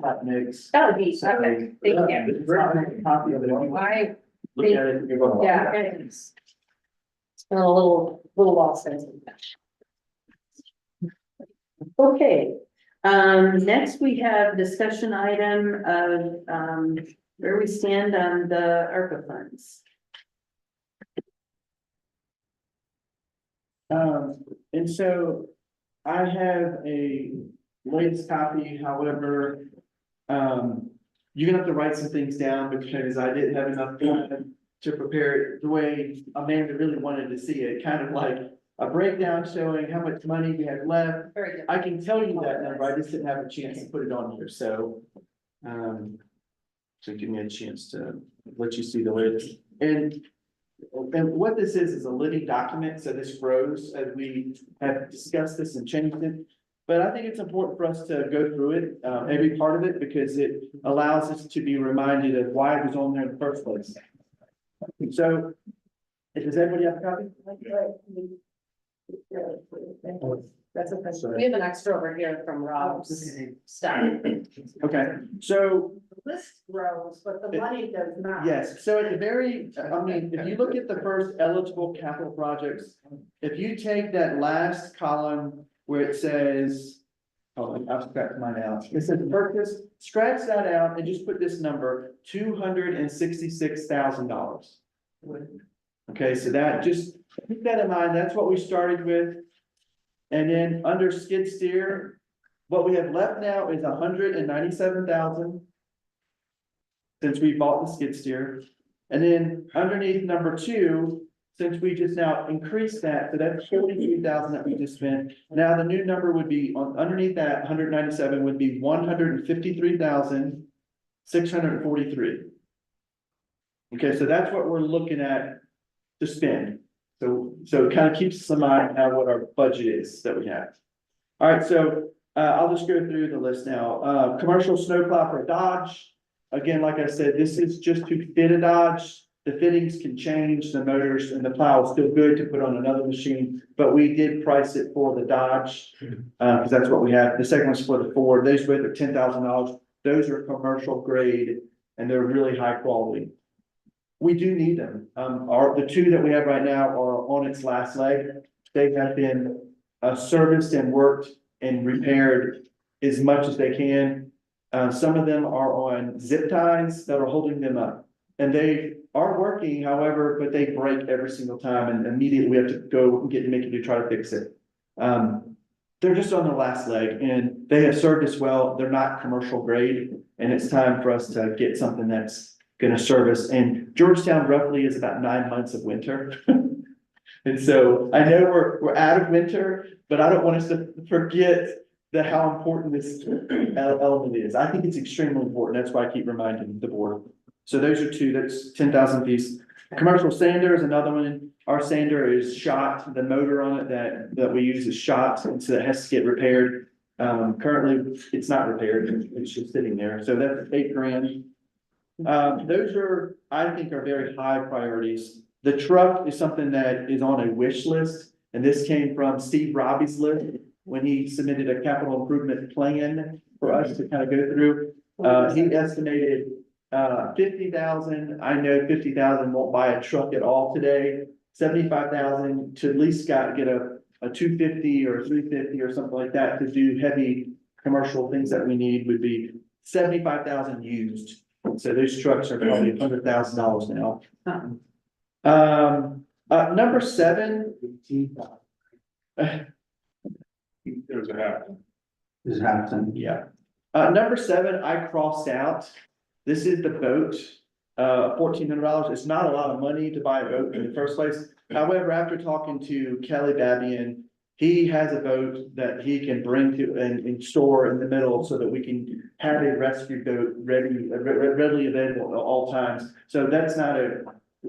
hot mix. That would be, okay, thank you. Copy of it. If you I, Look at it, you're going. yeah, it's been a little while since. Okay, next we have discussion item of, where we stand on the ARPA funds. And so I have a latest copy, however, you're gonna have to write some things down because I didn't have enough time to prepare it the way Amanda really wanted to see it, kind of like a breakdown showing how much money we have left. Very good. I can tell you that number, I just didn't have a chance to put it on here, so. So give me a chance to let you see the latest. And what this is a living document, so this grows as we have discussed this and changed it. But I think it's important for us to go through it, every part of it, because it allows us to be reminded of why it was on there in the first place. So, does everybody have a copy? That's okay. We have an extra over here from Rob's stuff. Okay, so List grows, but the money does not. yes, so at the very, I mean, if you look at the first eligible capital projects, if you take that last column where it says. Oh, I'll scratch mine out. It says purchase, scratch that out and just put this number, $266,000. Okay, so that, just keep that in mind, that's what we started with. And then under skid steer, what we have left now is $197,000. Since we bought the skid steer, and then underneath number 2, since we just now increased that, so that's 43,000 that we just spent. Now the new number would be on underneath that 197 would be 153,643. Okay, so that's what we're looking at to spend. So it kind of keeps us in mind now what our budget is that we have. All right, so I'll just go through the list now. Commercial snowplow for Dodge. Again, like I said, this is just to fit a Dodge. The fittings can change, the motors and the plow is still good to put on another machine, but we did price it for the Dodge. Because that's what we have. The second one's for the Ford. Those both are $10,000. Those are commercial grade and they're really high quality. We do need them. The 2 that we have right now are on its last leg. They have been serviced and worked and repaired as much as they can. Some of them are on zip ties that are holding them up. And they are working, however, but they break every single time and immediately we have to go and get Mickey to try to fix it. They're just on the last leg and they have served us well. They're not commercial grade and it's time for us to get something that's gonna service. And Georgetown roughly is about 9 months of winter. And so I know we're out of winter, but I don't want us to forget how important this element is. I think it's extremely important. That's why I keep reminding the board. So those are 2, that's 10,000 piece. Commercial sander is another one. Our sander is shot, the motor on it that we use is shot, and so it has to get repaired. Currently, it's not repaired, it's just sitting there, so that's $8,000. Those are, I think, are very high priorities. The truck is something that is on a wish list, and this came from Steve Robbie's list when he submitted a capital improvement plan for us to kind of go through. He estimated 50,000. I know 50,000 won't buy a truck at all today. 75,000 to at least get a 250 or 350 or something like that to do heavy commercial things that we need would be 75,000 used. So those trucks are probably $100,000 now. Number 7. There's a happen. Is Hampton, yeah. Number 7, I crossed out. This is the boat, $1,400. It's not a lot of money to buy a boat in the first place. However, after talking to Kelly Babian, he has a boat that he can bring to and store in the middle so that we can have a rescue boat readily available at all times. So that's not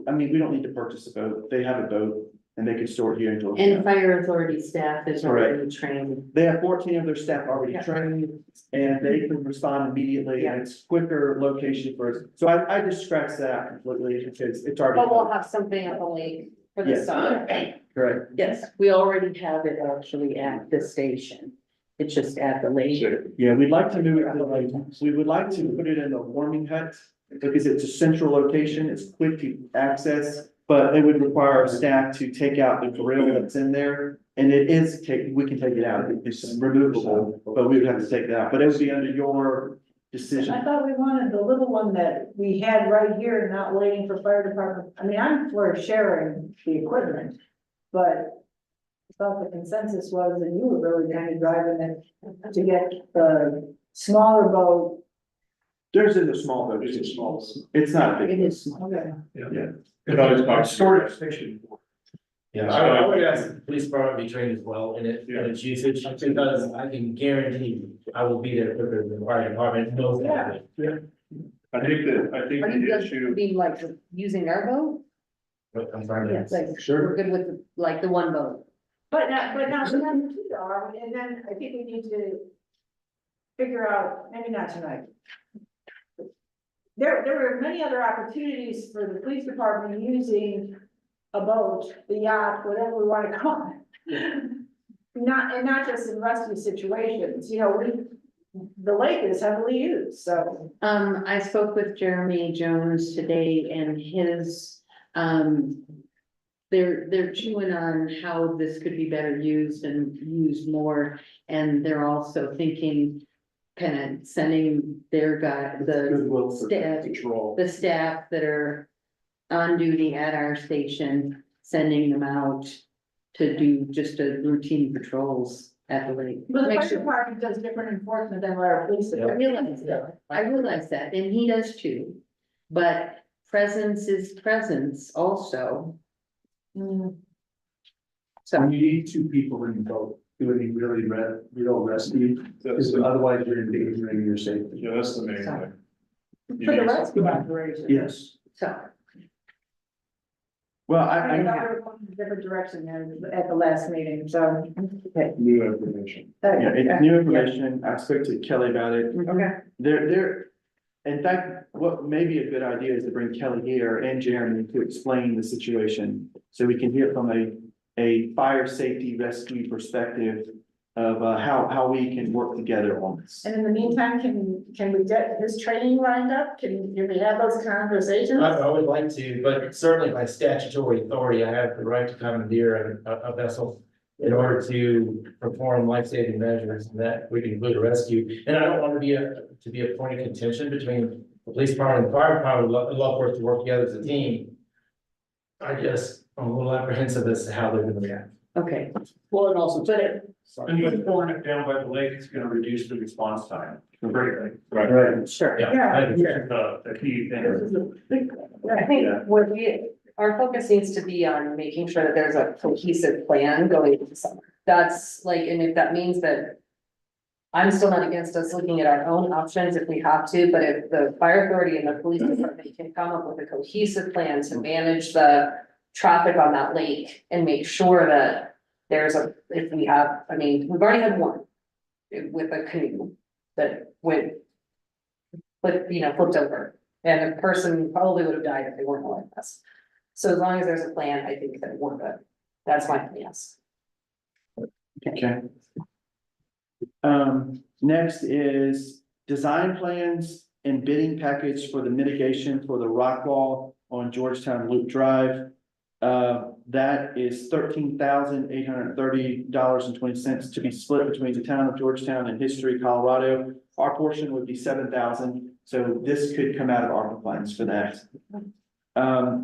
I mean, we don't need to purchase a boat. They have a boat and they can store it here in Georgetown. And fire authority staff is already trained. They have 14 of their staff already trained and they can respond immediately and it's quicker location for us. So I just scratched that out completely because it's already. But we'll have something at the lake for the Yes. summer. Correct. Yes, we already have it actually at the station. It's just at the lake. Yeah, we'd like to move it to like, we would like to put it in a warming hut because it's a central location, it's quick to access. But it would require our staff to take out the grill that's in there, and it is, we can take it out, it's removable, but we would have to take it out, but it would be under your decision. I thought we wanted the little one that we had right here, not waiting for fire department. I mean, I'm for sharing the equipment, but I thought the consensus was that you were really kind of driving it to get the smaller boat. There's a small boat, it's a small, it's not a big. It is small. Okay. Yeah. Storage station. Yeah, I would ask the police department to be trained as well in it, in its usage, because I can guarantee I will be there quicker than the fire department knows that. I think Are you just being like using our boat? But I'm sorry. Yes, like, we're good with like the one boat. But now the other two are, and then I think we need to figure out, maybe not tonight. There were many other opportunities for the police department using a boat, the yacht, whatever we want to call it. Not just in rescue situations, you know, the lake is heavily used, so. I spoke with Jeremy Jones today and his, they're chewing on how this could be better used and used more. And they're also thinking, kind of sending their guy, Goodwill for staff, patrol. the staff that are on duty at our station, sending them out to do just a routine patrols at the lake. But the Make fire sure- department does different enforcement than our police I department. realize that, and he does too, but presence is presence also. So, When you need two people in the boat, it would be really real rescue, because otherwise you're endangering your safety. Yeah, that's the main So- thing. For the rescue operation. Yes, so, well, I I, thought we were going in a different direction than at the last meeting, so. New information. yeah, it's new information, I spoke to Kelly about it, Okay. They're, in fact, what may be a good idea is to bring Kelly here and Jeremy to explain the situation. So we can hear from a fire safety rescue perspective of how we can work together on this. And in the meantime, can we get his training lined up? Can we have those conversations? I would like to, but certainly by statutory authority, I have the right to commandeer a vessel in order to perform life-saving measures, and that would include a rescue. And I don't want to be a point of contention between the police department and the fire department. I'd love for us to work together as a team. I'm a little apprehensive as to how they're gonna react. okay, Well, and also. And by pouring it down by the lake, it's gonna reduce the response time greatly. Right. sure. Yeah. The key thing. I think what our focus needs to be on making sure that there's a cohesive plan going into the summer. That's like, and if that means that. I'm still not against us looking at our own options if we have to, but if the fire authority and the police department can come up with a cohesive plan to manage the traffic on that lake and make sure that if we have, I mean, we've already had one with a canoe that went, flipped over, and the person probably would have died if they weren't like this. So as long as there's a plan, I think that we're good. That's my yes. Okay. Next is design plans and bidding package for the mitigation for the rock wall on Georgetown Loop Drive. That is $13,830.20 to be split between the town of Georgetown and History, Colorado. Our portion would be $7,000, so this could come out of ARPA funds for that.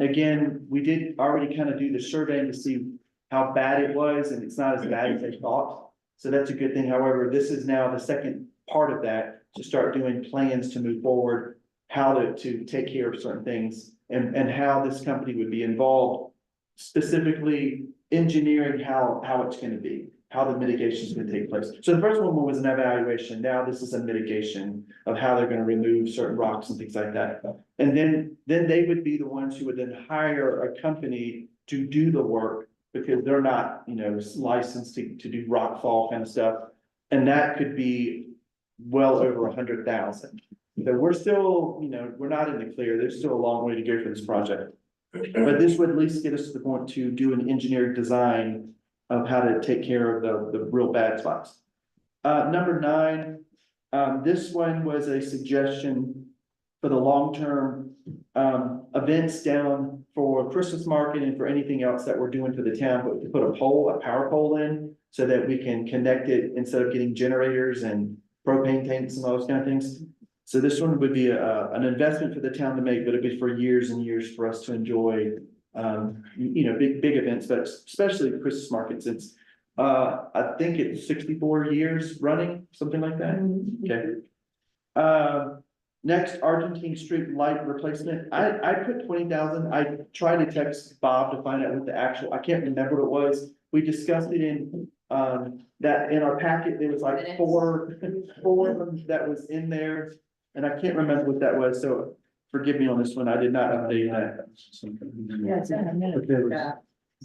Again, we did already kind of do the survey to see how bad it was, and it's not as bad as they thought. So that's a good thing. However, this is now the second part of that, to start doing plans to move forward, how to take care of certain things, and how this company would be involved, specifically engineering how it's gonna be, how the mitigation is gonna take place. So the first one was an evaluation. Now this is a mitigation of how they're gonna remove certain rocks and things like that. And then they would be the ones who would then hire a company to do the work, because they're not, licensed to do rock fall kind of stuff. And that could be well over 100,000. So we're still, we're not in the clear. There's still a long way to go for this project. But this would at least get us to the point to do an engineered design of how to take care of the real bad spots. Number 9, this one was a suggestion for the long-term events down for Christmas market and for anything else that we're doing for the town, but to put a power pole in so that we can connect it instead of getting generators and propane tanks and all those kind of things. So this one would be an investment for the town to make, but it'd be for years and years for us to enjoy, big events, but especially the Christmas market, since I think it's 64 years running, something like that. Okay. Next, Argentine Street light replacement. I put 20,000. I tried to text Bob to find out what the actual, I can't remember what it was. We discussed it in that in our packet, there was like four of them that was in there. And I can't remember what that was, so forgive me on this one. I did not update that. Yeah, it's in a minute. But there was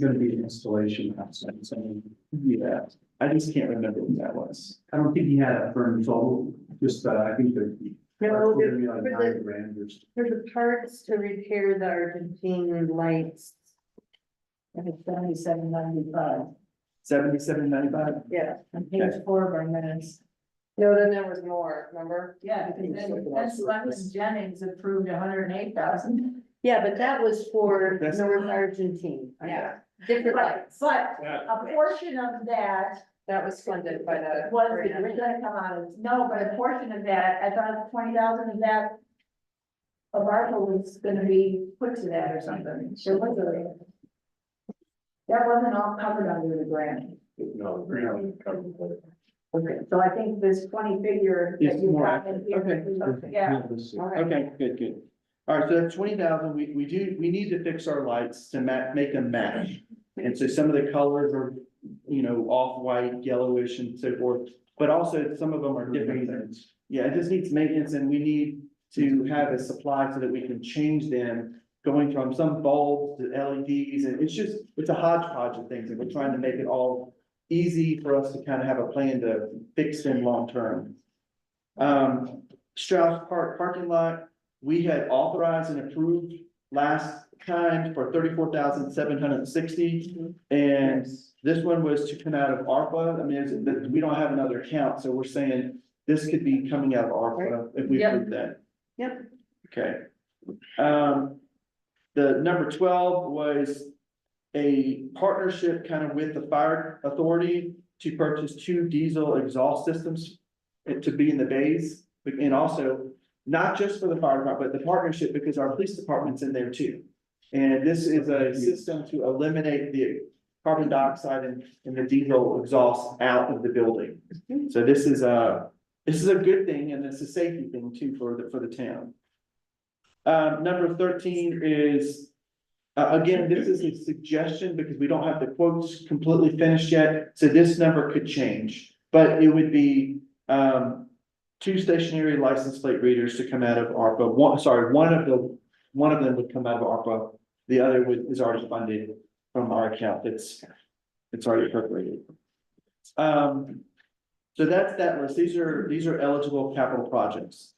gonna be an installation outside, so, Yeah, I just can't remember what that was. I don't think he had a firm total, just, I think that. No, Gonna be like for the- 9 grand or something. For the parts to repair the Argentine lights, And it's 77.95. 77.95. Yeah, on page 4 of our minutes. No, then there was more, remember? Yeah, because then Selectman Jennings approved 108,000. yeah, but that was for That's- North Argentine. Yeah, Different But, lights. but a portion of that that was funded by the. was grant. gonna come out of, no, but a portion of that, I thought 20,000 of that. Of ARPA was gonna be put to that or something. There was a. That wasn't all covered under the grant. No. Okay, so I think this 20 figure that Is you more got in here. accurate. Yeah. Okay, good. All right, so that's 20,000. We need to fix our lights to make them match. And so some of the colors are, off-white, yellowish and so forth, but also some of them are different. Yeah, it just needs maintenance and we need to have a supply so that we can change them, going from some bulbs to LEDs, and it's a hodgepodge of things, and we're trying to make it all easy for us to kind of have a plan to fix them long-term. Strauss Park parking lot, we had authorized and approved last time for 34,760. And this one was to come out of ARPA. I mean, we don't have another account, so we're saying this could be coming out of ARPA if we Yep. approve that. Yep. Okay. The number 12 was a partnership kind of with the fire authority to purchase 2 diesel exhaust systems to be in the bays, and also not just for the fire department, but the partnership because our police department's in there too. And this is a system to eliminate the carbon dioxide and the diesel exhaust out of the building. So this is a good thing, and it's a safety thing too for the town. Number 13 is, again, this is a suggestion because we don't have the quotes completely finished yet, so this number could change. But it would be, 2 stationary license plate readers to come out of ARPA. One of them would come out of ARPA. The other is already funded from our account. It's already appropriated. So that's that list. These are eligible capital projects.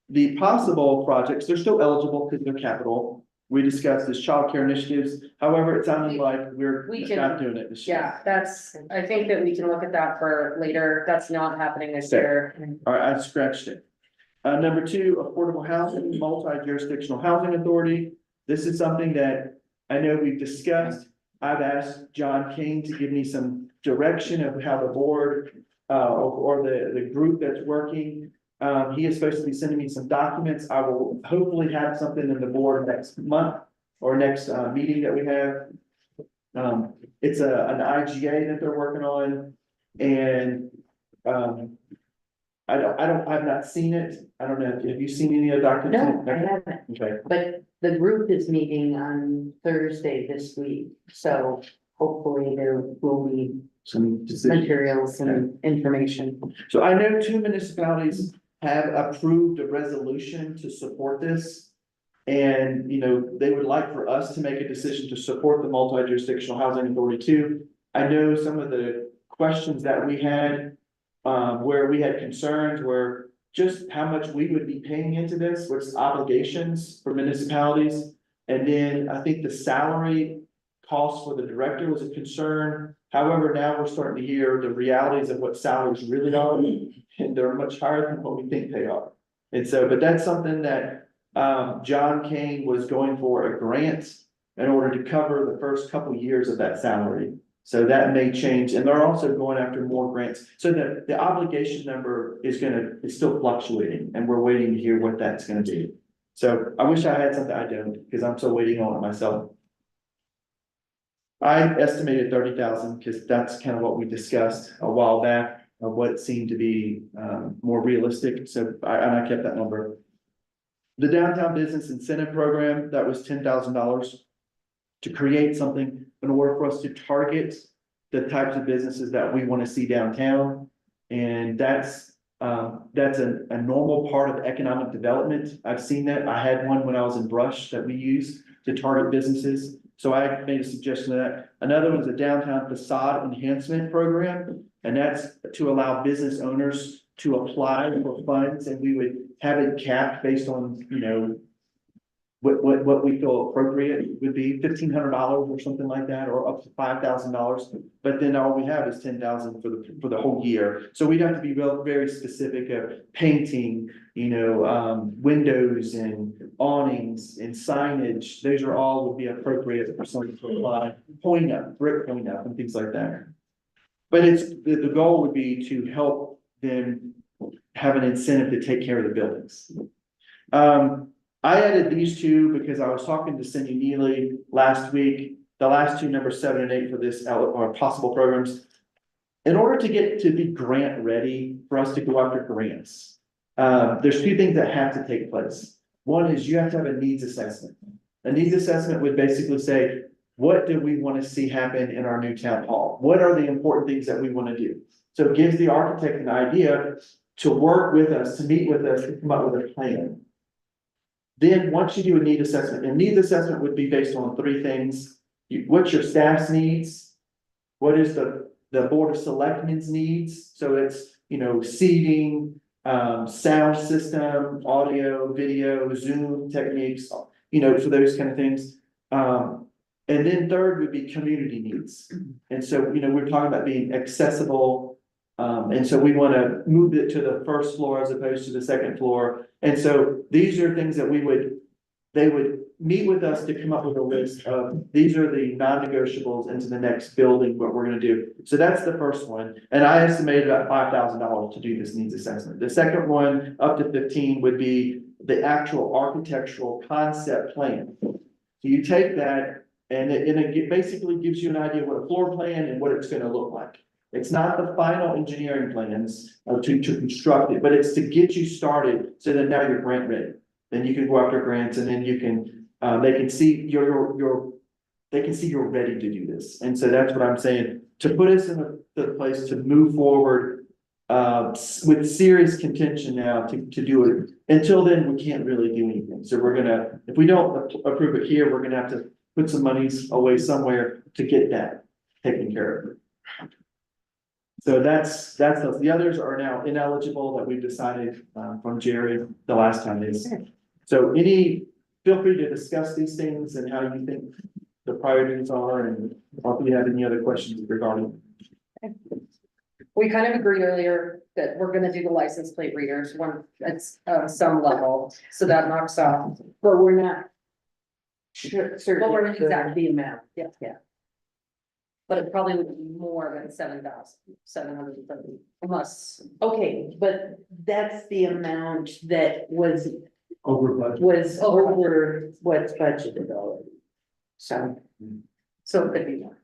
The possible projects, they're still eligible because they're capital. We discussed this childcare initiatives. However, it sounded like we're We can- not doing it this year. Yeah, I think that we can look at that for later. That's not happening this year. All right, I scratched it. Number 2, affordable housing, multi-jurisdictional housing authority. This is something that I know we've discussed. I've asked John King to give me some direction of how the board, or the group that's working. He is supposed to be sending me some documents. I will hopefully have something in the board next month or next, meeting that we have. It's an IGA that they're working on, and, I've not seen it. I don't know, have you seen any of the documents? No, I haven't, Okay, but the group is meeting on Thursday this week, so hopefully there will be some decisions. materials and information. So I know 2 municipalities have approved a resolution to support this. And, they would like for us to make a decision to support the multi-jurisdictional housing authority too. I know some of the questions that we had, where we had concerns were just how much we would be paying into this, what's obligations for municipalities. And then I think the salary cost for the director was a concern. However, now we're starting to hear the realities of what salaries really are, and they're much higher than what we think they are. And so, but that's something that, John Kane was going for a grant in order to cover the first couple years of that salary. So that may change, and they're also going after more grants. So the obligation number is still fluctuating, and we're waiting to hear what that's gonna be. So I wish I had something, I don't, because I'm still waiting on it myself. I estimated 30,000, because that's kind of what we discussed a while back, of what seemed to be more realistic, so I kept that number. The downtown business incentive program, that was $10,000 to create something in order for us to target the types of businesses that we want to see downtown. And that's a normal part of economic development. I've seen that. I had one when I was in Brush that we use to target businesses. So I made a suggestion of that. Another one is a downtown facade enhancement program, and that's to allow business owners to apply for funds, and we would have it capped based on, you know, what we feel appropriate would be $1,500 or something like that, or up to $5,000. But then all we have is 10,000 for the whole year. So we'd have to be very specific of painting, you know, windows and awnings and signage. Those are all would be appropriate for someone to apply, brick point up and things like that. But the goal would be to help them have an incentive to take care of the buildings. I added these two because I was talking to Cindy Neely last week, the last two, number 7 and 8 for this are possible programs. In order to get to be grant ready for us to go after grants, there's two things that have to take place. One is you have to have a needs assessment. A needs assessment would basically say, what do we want to see happen in our new town hall? What are the important things that we want to do? So it gives the architect an idea to work with us, to meet with us, to come up with a plan. Then once you do a need assessment, and needs assessment would be based on 3 things. What's your staff's needs? What is the board of selectmen's needs? So it's, you know, seating, sound system, audio, video, Zoom techniques, you know, for those kind of things. And then third would be community needs. And so, you know, we're talking about being accessible. And so we want to move it to the first floor as opposed to the second floor. And so these are things that they would meet with us to come up with a list of, these are the non-negotiables into the next building, what we're going to do. So that's the first one. And I estimated about $5,000 to do this needs assessment. The second one, up to 15, would be the actual architectural concept plan. So you take that and it basically gives you an idea of what a floor plan and what it's going to look like. It's not the final engineering plans to construct it, but it's to get you started so that now you're grant ready. Then you can go after grants, and then you can, they can see you're ready to do this. And so that's what I'm saying, to put us in the place to move forward with serious contention now to do it. Until then, we can't really do anything. So we're gonna, if we don't approve it here, we're gonna have to put some monies away somewhere to get that taken care of. So that's those. The others are now ineligible that we've decided from Jerry the last time is. So feel free to discuss these things and how you think the priorities are, and if you have any other questions regarding. We kind of agreed earlier that we're gonna do the license plate readers at some level, so that knocks off. But we're not certain But we're of exactly the amount. Yeah. But it probably would be more than 7,730, unless, Okay, but that's the amount that was Over budget. over what's budgeted already. So, so it could be more.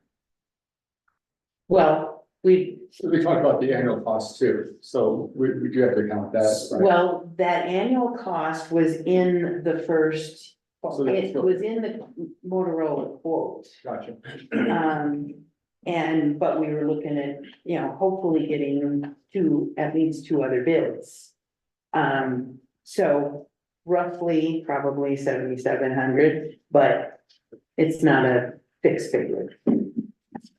well, we talked about the annual cost too, so we do have to count that, right? well, that annual cost was in the first, So that's it good. was in the Motorola quote. Gotcha. But we were looking at, you know, hopefully getting at least 2 other bids. So roughly probably 7,700, but it's not a fixed figure.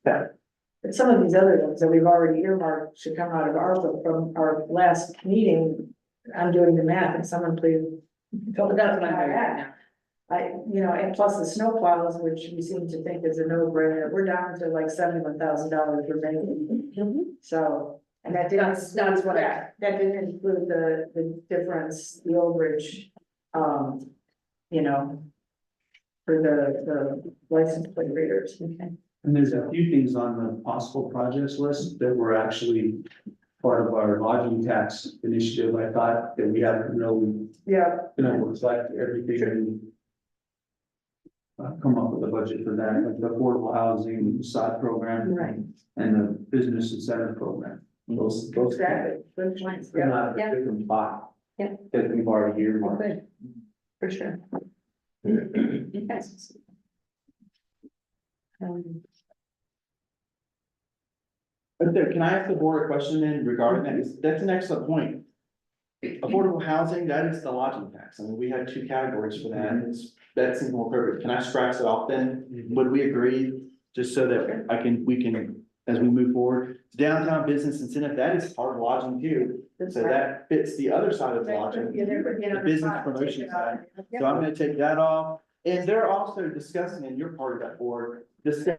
But But some of these other ones that we've already earmarked should come out of ARPA from our last meeting. I'm doing the math and someone please. That's what I'm doing right now. And plus the snow plows, which we seem to think is a no-brainer, we're down to like $71,000 remaining. So, and that didn't. That's what I- Yeah, that didn't include the difference, the overage, for the license plate readers. Okay. And there's a few things on the possible projects list that were actually part of our lodging tax initiative. I thought that we haven't really Yeah. gonna reflect everything and come up with a budget for that, like the affordable housing side program. Right. And the business incentive program. Those. Exactly. Good points. They're Yeah. not a different spot. Yeah. That we've already earmarked. Good, for sure. Okay. But there, can I ask the board a question then regarding that? That's an excellent point. Affordable housing, that is the lodging tax. I mean, we had two categories for that. That seems more perfect. Can I scratch it off then? Would we agree? Just so that we can, as we move forward, downtown business incentive, that is part of lodging too. So that fits the other side of lodging, the business promotion side. So I'm gonna take that off. And they're also discussing, and you're part of that board, discussing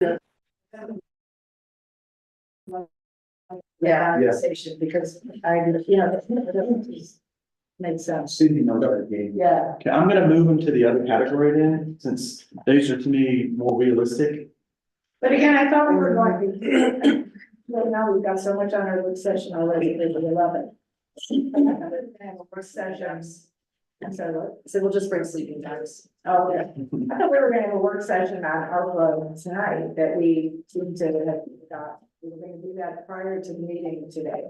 Yeah, Yeah. conversation, because makes sense. Susie knows our game. Yeah. Okay, I'm gonna move them to the other category then, since those are to me more realistic. But again, I thought we were going to, well, now we've got so much on our work session already, we love it. Work sessions. So So we'll just bring sleeping bags. I thought we were gonna have a work session on ARPA tonight that we seem to have got. We were gonna do that prior to the meeting today.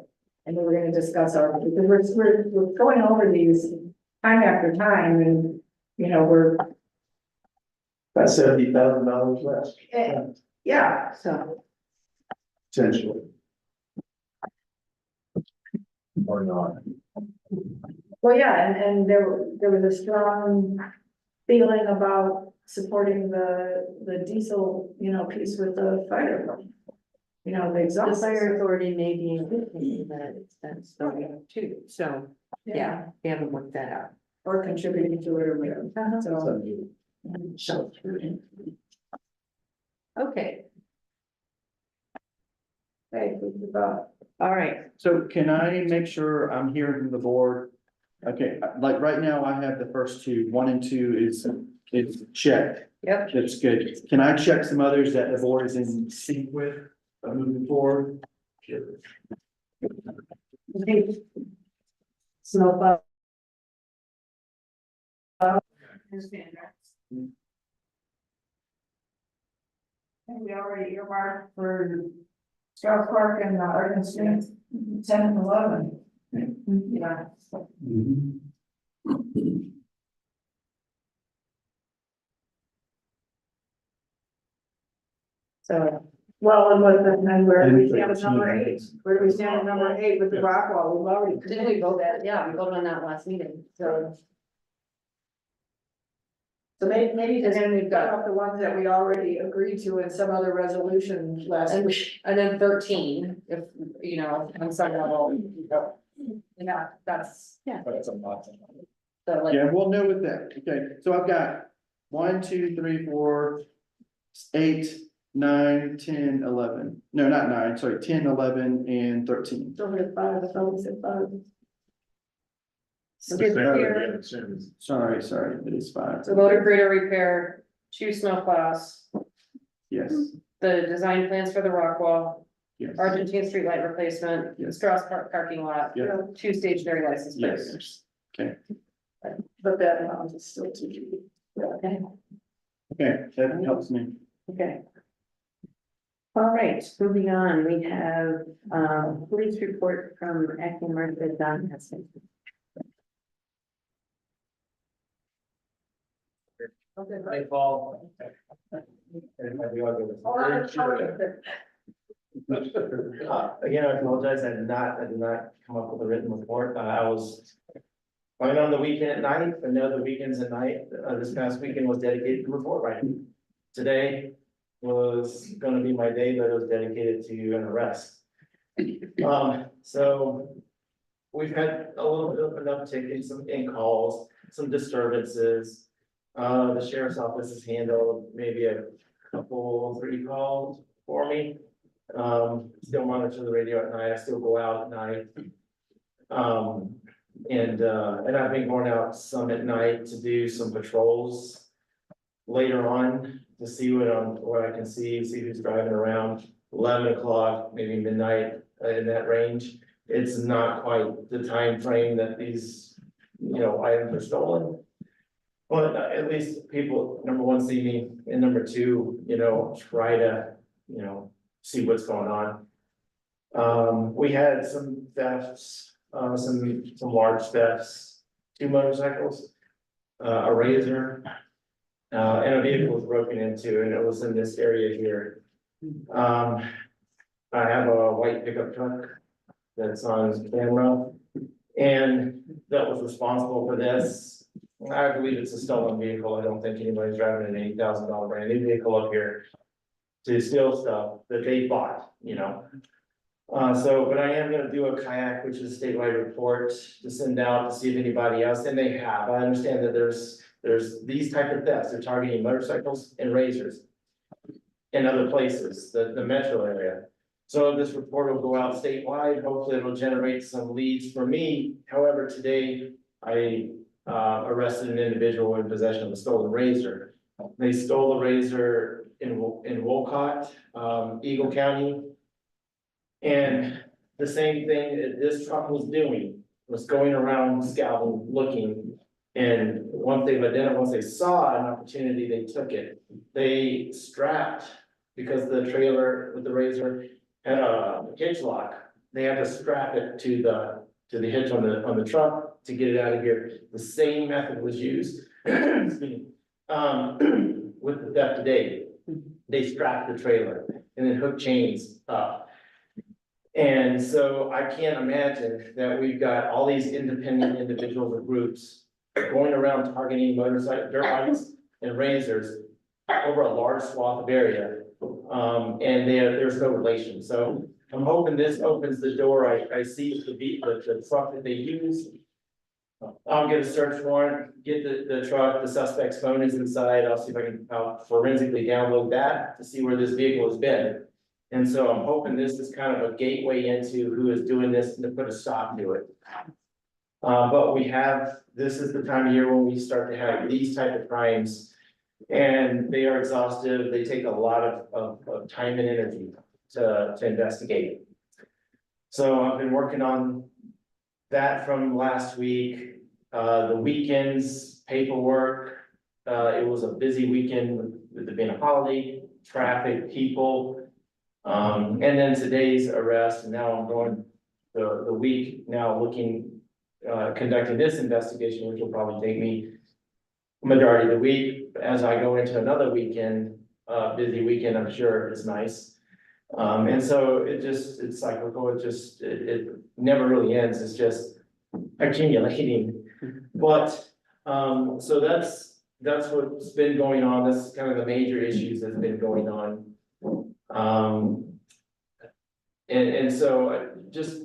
And we were gonna discuss our, because we're going over these time after time and, we're, That's $70,000 less. yeah, so. Potentially. Or not. Well, yeah, and there was a strong feeling about supporting the diesel, piece with the fire. The exhaust. The fire authority may be included in that expense too, so, yeah, we haven't worked that out. Or contributing to it or whatever, so. Okay, Hey, all right, So can I make sure I'm hearing from the board? Okay, like right now I have the first two, 1 and 2 is checked. yep, That's good. Can I check some others that the board is in sync with, moving forward? Snowplow. And we already earmarked for South Park and Arden Street, 10 and 11. Yeah. So, well, and where do we stand with number 8? Where do we stand with number 8 with the rock wall? We've already. Didn't we vote that? Yeah, we voted on that last meeting. So. So maybe just we've got the ones that we already agreed to in some other resolution last And, week. and then 13, if, on some level. Yeah, that's, That's a lot. so like, Yeah, we'll know with that. Okay, so I've got 1, 2, 3, 4, 8, 9, 10, 11. No, not 9, sorry, 10, 11, and 13. So we have 5, I thought we said 5. skid steer, Sorry, it is 5. so motor grader repair, 2 snow plows, Yes, the design plans for the rock wall, yes. Argentine street light replacement, Yes. Strauss Park parking lot, Yeah. 2 stationary license plate Yes. readers. Okay, But that amount is still too deep. Okay, okay, that helps me. okay. All right, moving on, we have, police report from acting Martha Don Hudson. Hey, Paul. Again, I apologize, I did not come up with a written report, I was going on the weekend at night, and the other weekends at night, this past weekend was dedicated to report writing. today was gonna be my day, but it was dedicated to an arrest. So we've had a little bit of an uptick in some calls, some disturbances. The sheriff's office has handled maybe a couple, 3 calls for me. Still monitor the radio at night, I still go out at night. And I've been going out some at night to do some patrols later on to see what I can see who's driving around. 11 o'clock, maybe midnight, in that range. It's not quite the time frame that these, items are stolen. But at least people, number one, see me, and number two, try to, see what's going on. We had some thefts, some large thefts, 2 motorcycles, a razor, and a vehicle was broken into, and it was in this area here. I have a white pickup truck that's on camera, and that was responsible for this. I believe it's a stolen vehicle. I don't think anybody's driving an $80,000 brand new vehicle up here to steal stuff that they bought, but I am gonna do a kayak, which is a statewide report to send out to see if anybody else, and they have. I understand that there's these type of thefts. They're targeting motorcycles and razors in other places, the metro area. So this report will go out statewide. Hopefully it'll generate some leads for me. However, today I arrested an individual in possession of a stolen razor. They stole the razor in Wolcott, Eagle County. And the same thing that this truck was doing was going around scouting, looking. And once they saw an opportunity, they took it. They strapped, because the trailer with the razor had a hitch lock. They had to strap it to the hitch on the truck to get it out of here. The same method was used, excuse me, with the theft today. They strapped the trailer and then hooked chains up. And so I can't imagine that we've got all these independent individuals or groups going around targeting motorcycle, dirt bikes and razors over a large swath of area. And there's no relation. So I'm hoping this opens the door. I see the truck that they use. I'll get a search warrant, get the truck, the suspect's phone is inside. I'll see if I can forensically download that to see where this vehicle has been. And so I'm hoping this is kind of a gateway into who is doing this and to put a stop to it. But this is the time of year when we start to have these type of crimes. And they are exhaustive. They take a lot of time and energy to investigate. So I've been working on that from last week. The weekends, paperwork. It was a busy weekend with it being a holiday, traffic, people. And then today's arrest, and now I'm going the week now conducting this investigation, which will probably take me majority of the week. As I go into another weekend, busy weekend, I'm sure it's nice. And so it's cyclical. It never really ends. It's just accumulating. But, so that's what's been going on. That's kind of the major issues that's been going on. And so just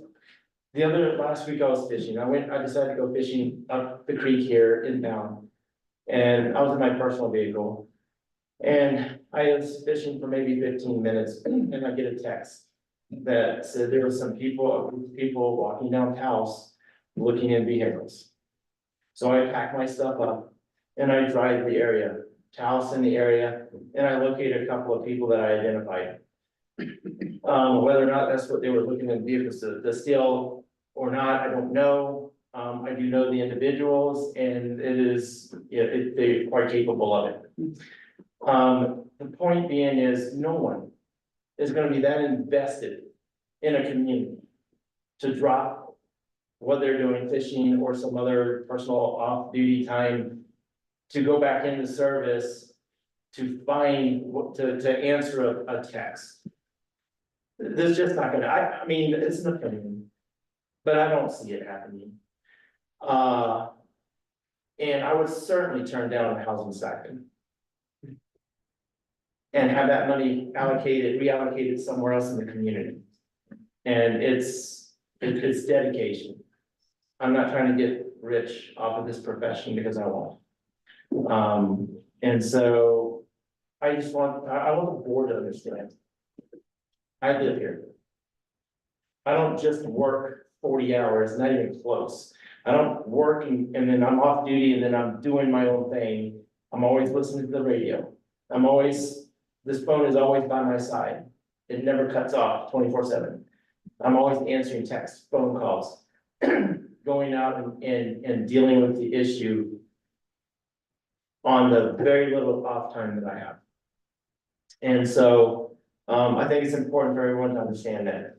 last week I was fishing. I decided to go fishing up the creek here in town. And I was in my personal vehicle. And I was fishing for maybe 15 minutes and I get a text that said there were some people walking down Taos looking in vehicles. So I pack my stuff up and I drive the area, Taos in the area, and I locate a couple of people that I identified. Whether or not that's what they were looking in vehicles to steal or not, I don't know. I do know the individuals and they're quite capable of it. The point being is no one is gonna be that invested in a community to drop what they're doing, fishing or some other personal off-duty time to go back into service to to answer a text. This is just not gonna, I mean, it's an opinion, but I don't see it happening. And I would certainly turn down a housing stipend. and have that money reallocated somewhere else in the community. And it's dedication. I'm not trying to get rich off of this profession because I won't. And so I want the board to understand. I live here. I don't just work 40 hours, not even close. I don't work and then I'm off duty and then I'm doing my own thing. I'm always listening to the radio. This phone is always by my side. It never cuts off 24/7. I'm always answering texts, phone calls, going out and dealing with the issue on the very little off time that I have. And so, I think it's important for everyone to understand that.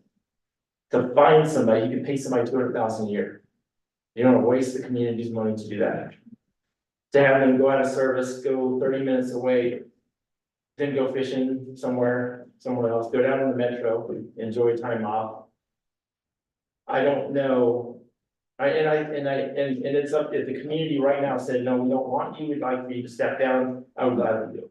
To find somebody, you can pay somebody $200,000 a year. You don't want to waste the community's money to do that. To have them go out of service, go 30 minutes away, then go fishing somewhere else, go down to the metro, enjoy time off. I don't know. And it's up, if the community right now said, no, we don't want you, we'd like for you to step down, I would gladly do it.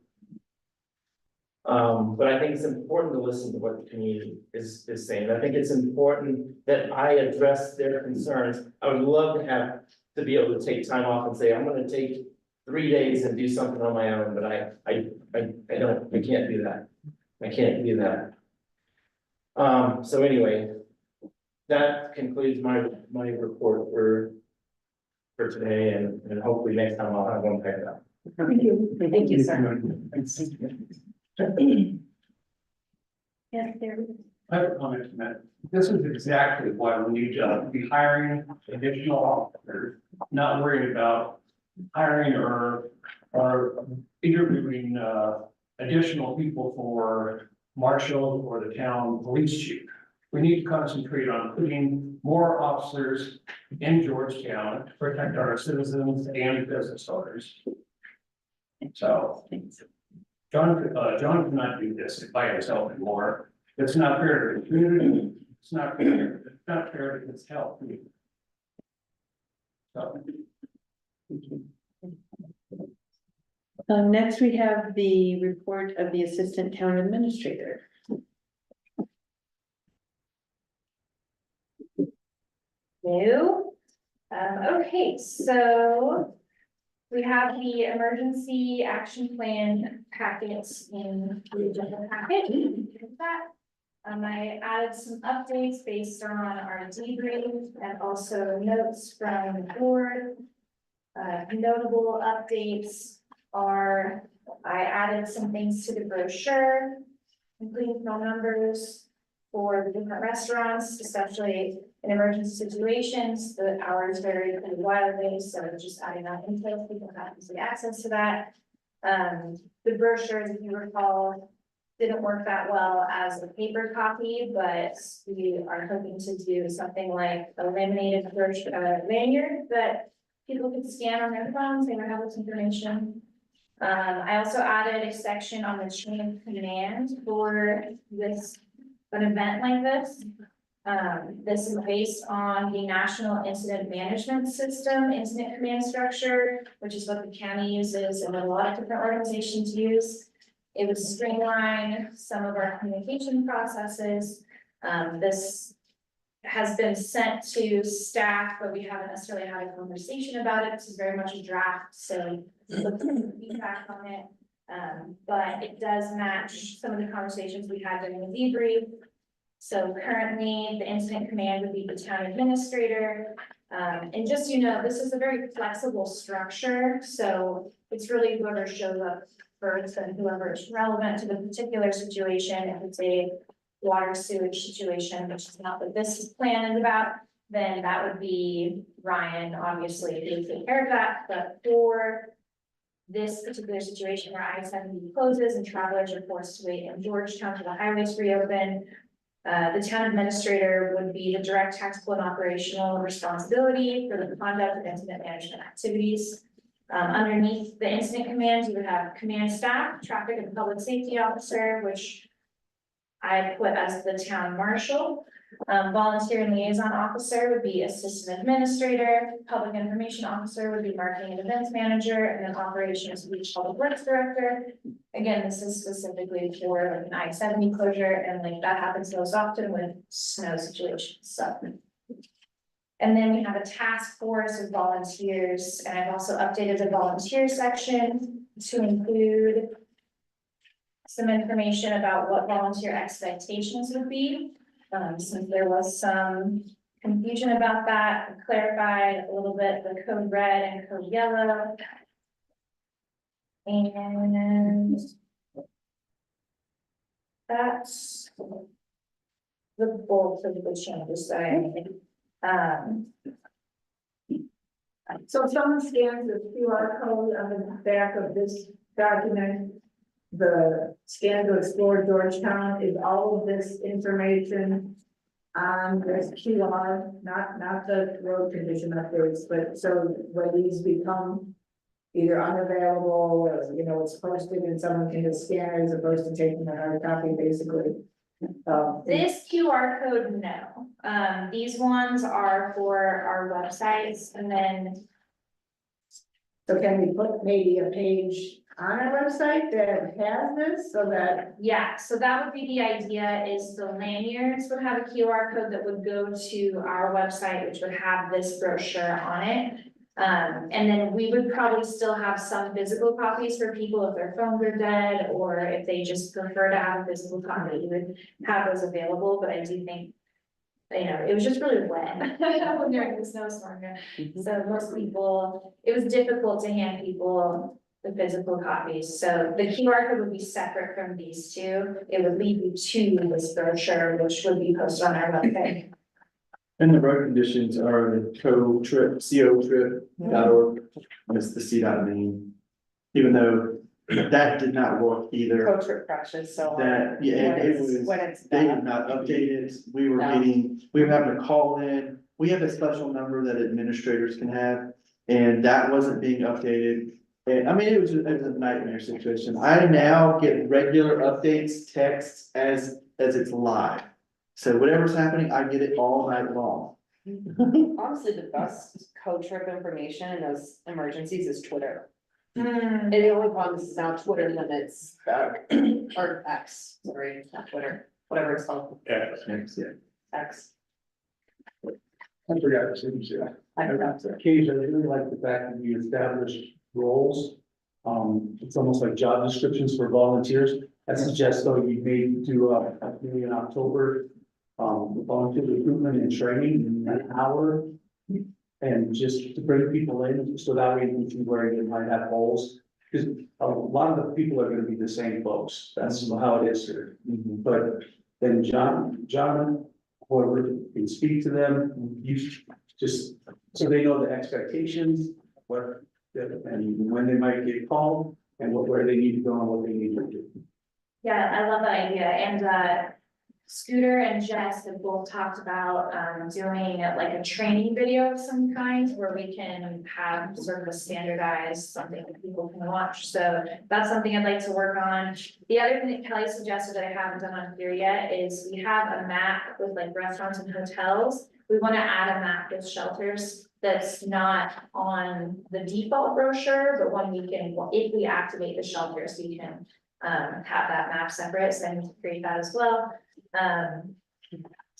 But I think it's important to listen to what the community is saying. I think it's important that I address their concerns. I would love to be able to take time off and say, I'm gonna take 3 days and do something on my own, but I can't do that. I can't do that. So anyway, that concludes my report for today, and hopefully next time I'll have one picked up. Thank you. Thank you, sir. Yes, there. I have a comment to that. This is exactly why we need to be hiring additional officers, not worried about hiring or interviewing additional people for marshal or the town police chief. We need to concentrate on putting more officers in Georgetown to protect our citizens and business owners. So John cannot do this by himself anymore. It's not fair to the community. It's not fair to his health. So. Next, we have the report of the Assistant Town Administrator. No. Okay, so we have the emergency action plan packets in the agenda packet. I added some updates based on our debrief and also notes from the board. Notable updates are, I added some things to the brochure, including phone numbers for the different restaurants, especially in emergency situations. The hours vary pretty wildly, so just adding that info, so people have easy access to that. The brochures, if you recall, didn't work that well as a paper copy, but we are hoping to do something like a laminated lanyard that people could scan on their phones. They would have this information. I also added a section on the chain of command for an event like this. This is based on the National Incident Management System, Incident Command Structure, which is what the county uses and what a lot of different organizations use. It would streamline some of our communication processes. This has been sent to staff, but we haven't necessarily had a conversation about it. This is very much a draft, so look for feedback on it. But it does match some of the conversations we had during the debrief. So currently, the incident command would be the town administrator. And just, you know, this is a very flexible structure, so it's really whoever shows up first and whoever is relevant to the particular situation. If it's a water sewage situation, which is not what this plan is about, then that would be Ryan, obviously, they take care of that. But for this particular situation where I-70 closes and travelers are forced to wait in Georgetown for the highways to reopen, the town administrator would be the direct tactical and operational responsibility for the conduct of incident management activities. Underneath the incident command, you would have command staff, traffic and public safety officer, which I put as the town marshal. Volunteer and liaison officer would be assistant administrator, public information officer would be marketing and events manager, and then operations would be public works director. Again, this is specifically for like an I-70 closure, and like that happens most often with snow situations, so. And then we have a task force of volunteers, and I've also updated the volunteer section to include some information about what volunteer expectations would be. Since there was some confusion about that, I clarified a little bit the code red and code yellow. And that's the bulk of the changes that I made. So if someone scans the QR code on the back of this document, the scan to explore Georgetown, is all of this information on this QR, not the road condition updates, but so when these become either unavailable or, you know, it's posted and someone can just scan it as opposed to taking a hard copy, basically. This QR code, no. These ones are for our websites, and then So can we put maybe a page on our website that has this so that? yeah, so that would be the idea, is the lanyards would have a QR code that would go to our website, which would have this brochure on it. And then we would probably still have some physical copies for people if their phones are dead, or if they just prefer to have a physical copy, we would have those available, but I do think, you know, it was just really wet during the snowstorm. So most people, it was difficult to hand people the physical copies. So the QR code would be separate from these two. It would lead you to this brochure, which would be posted on our website. And the road conditions are the co-trip.org, and it's the C.Main. Even though that did not work either, Road trip crashes, so. that, yeah, it was, When it's they bad. did not update it, we were No. we were having to call in. We have a special number that administrators can have, and that wasn't being updated. And I mean, it was a nightmare situation. I now get regular updates, texts as it's live. So whatever's happening, I get it all night long. Honestly, the best code trip information in those emergencies is Twitter. Hmm. And the only problem is now Twitter limits, or X, sorry, not Twitter, whatever it's called, Yeah. X. I forgot to say, yeah. I forgot to. Occasionally, I really like the fact that we establish roles. It's almost like job descriptions for volunteers. I suggest though you may do maybe in October, volunteer recruitment and training an hour. And just to bring people in, so that way you can see where you might have holes. Because a lot of the people are gonna be the same folks. That's how it is here. But then John, whoever can speak to them, you just, so they know the expectations, what, and when they might get called, and where they need to go and what they need to do. Yeah, I love that idea, and Scooter and Jess have both talked about doing like a training video of some kind where we can have sort of a standardized something that people can watch. So that's something I'd like to work on. The other thing that Kelly suggested that I haven't done on here yet is we have a map with like restaurants and hotels. We want to add a map with shelters that's not on the default brochure, but one we can, if we activate the shelters, we can have that map separate, so I need to create that as well.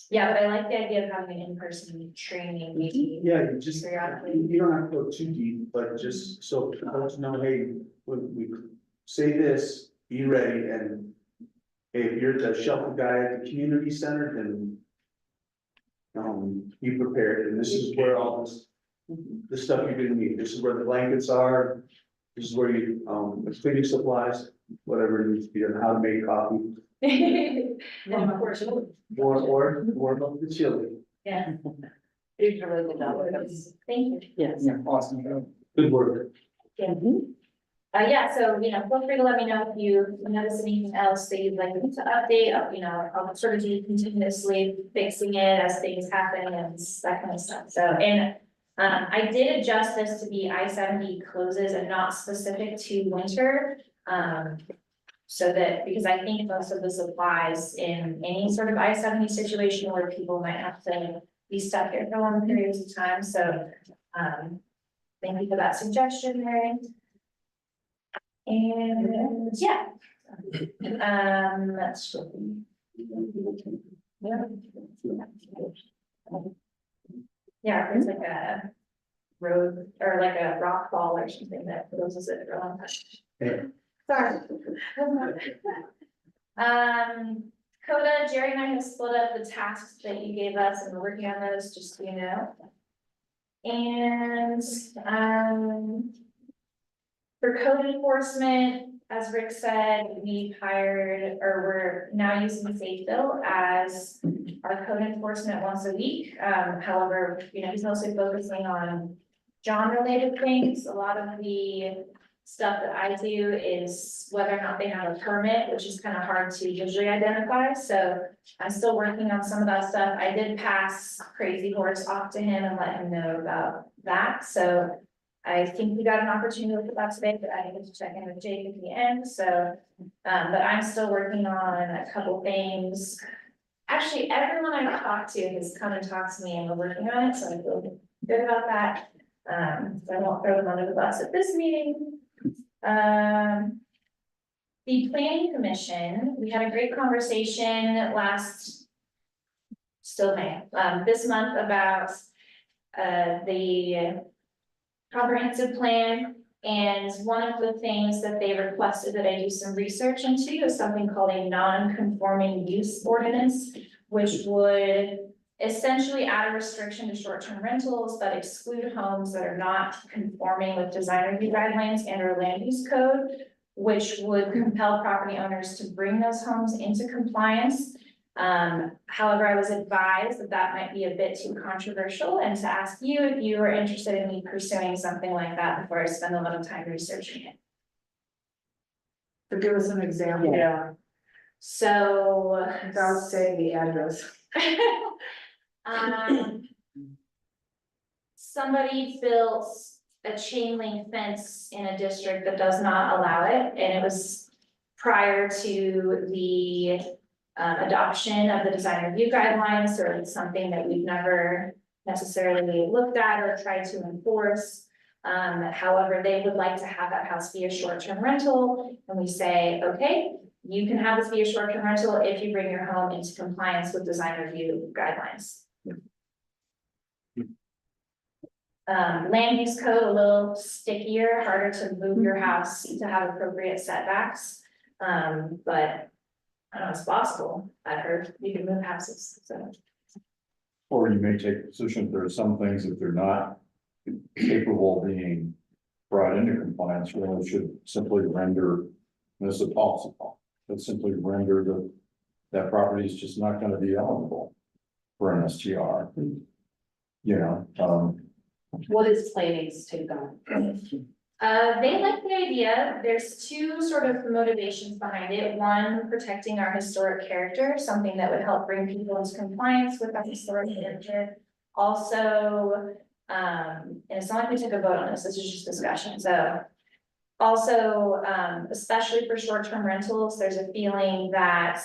Yeah, but I like the idea of having an in-person training meeting. Yeah, you just, periodically. you don't have to go too deep, but just so folks know, hey, when we say this, be ready, and if you're the shelter guy at the community center, then be prepared, and this is where all this, the stuff you're gonna need, this is where the blankets are, this is where you, the cleaning supplies, whatever needs to be done, how to make coffee, And of course, or warm up the chili. yeah, You did a really good job with those. thank you. Yes. Yeah, awesome. Good work. Yeah. Yeah, so, you know, feel free to let me know if you notice anything else that you'd like me to update, you know, I'll sort of do continuously fixing it as things happen and that kind of stuff, so, and I did adjust this to be I-70 closes and not specific to winter. So that, because I think most of this applies in any sort of I-70 situation where people might have to be stuck here for long periods of time, so, thank you for that suggestion, Mary. And, yeah. That's. Yeah, there's like a road or like a rock fall or something that closes it for a long time. Sorry. Coda, Jerry and I have split up the tasks that you gave us and we're working on those, just so you know. And, for code enforcement, as Rick said, we've hired, or we're now using Safeville as our code enforcement once a week. However, you know, he's mostly focusing on John-related things. A lot of the stuff that I do is whether or not they have a permit, which is kind of hard to visually identify. So I'm still working on some of that stuff. I did pass Crazy Horse off to him and let him know about that. So I think we got an opportunity to look at that today, but I need to check in with Jake at the end. So, but I'm still working on a couple things. Actually, everyone I've talked to has come and talked to me and we're working on it, so I feel good about that. So I won't throw them under the bus at this meeting. The planning commission, we had a great conversation this month about the comprehensive plan. And one of the things that they requested that I do some research into is something called a non-conforming use ordinance, which would essentially add a restriction to short-term rentals that exclude homes that are not conforming with design review guidelines and or land use code, which would compel property owners to bring those homes into compliance. However, I was advised that that might be a bit too controversial and to ask you if you were interested in me pursuing something like that before I spend a little time researching it. So give us an example. Yeah. So. Without saying the address. Somebody built a chain link fence in a district that does not allow it, and it was prior to the adoption of the design review guidelines, so it's something that we've never necessarily looked at or tried to enforce. However, they would like to have that house be a short-term rental, and we say, okay, you can have this be a short-term rental if you bring your home into compliance with design review guidelines. Land use code, a little stickier, harder to move your house to have appropriate setbacks. But I don't know, it's possible. I've heard you can move houses, so. Or you may take a position, there are some things that they're not capable of being brought into compliance, really should simply render, this is a policy, but simply render that property is just not gonna be eligible for an STR. You know, What is planning's take on it? They like the idea. There's two sort of motivations behind it. One, protecting our historic character, something that would help bring people into compliance with our historic character. Also, and it's not like we took a vote on this, this is just discussion, so. Also, especially for short-term rentals, there's a feeling that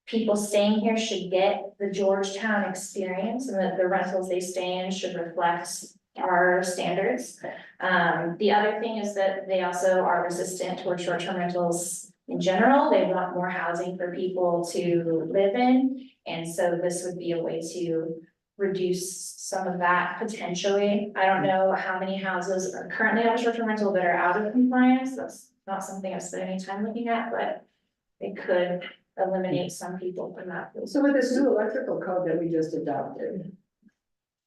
people staying here should get the Georgetown experience and that the rentals they stay in should reflect our standards. The other thing is that they also are resistant towards short-term rentals in general. They want more housing for people to live in. And so this would be a way to reduce some of that potentially. I don't know how many houses are currently on short-term rental that are out of compliance. That's not something I've spent any time looking at, but it could eliminate some people from that. So with this new electrical code that we just adopted,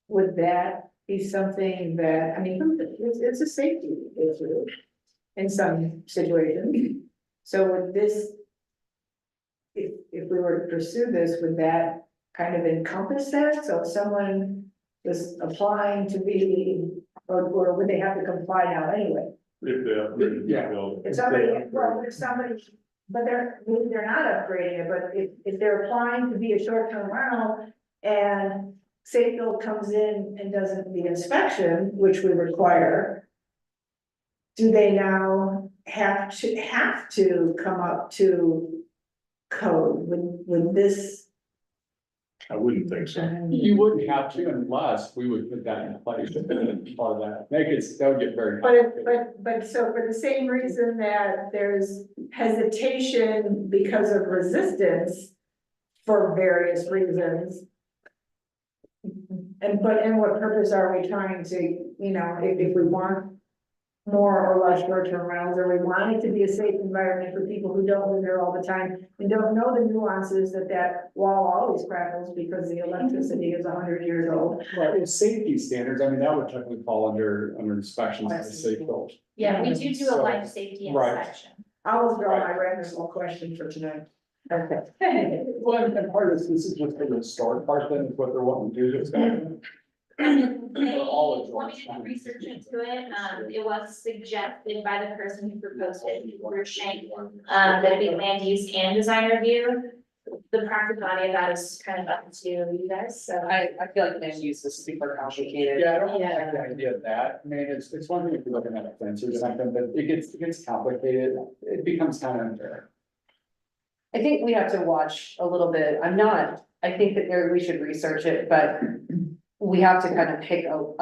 would that be something that, I mean, it's a safety issue in some situations. So would this, if we were to pursue this, would that kind of encompass that? So if someone was applying to be, or would they have to comply now anyway? If somebody, but maybe they're not upgrading it, but if they're applying to be a short-term rental and Safeville comes in and does the inspection, which we require, do they now have to come up to code, would this? I wouldn't think so. You wouldn't have to unless we would put that in place, part of that, that would get very. But so for the same reason that there's hesitation because of resistance for various reasons. And what purpose are we trying to, you know, if we want more or less short-term rentals, or we want it to be a safe environment for people who don't live there all the time and don't know the nuances that wall always crackles because the electricity is 100 years old. Well, it's safety standards, I mean, that would technically fall under inspections of the safe build. Yeah, we do a So, life safety right. inspection. I'll withdraw my random question for tonight. Okay. Well, and part of this is just for the historic part, then, is what they're wanting to do, is gonna. They all of want me to do research into it, it was suggested by the person who proposed it, Bruce Shank, that it be land use and design review. The practicality of that is kind of up to you guys, so. I feel like land use is super complicated. Yeah, I don't like the idea of that, I mean, it's one thing if you're looking at fences or something, but it gets complicated, it becomes kind of unfair. I think we have to watch a little bit, I think that we should research it, but we have to kind of pick a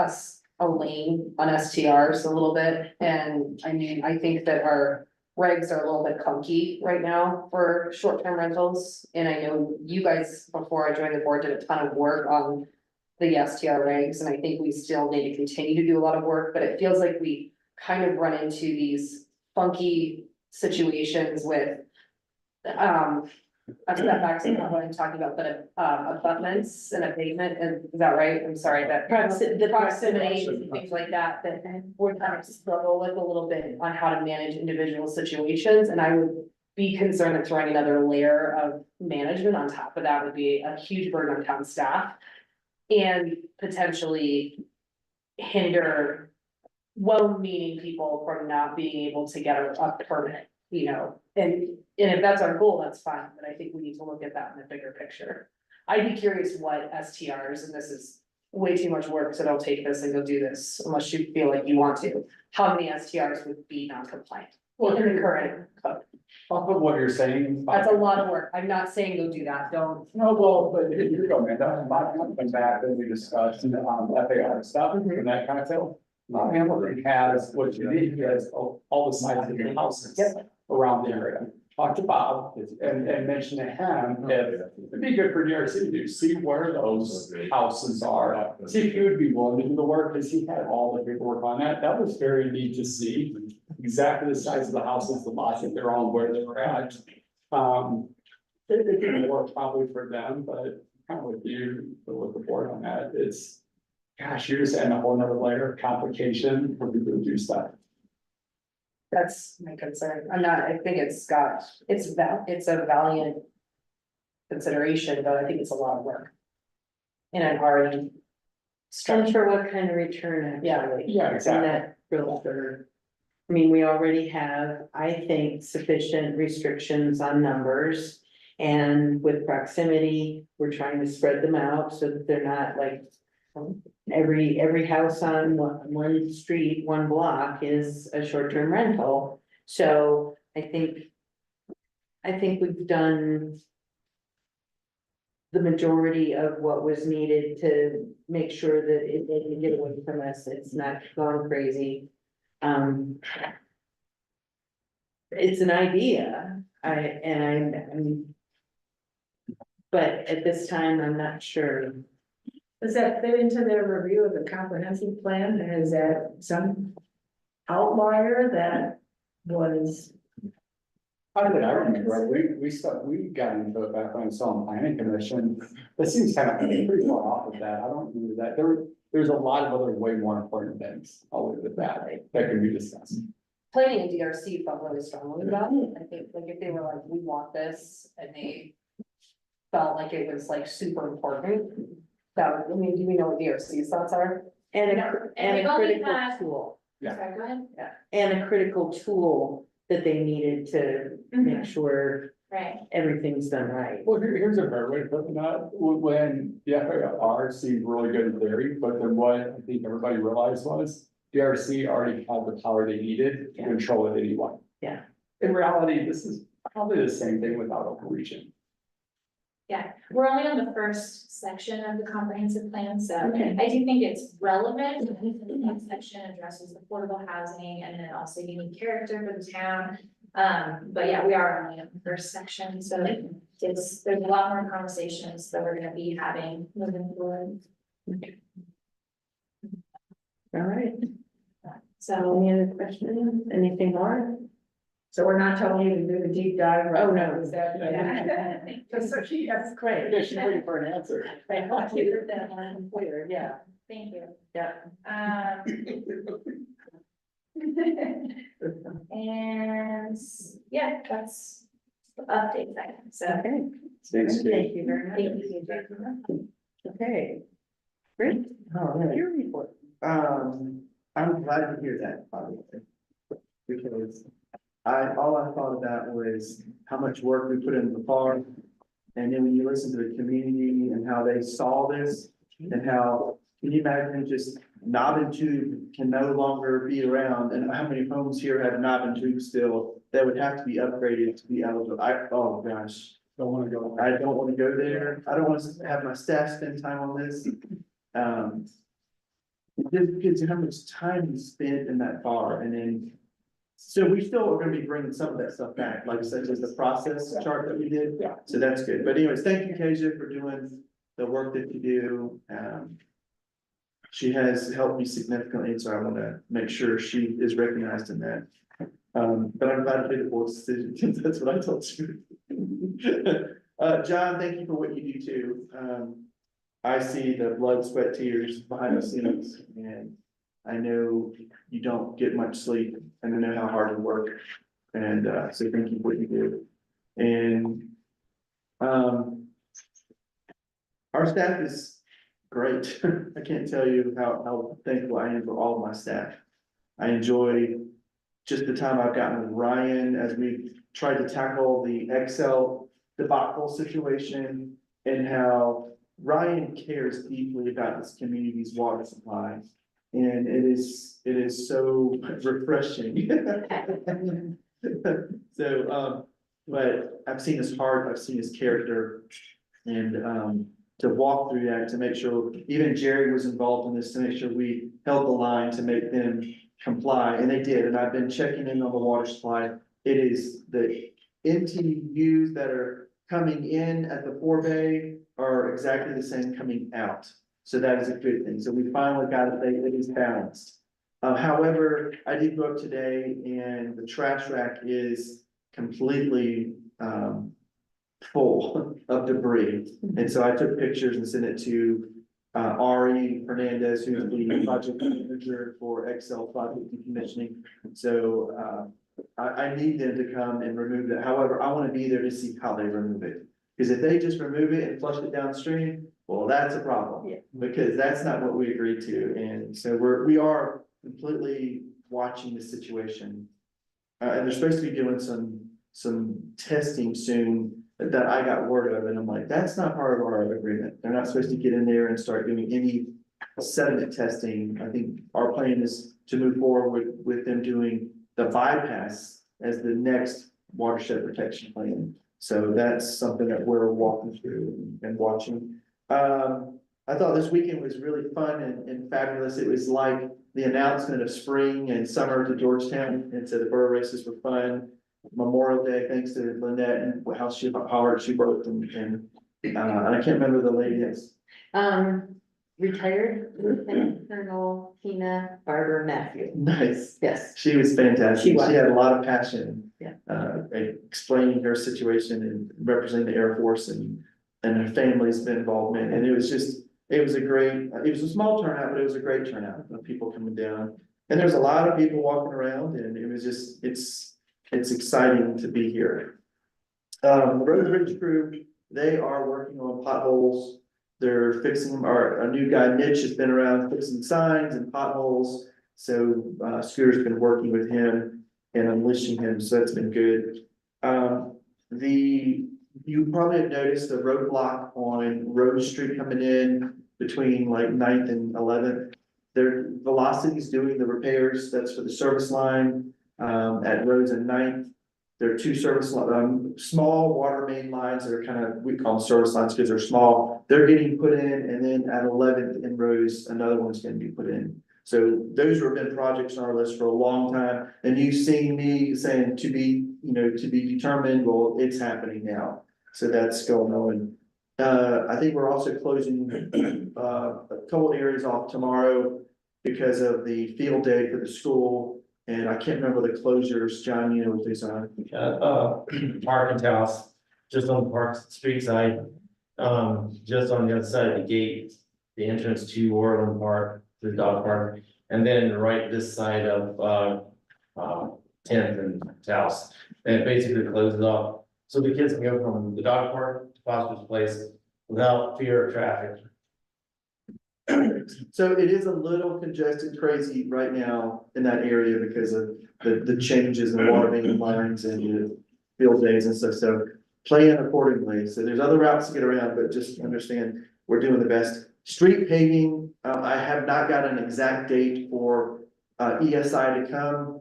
lane on STRs a little bit, and I mean, I think that our regs are a little bit clunky right now for short-term rentals, and I know you guys, before I joined the board, did a ton of work on the STR regs, and I think we still need to continue to do a lot of work, but it feels like we kind of run into these funky situations with setbacks is not what I'm talking about, but abutments and a pavement, and is that right? I'm sorry, that the proximity and things like that, that we're kind of struggle with a little bit on how to manage individual situations, and I would be concerned that throwing another layer of management on top of that would be a huge burden on town staff. And potentially hinder well-meaning people from not being able to get a permit, you know, and if that's our goal, that's fine, but I think we need to look at that in the bigger picture. I'd be curious what STRs, and this is way too much work, so don't take this and go do this unless you feel like you want to. How many STRs would be non-compliant in the current code? Off of what you're saying. That's a lot of work. I'm not saying go do that, don't. No, well, but here you go, man, that's my coming back, and we discussed, FAR stuff and that kind of stuff. Hamilton has, what you need, has all the sites of your houses around the area. Talk to Bob and mention to him if it'd be good for DRC to do, see where those houses are. See if he would be willing to do the work, because he had all the paperwork on that. That was very neat to see exactly the size of the houses, the lots that they're on, where they were at. It could work probably for them, but kind of with you, with the board on that, it's, gosh, you're just adding a whole nother layer of complication for people to do stuff. That's my concern. I think it's a valiant consideration, but I think it's a lot of work. And I've already. And for what kind of return, actually? Yeah, exactly. And that filter. I mean, we already have, I think, sufficient restrictions on numbers. And with proximity, we're trying to spread them out so that they're not like. Every house on one street, one block is a short-term rental, so I think we've done. The majority of what was needed to make sure that it didn't get away from us, it's not gone crazy. It's an idea, but at this time, I'm not sure. Does that fit into their review of the comprehensive plan? Is that some outlier that was? How did I remember, we got into it back when I saw on planning commission, it seems kind of pretty far off of that, I don't remember that, there's a lot of other way more important things, I'll leave it at that can be discussed. Planning and DRC felt really strongly about it. I think like if they were like, we want this, and they felt like it was like super important. That, I mean, do we know what DRC's thoughts are? And we've a only critical had- tool, Yeah. Sorry, go ahead. and a critical tool that they needed to make sure Right. everything's done right. Well, here's a better way to put that, when the FAR seemed really good in theory, but then what I think everybody realized was. DRC already had the power they needed to control it anyway. In reality, this is probably the same thing without overreaching. Yeah, we're only on the first section of the comprehensive plan, so Okay. I do think it's relevant. I think the next section addresses affordable housing and then also unique character for the town. But yeah, we are only on the first section, so there's a lot more conversations that we're gonna be having moving forward. All right, So, any other questions, anything more? So we're not telling you to do the deep dive. right Oh, no. now, Is that? So she, that's great. Yeah, she's waiting for an answer. I want you. Clear, yeah, thank you. yeah. And yeah, that's the update section, so. Okay. Thanks, Kate. Thank you very much. Thank you. Okay. Great, All right. your report. I'm glad to hear that, by the way. Because all I thought about was how much work we put into the farm. And then when you listen to the community and how they saw this and how, can you imagine just knob and tube can no longer be around, and how many homes here have knob and tube still that would have to be upgraded to be eligible? Oh gosh, Don't wanna go. I don't want to go there. I don't want to have my staff spend time on this. Just because of how much time we spent in that bar, and then, so we still are gonna be bringing some of that stuff back, like such as the process chart that we did. Yeah. So that's good. But anyways, thank you, Kasia, for doing the work that you do. She has helped me significantly, and so I want to make sure she is recognized in that. But I'm glad to be the board's decision, because that's what I told you. John, thank you for what you do too. I see the blood, sweat, tears behind the scenes, and I know you don't get much sleep, and I know how hard you work. And so thank you for what you do. And our staff is great. I can't tell you how thankful I am for all of my staff. I enjoy just the time I've gotten with Ryan as we tried to tackle the Excel debacle situation, and how Ryan cares deeply about this community's water supply. And it is so refreshing. So, but I've seen his heart, I've seen his character, and to walk through that, to make sure, even Jerry was involved in this, to make sure we held the line to make them comply, and they did, and I've been checking in on the water supply. It is the MTUs that are coming in at the forebay are exactly the same coming out. So that is a good thing. So we finally got it, it is balanced. However, I did go up today and the trash rack is completely full of debris. And so I took pictures and sent it to Ari Hernandez, who's the project manager for Excel project decommissioning. So I need them to come and remove that. However, I want to be there to see how they remove it. Because if they just remove it and flush it downstream, well, that's a problem. Yeah. Because that's not what we agreed to. And so we are completely watching the situation. And they're supposed to be doing some testing soon that I got word of, and I'm like, that's not part of our agreement. They're not supposed to get in there and start doing any sediment testing. I think our plan is to move forward with them doing the bypass as the next watershed protection plan. So that's something that we're walking through and watching. I thought this weekend was really fun and fabulous. It was like the announcement of spring and summer to Georgetown, and so the borough races were fun. Memorial Day, thanks to Lynette and how hard she worked, and I can't remember the lady that's. Retired Lieutenant Colonel Tina Barber Matthew. Nice. Yes. She was fantastic. She was. She had a lot of passion. Yeah. Explaining her situation and representing the Air Force and her family's involvement, and it was a small turnout, but it was a great turnout of people coming down. And there's a lot of people walking around, and it was just, it's exciting to be here. The Road Bridge crew, they are working on potholes. They're fixing them, a new guy, Mitch, has been around fixing signs and potholes. So, Scooter's been working with him and unleashing him, so that's been good. You probably have noticed the roadblock on Rose Street coming in between like 9th and 11th. Their Velocity's doing the repairs, that's for the service line. at Rose and Ninth. There are two small water main lines that are kind of, we call them service lines because they're small. They're getting put in, and then at 11th and Rose, another one's gonna be put in. So those have been projects on our list for a long time, and you've seen me saying to be determined, well, it's happening now. So that's going on. I think we're also closing, a couple areas off tomorrow because of the field day for the school. And I can't remember the closures. John, you know what these are? Park and Taos, just on the park street side, just on the other side of the gate, the entrance to Orland Park, to the dog park, and then right this side of, 10th and Taos. And it basically closes off, so the kids can go from the dog park to Foster's Place without fear of traffic. So it is a little congested, crazy right now in that area because of the changes in water main lines and the field days and stuff. So plan accordingly. So there's other routes to get around, but just understand we're doing the best. Street paving, I have not got an exact date for ESI to come.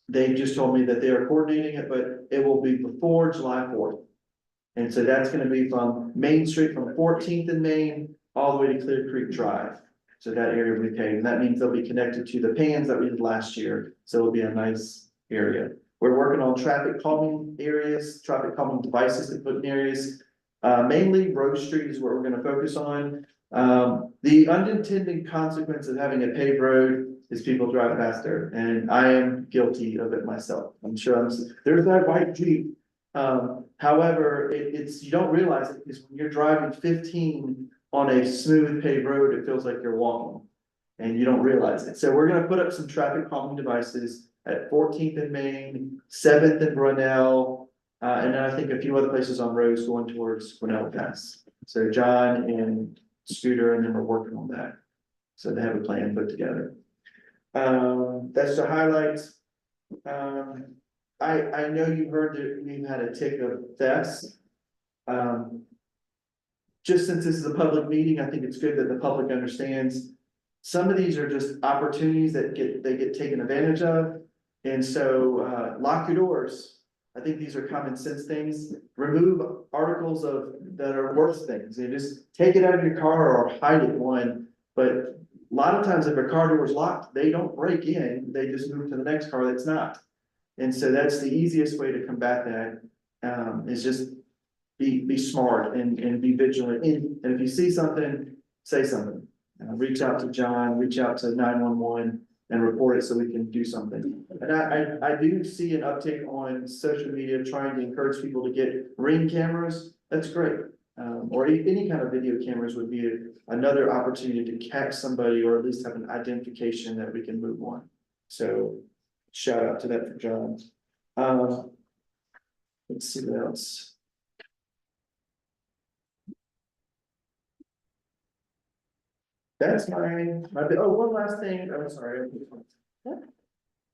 They just told me that they are coordinating it, but it will be before July 4th. And so that's gonna be from Main Street, from 14th and Main, all the way to Clear Creek Drive. So that area will be paved, and that means they'll be connected to the pans that we did last year, so it'll be a nice area. We're working on traffic calming areas, traffic calming devices to put in areas. Mainly Rose Street is what we're gonna focus on. The unintended consequence of having a paved road is people drive faster, and I am guilty of it myself. I'm sure there's that white Jeep. However, it's, you don't realize it, because when you're driving 15 on a smooth paved road, it feels like you're walking. And you don't realize it. So we're gonna put up some traffic calming devices at 14th and Main, 7th and Brunel, and then I think a few other places on roads going towards Grinnell Pass. So John and Scooter, and then we're working on that. So they have a plan put together. That's the highlights. I know you heard that we've had a tick of thefts. Just since this is a public meeting, I think it's good that the public understands. Some of these are just opportunities that get taken advantage of. And so, lock your doors. I think these are common sense things. Remove articles that are worth things. You just take it out of your car or hide it one. But a lot of times if a car door is locked, they don't break in, they just move to the next car that's not. And so that's the easiest way to combat that, is just be smart and be vigilant. And if you see something, say something. Reach out to John, reach out to 911 and report it so we can do something. And I do see an uptick on social media trying to encourage people to get Ring cameras. That's great. Or any kind of video cameras would be another opportunity to catch somebody, or at least have an identification that we can move on. So shout out to that for John. Let's see what else. That's my, oh, one last thing, I'm sorry.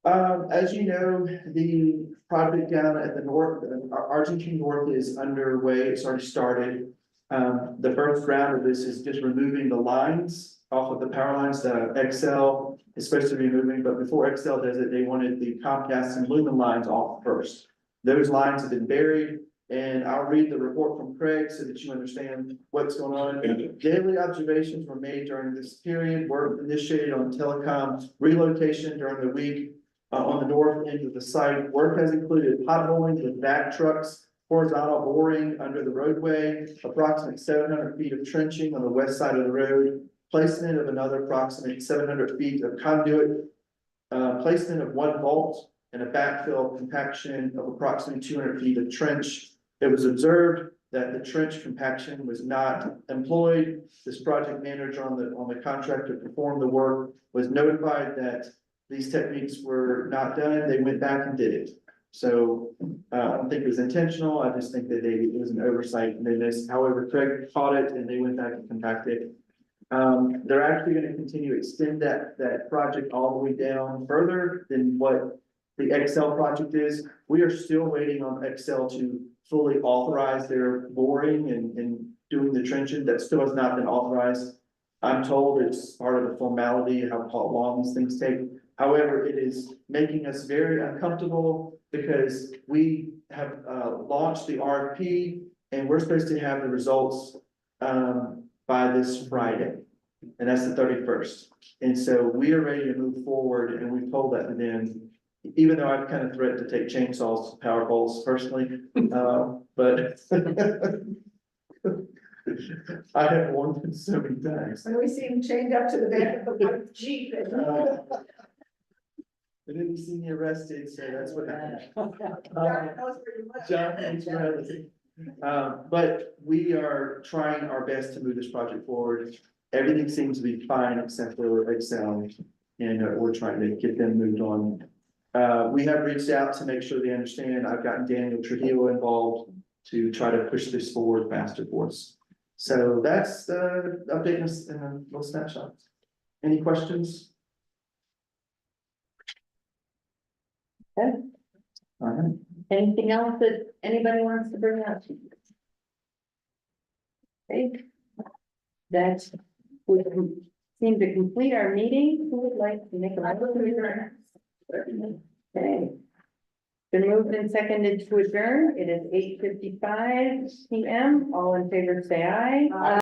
As you know, the project down at the north, Argentine North is underway, it's already started. The first round of this is just removing the lines off of the power lines that Excel is supposed to be moving, but before Excel does it, they wanted the Comcast and Lumen lines off first. Those lines have been buried. And I'll read the report from Craig so that you understand what's going on. Daily observations were made during this period. Work initiated on telecom relocation during the week on the north end of the site. Work has included potholing with back trucks, horizontal boring under the roadway, approximately 700 feet of trenching on the west side of the road, placement of another approximate 700 feet of conduit, placement of one vault, and a backfill compaction of approximately 200 feet of trench. It was observed that the trench compaction was not employed. This project manager on the contract to perform the work was notified that these techniques were not done. They went back and did it. So I don't think it was intentional. I just think that it was an oversight and they missed. However, Craig caught it and they went back and compacted it. They're actually going to continue to extend that project all the way down further than what the Excel project is. We are still waiting on Excel to fully authorize their boring and doing the trenching. That still has not been authorized. I'm told it's part of the formality, how long these things take. However, it is making us very uncomfortable because we have launched the RFP and we're supposed to have the results by this Friday. And that's the 31st. And so we are ready to move forward and we've told that to them, even though I've kind of threatened to take chainsaws to power poles personally, but I have warned them so many times. When we see him chained up to the back of the white Jeep. They didn't see me arrested, so that's what happened. God knows where you live. John, thanks for having me. But we are trying our best to move this project forward. Everything seems to be fine except for Excel, and we're trying to get them moved on. We have reached out to make sure they understand. I've gotten Daniel Trujillo involved to try to push this forward faster for us. So that's the update in a little snapshot. Any questions? Okay. All right. Anything else that anybody wants to bring up? Okay. That would seem to complete our meeting. Who would like to make a motion? Okay. Been moved and seconded to adjourn. It is 8:55 PM. All in favor, say aye.